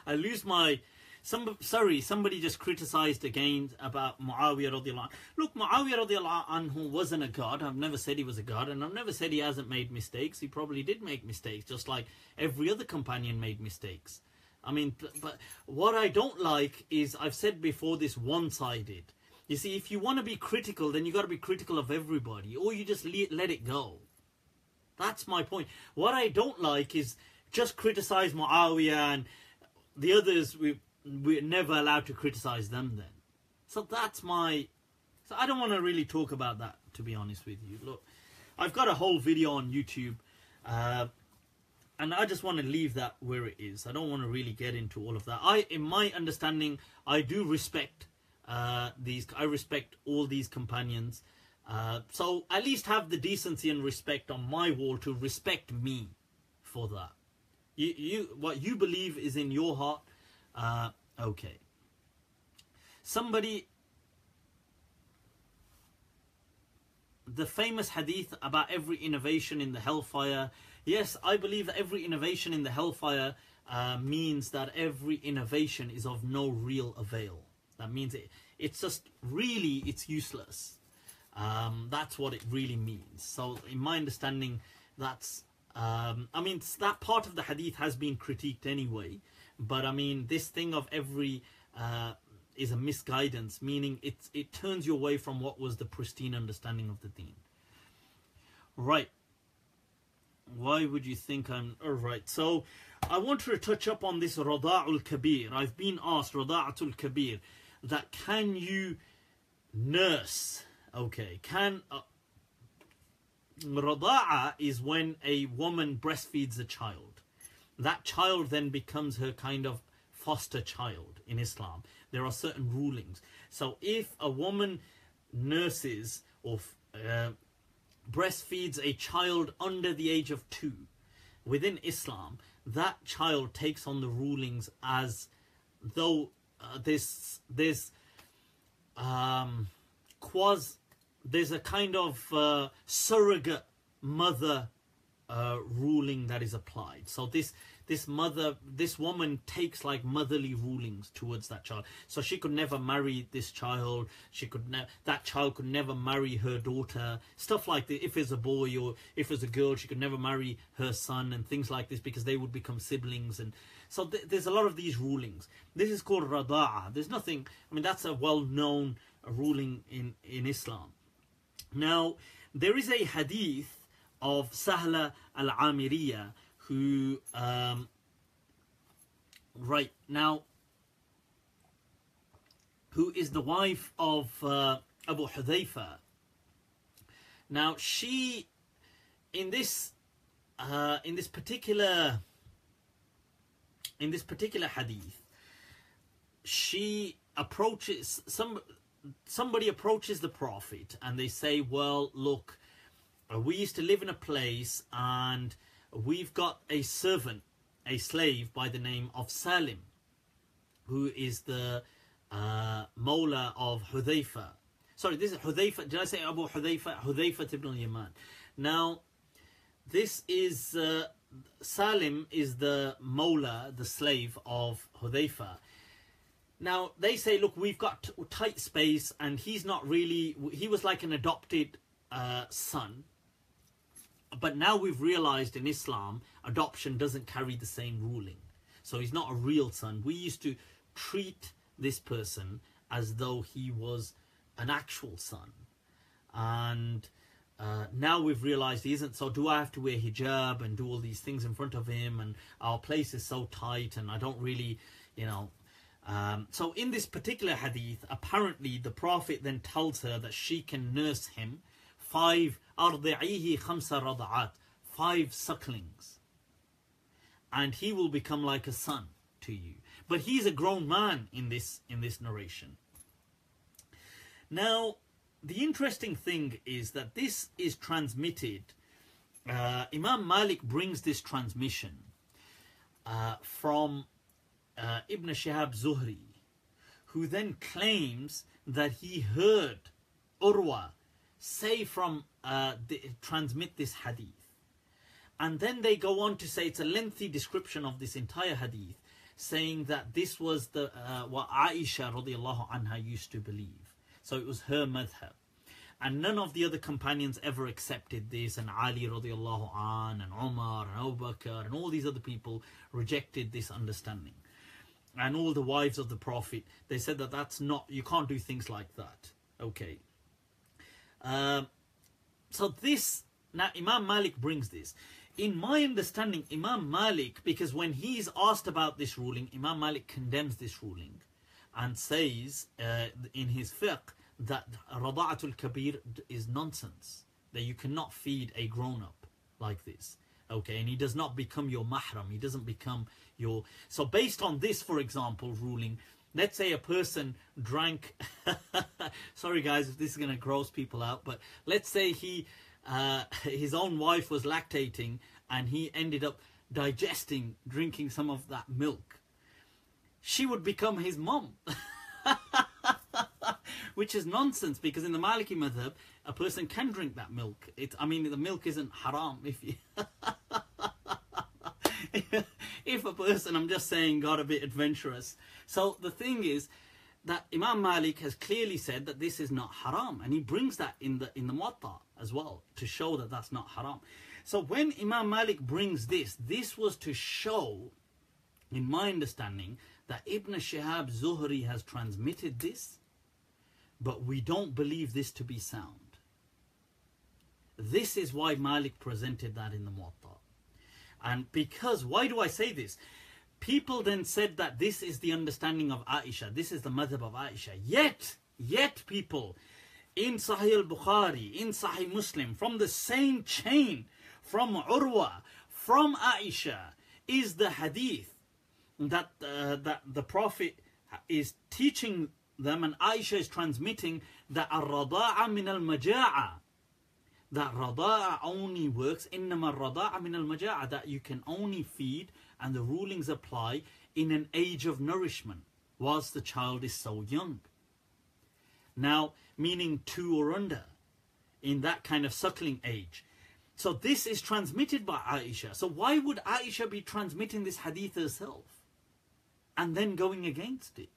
I lose my somebody just criticized again about Muawiyah radiallahu anhu. Look, Muawiyah radiallahu anhu wasn't a god. I've never said he was a god, and I've never said he hasn't made mistakes. He probably did make mistakes, just like every other companion made mistakes. I mean, but what I don't like is, I've said before, this one-sided. You see, if you want to be critical, then you got to be critical of everybody, or you just let it go. That's my point. What I don't like is just criticize Muawiyah, and the others, we're never allowed to criticize them then. So that's my... So I don't want to really talk about that, to be honest with you. Look, I've got a whole video on YouTube, and I just want to leave that where it is. I don't want to really get into all of that. In my understanding, I do respect I respect all these companions. So at least have the decency and respect on my wall to respect me for that. What you believe is in your heart. Okay. Somebody, the famous hadith about every innovation in the Hellfire. Yes, I believe that every innovation in the Hellfire means that every innovation is of no real avail. That means it's just really, it's useless. That's what it really means. So in my understanding, that's, I mean, that part of the hadith has been critiqued anyway. But I mean, this thing of every is a misguidance, meaning it turns you away from what was the pristine understanding of the deen. Right. Why would you think I'm... Alright, so I want to touch up on this Rada'ul Kabir. I've been asked, Rada'atul Kabir, that can you nurse? Okay, can... Rada'a is when a woman breastfeeds a child. That child then becomes her kind of foster child in Islam. There are certain rulings. So if a woman nurses or breastfeeds a child under the age of 2 within Islam, that child takes on the rulings as though there's a kind of surrogate mother ruling that is applied. So this woman takes like motherly rulings towards that child. So she could never marry this child. That child could never marry her daughter. Stuff like that. If it's a boy or if it's a girl, she could never marry her son and things like this, because they would become siblings. And so there's a lot of these rulings. This is called Rada'a. There's nothing, I mean, that's a well-known ruling in Islam. Now, there is a hadith of Sahla al-Amiriyya, who, right now, who is the wife of Abu Hanifa. Now, she, in this particular hadith, she approaches somebody approaches the Prophet and they say, well, look, we used to live in a place and we've got a servant, a slave by the name of Salim, who is the Mawla of Hudhayfa. Sorry, this is Hudhayfa. Did I say Abu Hudhayfa? Hudhayfa ibn al-Yaman. Now, this is Salim is the Mawla, the slave of Hudhayfa. Now, they say, look, we've got tight space, and he's not really... He was like an adopted son. But now we've realized in Islam, adoption doesn't carry the same ruling. So he's not a real son. We used to treat this person as though he was an actual son. And now we've realized he isn't. So do I have to wear hijab and do all these things in front of him? And our place is so tight and I don't really, you know... so in this particular hadith, apparently the Prophet then tells her that she can nurse him 5 sucklings, and he will become like a son to you. But he's a grown man in this narration. Now, the interesting thing is that this is transmitted. Imam Malik brings this transmission from Ibn Shihab Zuhri, who then claims that he heard Urwa say transmit this hadith. And then they go on to say, it's a lengthy description of this entire hadith, saying that this was the what Aisha radiallahu anha used to believe. So it was her madhab. And none of the other companions ever accepted this, and Ali radiallahu an, and Umar, and Abu Bakr, and all these other people rejected this understanding. And all the wives of the Prophet, they said that that's not, you can't do things like that. Okay. So this, now Imam Malik brings this. In my understanding, Imam Malik, because when he's asked about this ruling, Imam Malik condemns this ruling and says in his fiqh that Rada'atul Kabir is nonsense, that you cannot feed a grown-up like this. Okay, and he does not become your mahram, he doesn't become your... So based on this, for example, ruling, let's say a person drank... Sorry guys if this is going to gross people out, but let's say his own wife was lactating and he ended up drinking some of that milk. She would become his mom. Which is nonsense, because in the Maliki madhab, a person can drink that milk. I mean, the milk isn't haram if you... if a person, I'm just saying, got a bit adventurous. So the thing is that Imam Malik has clearly said that this is not haram, and he brings that in the Muwatta as well to show that that's not haram. So when Imam Malik brings this was to show, in my understanding, that Ibn Shihab Zuhri has transmitted this, but we don't believe this to be sound. This is why Malik presented that in the Muwatta. And because, why do I say this? People then said that this is the understanding of Aisha. This is the madhab of Aisha. Yet people in Sahih al-Bukhari, in Sahih Muslim, from the same chain, from Urwa, from Aisha, is the hadith that the Prophet is teaching them, and Aisha is transmitting that al-rada'a min al-maja'a. That rada'a only works, innama al-rada'a min al-maja'a, that you can only feed, and the rulings apply in an age of nourishment, whilst the child is so young. Now, meaning 2 or under, in that kind of suckling age. So this is transmitted by Aisha. So why would Aisha be transmitting this hadith herself and then going against it?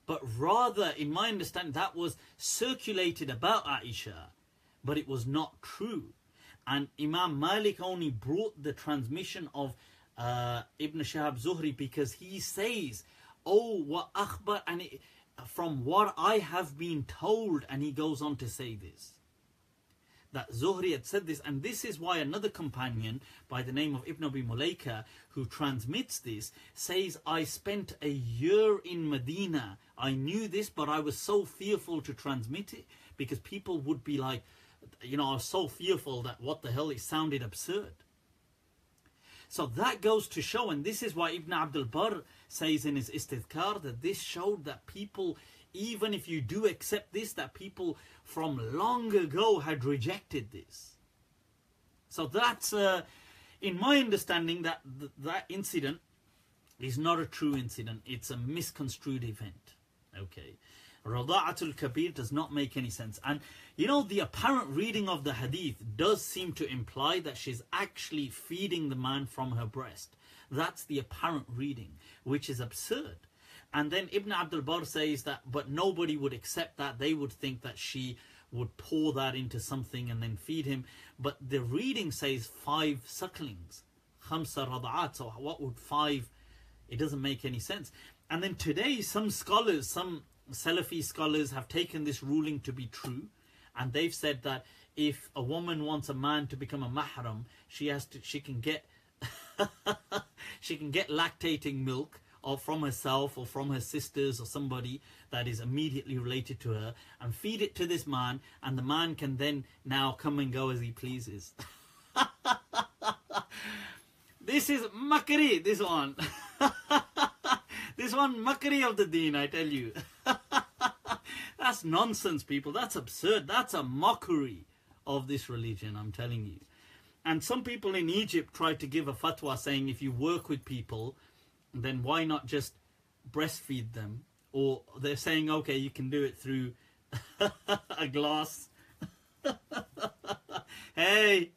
But rather, in my understanding, that was circulated about Aisha, but it was not true. And Imam Malik only brought the transmission of Ibn Shihab Zuhri because he says, oh, wa akhbar, and from what I have been told, and he goes on to say this, that Zuhri had said this. And this is why another companion by the name of Ibn Abi Mulaika, who transmits this, says, I spent a year in Medina. I knew this, but I was so fearful to transmit it because people would be like, you know, I was so fearful that what the hell, it sounded absurd. So that goes to show, and this is why Ibn Abdul Barr says in his Istidhkar that this showed that people, even if you do accept this, that people from long ago had rejected this. So that's, in my understanding, that that incident is not a true incident. It's a misconstrued event. Okay. Rada'atul kabir does not make any sense. And you know, the apparent reading of the hadith does seem to imply that she's actually feeding the man from her breast. That's the apparent reading, which is absurd. And then Ibn Abdul Barr says that, but nobody would accept that. They would think that she would pour that into something and then feed him. But the reading says 5 sucklings. Khamsa rada'at. So what would 5? It doesn't make any sense. And then today, some scholars, some Salafi scholars have taken this ruling to be true, and they've said that if a woman wants a man to become a mahram, she can get she can get lactating milk or from herself or from her sisters or somebody that is immediately related to her, and feed it to this man, and the man can then now come and go as he pleases. This is makri, this one. This one makri of the deen, I tell you. That's nonsense, people. That's absurd. That's a mockery of this religion, I'm telling you. And some people in Egypt tried to give a fatwa saying if you work with people, then why not just breastfeed them? Or they're saying, okay, you can do it through a glass. Hey,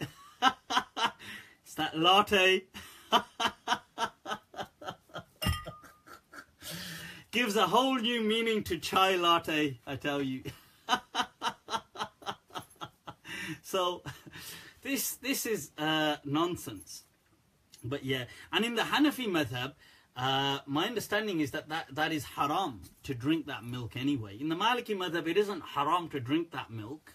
it's that latte. Gives a whole new meaning to chai latte, I tell you. So this is nonsense. But yeah, and in the Hanafi madhab, my understanding is that is haram to drink that milk anyway. In the Maliki madhab, it isn't haram to drink that milk.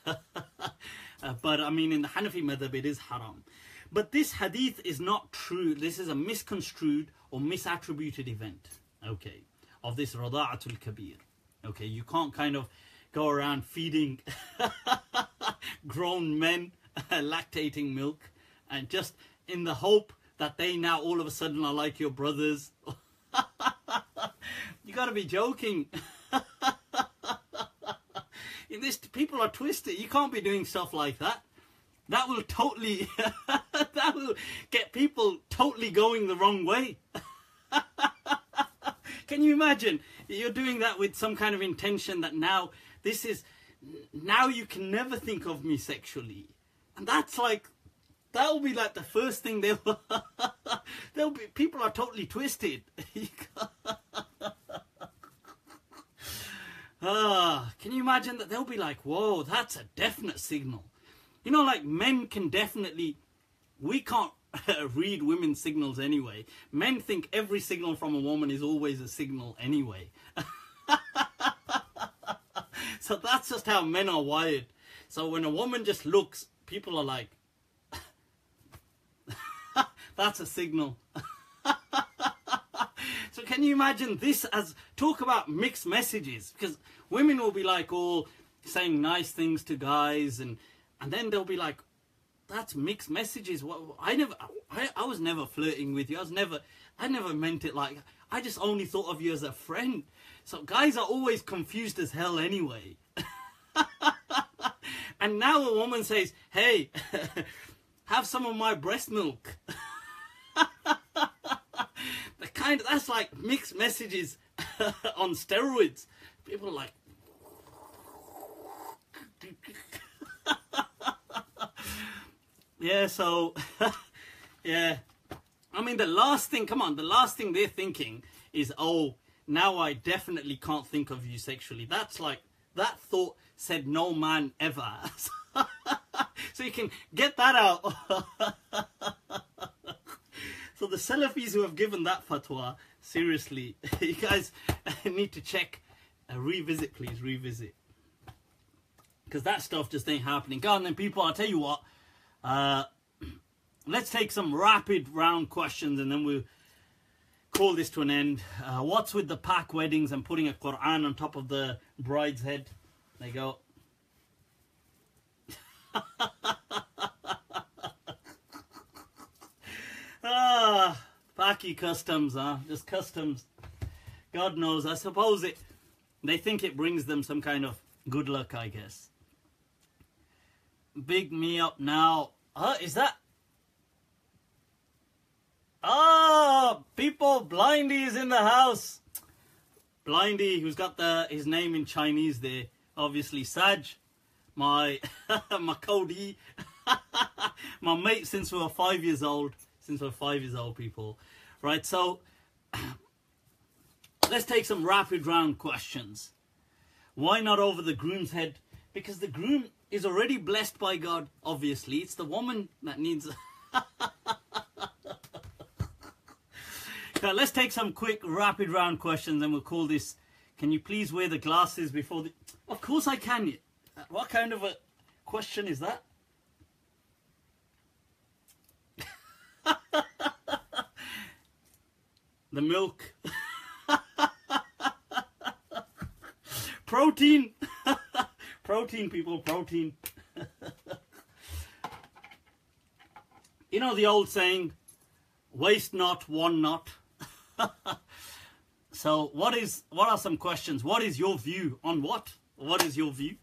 But I mean, in the Hanafi madhab, it is haram. But this hadith is not true. This is a misconstrued or misattributed event. Okay, of this rada'atul kabir. Okay, you can't kind of go around feeding grown men lactating milk and just in the hope that they now all of a sudden are like your brothers. You gotta be joking. In this, people are twisted. You can't be doing stuff like that. That will totally that will get people totally going the wrong way. Can you imagine? You're doing that with some kind of intention that now you can never think of me sexually. And that's like, that'll be like the first thing they'll be, people are totally twisted. Can you imagine that? They'll be like, whoa, that's a definite signal. You know, like men can definitely, we can't read women's signals anyway. Men think every signal from a woman is always a signal anyway. So that's just how men are wired. So when a woman just looks, people are like, that's a signal. So can you imagine this as, talk about mixed messages? Because women will be like all saying nice things to guys, and then they'll be like, that's mixed messages. I was never flirting with you. I never meant it like, I just only thought of you as a friend. So guys are always confused as hell anyway. And now a woman says, hey, have some of my breast milk. That's like mixed messages on steroids. People are like, yeah, so, yeah. I mean, the last thing they're thinking is, oh, now I definitely can't think of you sexually. That's like, that thought said no man ever. So you can get that out. So the Salafis who have given that fatwa, seriously, you guys need to check, revisit, please, revisit. Because that stuff just ain't happening. Go on then, people, I'll tell you what. Let's take some rapid round questions and then we'll call this to an end. What's with the pack weddings and putting a Quran on top of the bride's head? There you go. Paki customs, huh? Just customs. God knows. I suppose they think it brings them some kind of good luck, I guess. Big me up now. Is that? People, Blindy is in the house. Blindy, who's got his name in Chinese there. Obviously, Saj, my Cody, my mate since we were 5 years old. Since we're 5 years old, people. Right, so let's take some rapid round questions. Why not over the groom's head? Because the groom is already blessed by God, obviously. It's the woman that needs... Okay, let's take some quick rapid round questions and we'll call this, can you please wear the glasses before the... Of course I can. What kind of a question is that? The milk. Protein. Protein, people, protein. You know the old saying, waste not, want not. So what are some questions? What is your view on what? What is your view?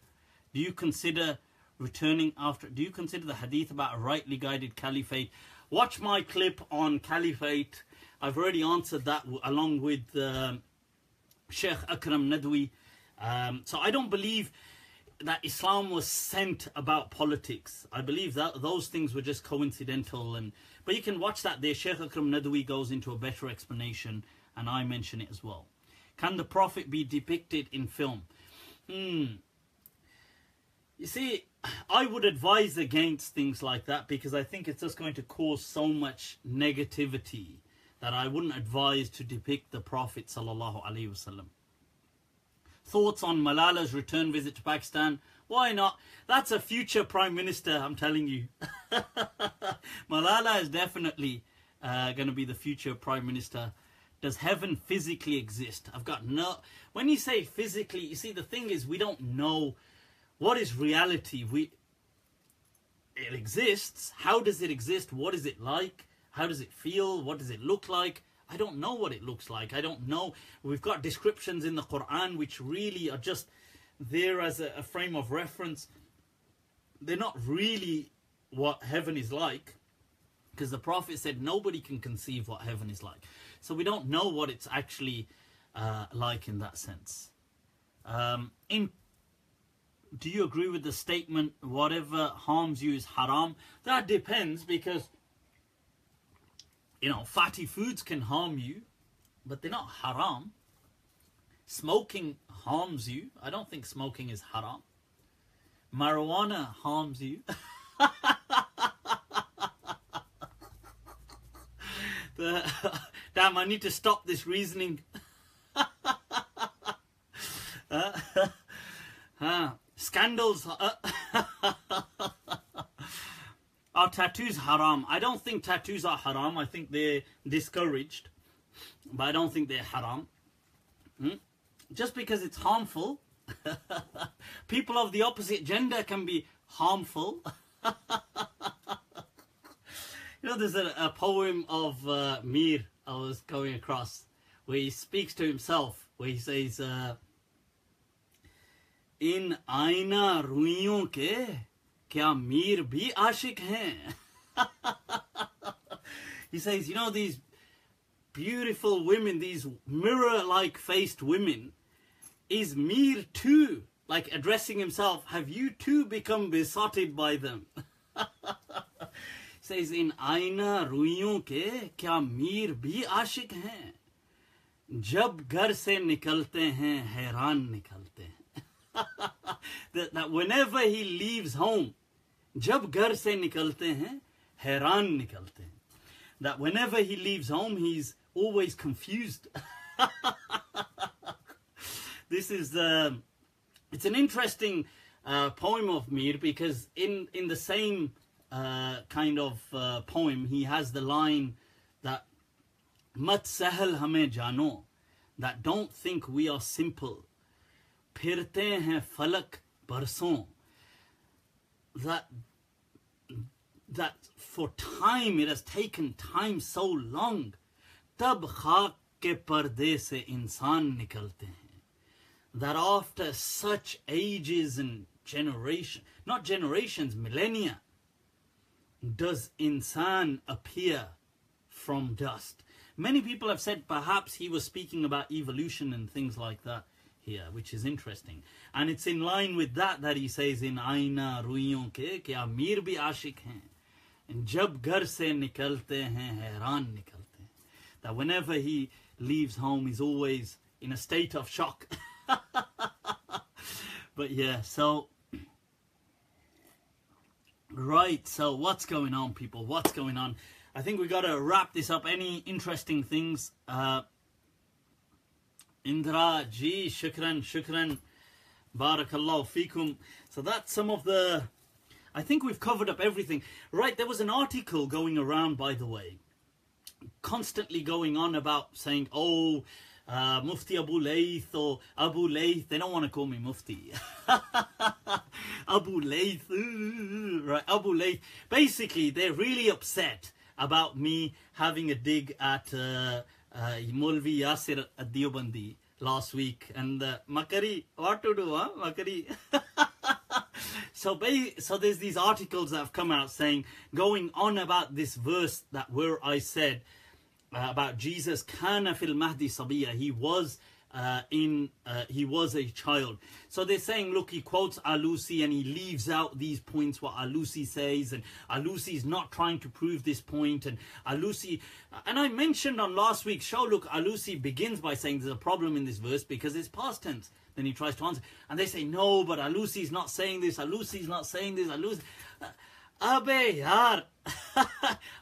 Do you consider returning after? Do you consider the hadith about a rightly guided caliphate? Watch my clip on caliphate. I've already answered that along with Sheikh Akram Nadwi. So I don't believe that Islam was sent about politics. I believe that those things were just coincidental. But you can watch that there. Sheikh Akram Nadwi goes into a better explanation and I mention it as well. Can the Prophet be depicted in film? You see, I would advise against things like that because I think it's just going to cause so much negativity that I wouldn't advise to depict the Prophet sallallahu alaihi wasallam. Thoughts on Malala's return visit to Pakistan? Why not? That's a future Prime Minister, I'm telling you. Malala is definitely going to be the future Prime Minister. Does heaven physically exist? I've got no... When you say physically, you see, the thing is, we don't know what is reality. It exists. How does it exist? What is it like? How does it feel? What does it look like? I don't know what it looks like. I don't know. We've got descriptions in the Quran which really are just there as a frame of reference. They're not really what heaven is like, because the Prophet said nobody can conceive what heaven is like. So we don't know what it's actually like in that sense. Do you agree with the statement, whatever harms you is haram? That depends, because, you know, fatty foods can harm you, but they're not haram. Smoking harms you. I don't think smoking is haram. Marijuana harms you. Damn, I need to stop this reasoning. Scandals. are tattoos haram? I don't think tattoos are haram. I think they're discouraged. But I don't think they're haram. Just because it's harmful. People of the opposite gender can be harmful. You know, there's a poem of Mir I was going across where he speaks to himself, where he says, In aina ruiyon ke kya Mir bhi aashik hain? He says, you know, these beautiful women, these mirror-like faced women, is Mir too, like addressing himself, have you too become besotted by them? He says, in aina ruiyon ke kya Mir bhi aashik hain? Jab ghar se nikalte hain, hayran nikalte hain. That whenever he leaves home, jab ghar se nikalte hain, hayran nikalte hain. That whenever he leaves home, he's always confused. This is it's an interesting poem of Mir, because in the same kind of poem, he has the line that mat sahal hame jano, that don't think we are simple, phirte hain falak barson, that for time, it has taken time so long, tab khak ke parde se insan nikalte hain. That after such ages and generations, not generations, millennia, does insan appear from dust. Many people have said perhaps he was speaking about evolution and things like that here, which is interesting. And it's in line with that he says, in aina ruiyon ke kya Mir bhi aashik hain, and jab ghar se nikalte hain, hayran nikalte hain. That whenever he leaves home, he's always in a state of shock. But yeah, so right, so what's going on, people? What's going on? I think we got to wrap this up. Any interesting things? Indra ji, shukran, barakallahu fikum. So that's some of the, I think we've covered up everything. Right, there was an article going around, by the way, constantly going on about saying, oh, Mufti Abu Layth or Abu Layth, they don't want to call me Mufti. Abu Layth, right, Abu Layth. Basically, they're really upset about me having a dig at Maulvi Yasir at Deobandi last week. And Makari, what to do, huh? Makari. So there's these articles that have come out saying, going on about this verse that where I said, about Jesus, kana fil mahdi sabiya, he was a child. So they're saying, look, he quotes al-Alusi and he leaves out these points what al-Alusi says, and al-Alusi is not trying to prove this point, and al-Alusi, and I mentioned on last week's show, look, al-Alusi begins by saying there's a problem in this verse because it's past tense. Then he tries to answer, and they say, no, but al-Alusi is not saying this, al-Alusi is not saying this, al-Alusi, abe yaar,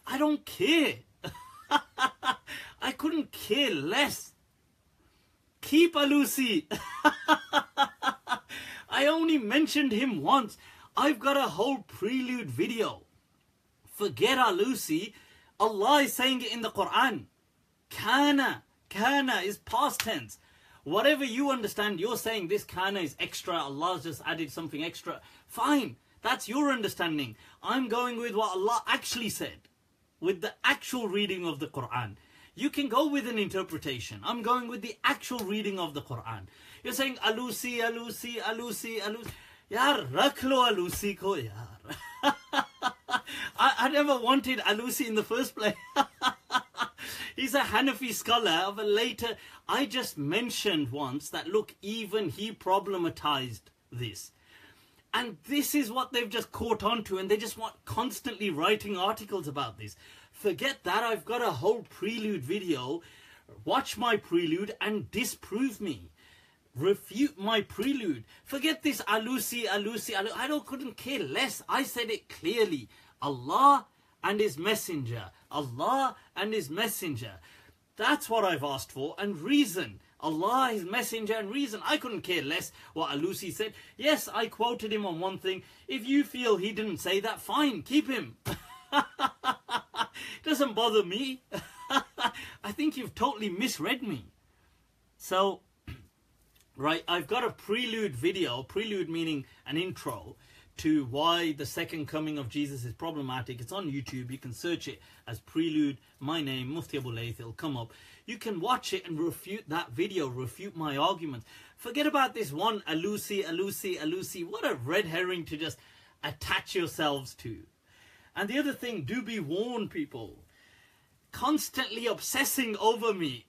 I don't care. I couldn't care less. Keep al-Alusi. I only mentioned him once. I've got a whole prelude video. Forget al-Alusi. Allah is saying it in the Quran. Kana is past tense. Whatever you understand, you're saying this kana is extra. Allah's just added something extra. Fine. That's your understanding. I'm going with what Allah actually said, with the actual reading of the Quran. You can go with an interpretation. I'm going with the actual reading of the Quran. You're saying al-Alusi. Yaar, rakh lo al-Alusi ko yaar. I never wanted al-Alusi in the first place. He's a Hanafi scholar of a later. I just mentioned once that, look, even he problematized this. And this is what they've just caught on to, and they just want constantly writing articles about this. Forget that, I've got a whole prelude video. Watch my prelude and disprove me. Refute my prelude. Forget this al-Alusi. I couldn't care less. I said it clearly. Allah and His Messenger. Allah and His Messenger. That's what I've asked for. And reason. Allah, His Messenger, and reason. I couldn't care less what al-Alusi said. Yes, I quoted him on one thing. If you feel he didn't say that, fine, keep him. Doesn't bother me. I think you've totally misread me. So, right, I've got a prelude video, prelude meaning an intro, to why the second coming of Jesus is problematic. It's on YouTube. You can search it as prelude, my name, Mufti Abu Layth. It'll come up. You can watch it and refute that video, refute my arguments. Forget about this one al-Alusi. What a red herring to just attach yourselves to. And the other thing, do be warned, people. Constantly obsessing over me.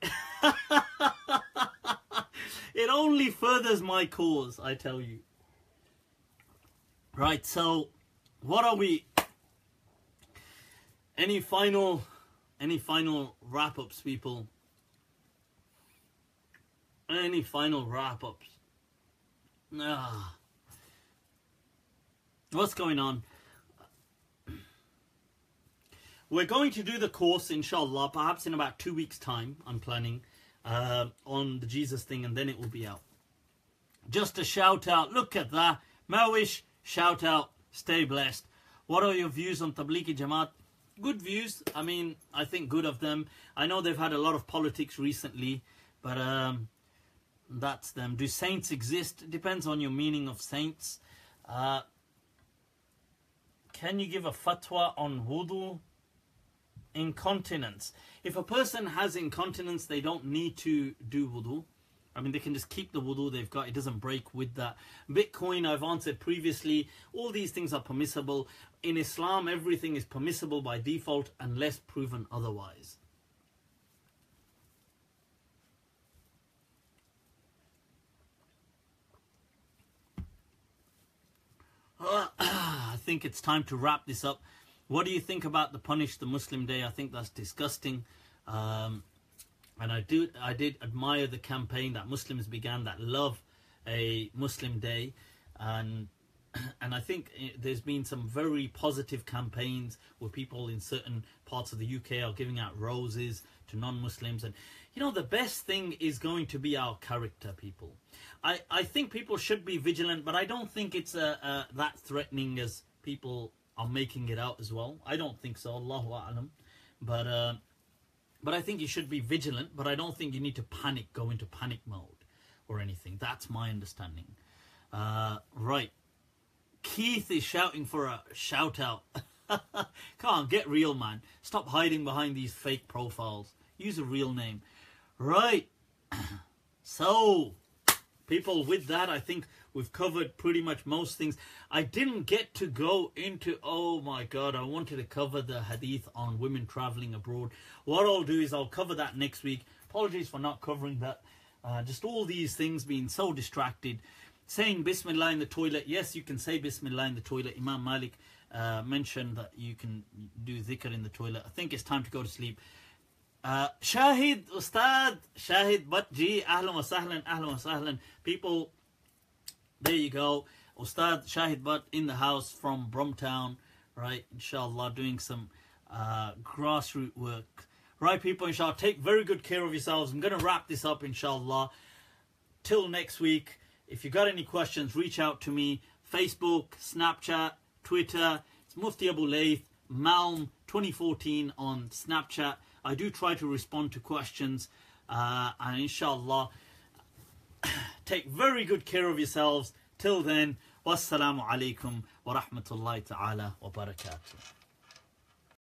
It only furthers my cause, I tell you. Right, so what are we? Any final wrap-ups, people? Any final wrap-ups? What's going on? We're going to do the course, inshallah, perhaps in about 2 weeks' time, I'm planning, on the Jesus thing, and then it will be out. Just a shout out, look at that. Mawish, shout out, stay blessed. What are your views on Tablighi Jamaat? Good views. I mean, I think good of them. I know they've had a lot of politics recently, but that's them. Do saints exist? It depends on your meaning of saints. Can you give a fatwa on wudu? Incontinence. If a person has incontinence, they don't need to do wudu. I mean, they can just keep the wudu they've got. It doesn't break with that. Bitcoin, I've answered previously. All these things are permissible. In Islam, everything is permissible by default unless proven otherwise. I think it's time to wrap this up. What do you think about the Punish the Muslim Day? I think that's disgusting. And I did admire the campaign that Muslims began that love a Muslim Day. And I think there's been some very positive campaigns where people in certain parts of the UK are giving out roses to non-Muslims. And, you know, the best thing is going to be our character, people. I think people should be vigilant, but I don't think it's that threatening as people are making it out as well. I don't think so, Allahu A'lam. But I think you should be vigilant, but I don't think you need to panic, go into panic mode or anything. That's my understanding. Right. Keith is shouting for a shout out. Come on, get real, man. Stop hiding behind these fake profiles. Use a real name. Right. So, people, with that, I think we've covered pretty much most things. I didn't get to go into, oh my God, I wanted to cover the hadith on women traveling abroad. What I'll do is I'll cover that next week. Apologies for not covering that. Just all these things, being so distracted. Saying Bismillah in the toilet. Yes, you can say Bismillah in the toilet. Imam Malik mentioned that you can do dhikr in the toilet. I think it's time to go to sleep. Shahid, Ustad, Shahid Batji, ahlan wa sahlan. People, there you go. Ustad Shahid Butt in the house from Bromtown, right? Inshallah, doing some grassroots work. Right, people, inshallah, take very good care of yourselves. I'm going to wrap this up, inshallah. Till next week. If you got any questions, reach out to me. Facebook, Snapchat, Twitter. It's Mufti Abu Layth, Malm 2014 on Snapchat. I do try to respond to questions. And inshallah, take very good care of yourselves. Till then, wassalamu alaikum wa rahmatullahi ta'ala wa barakatuh.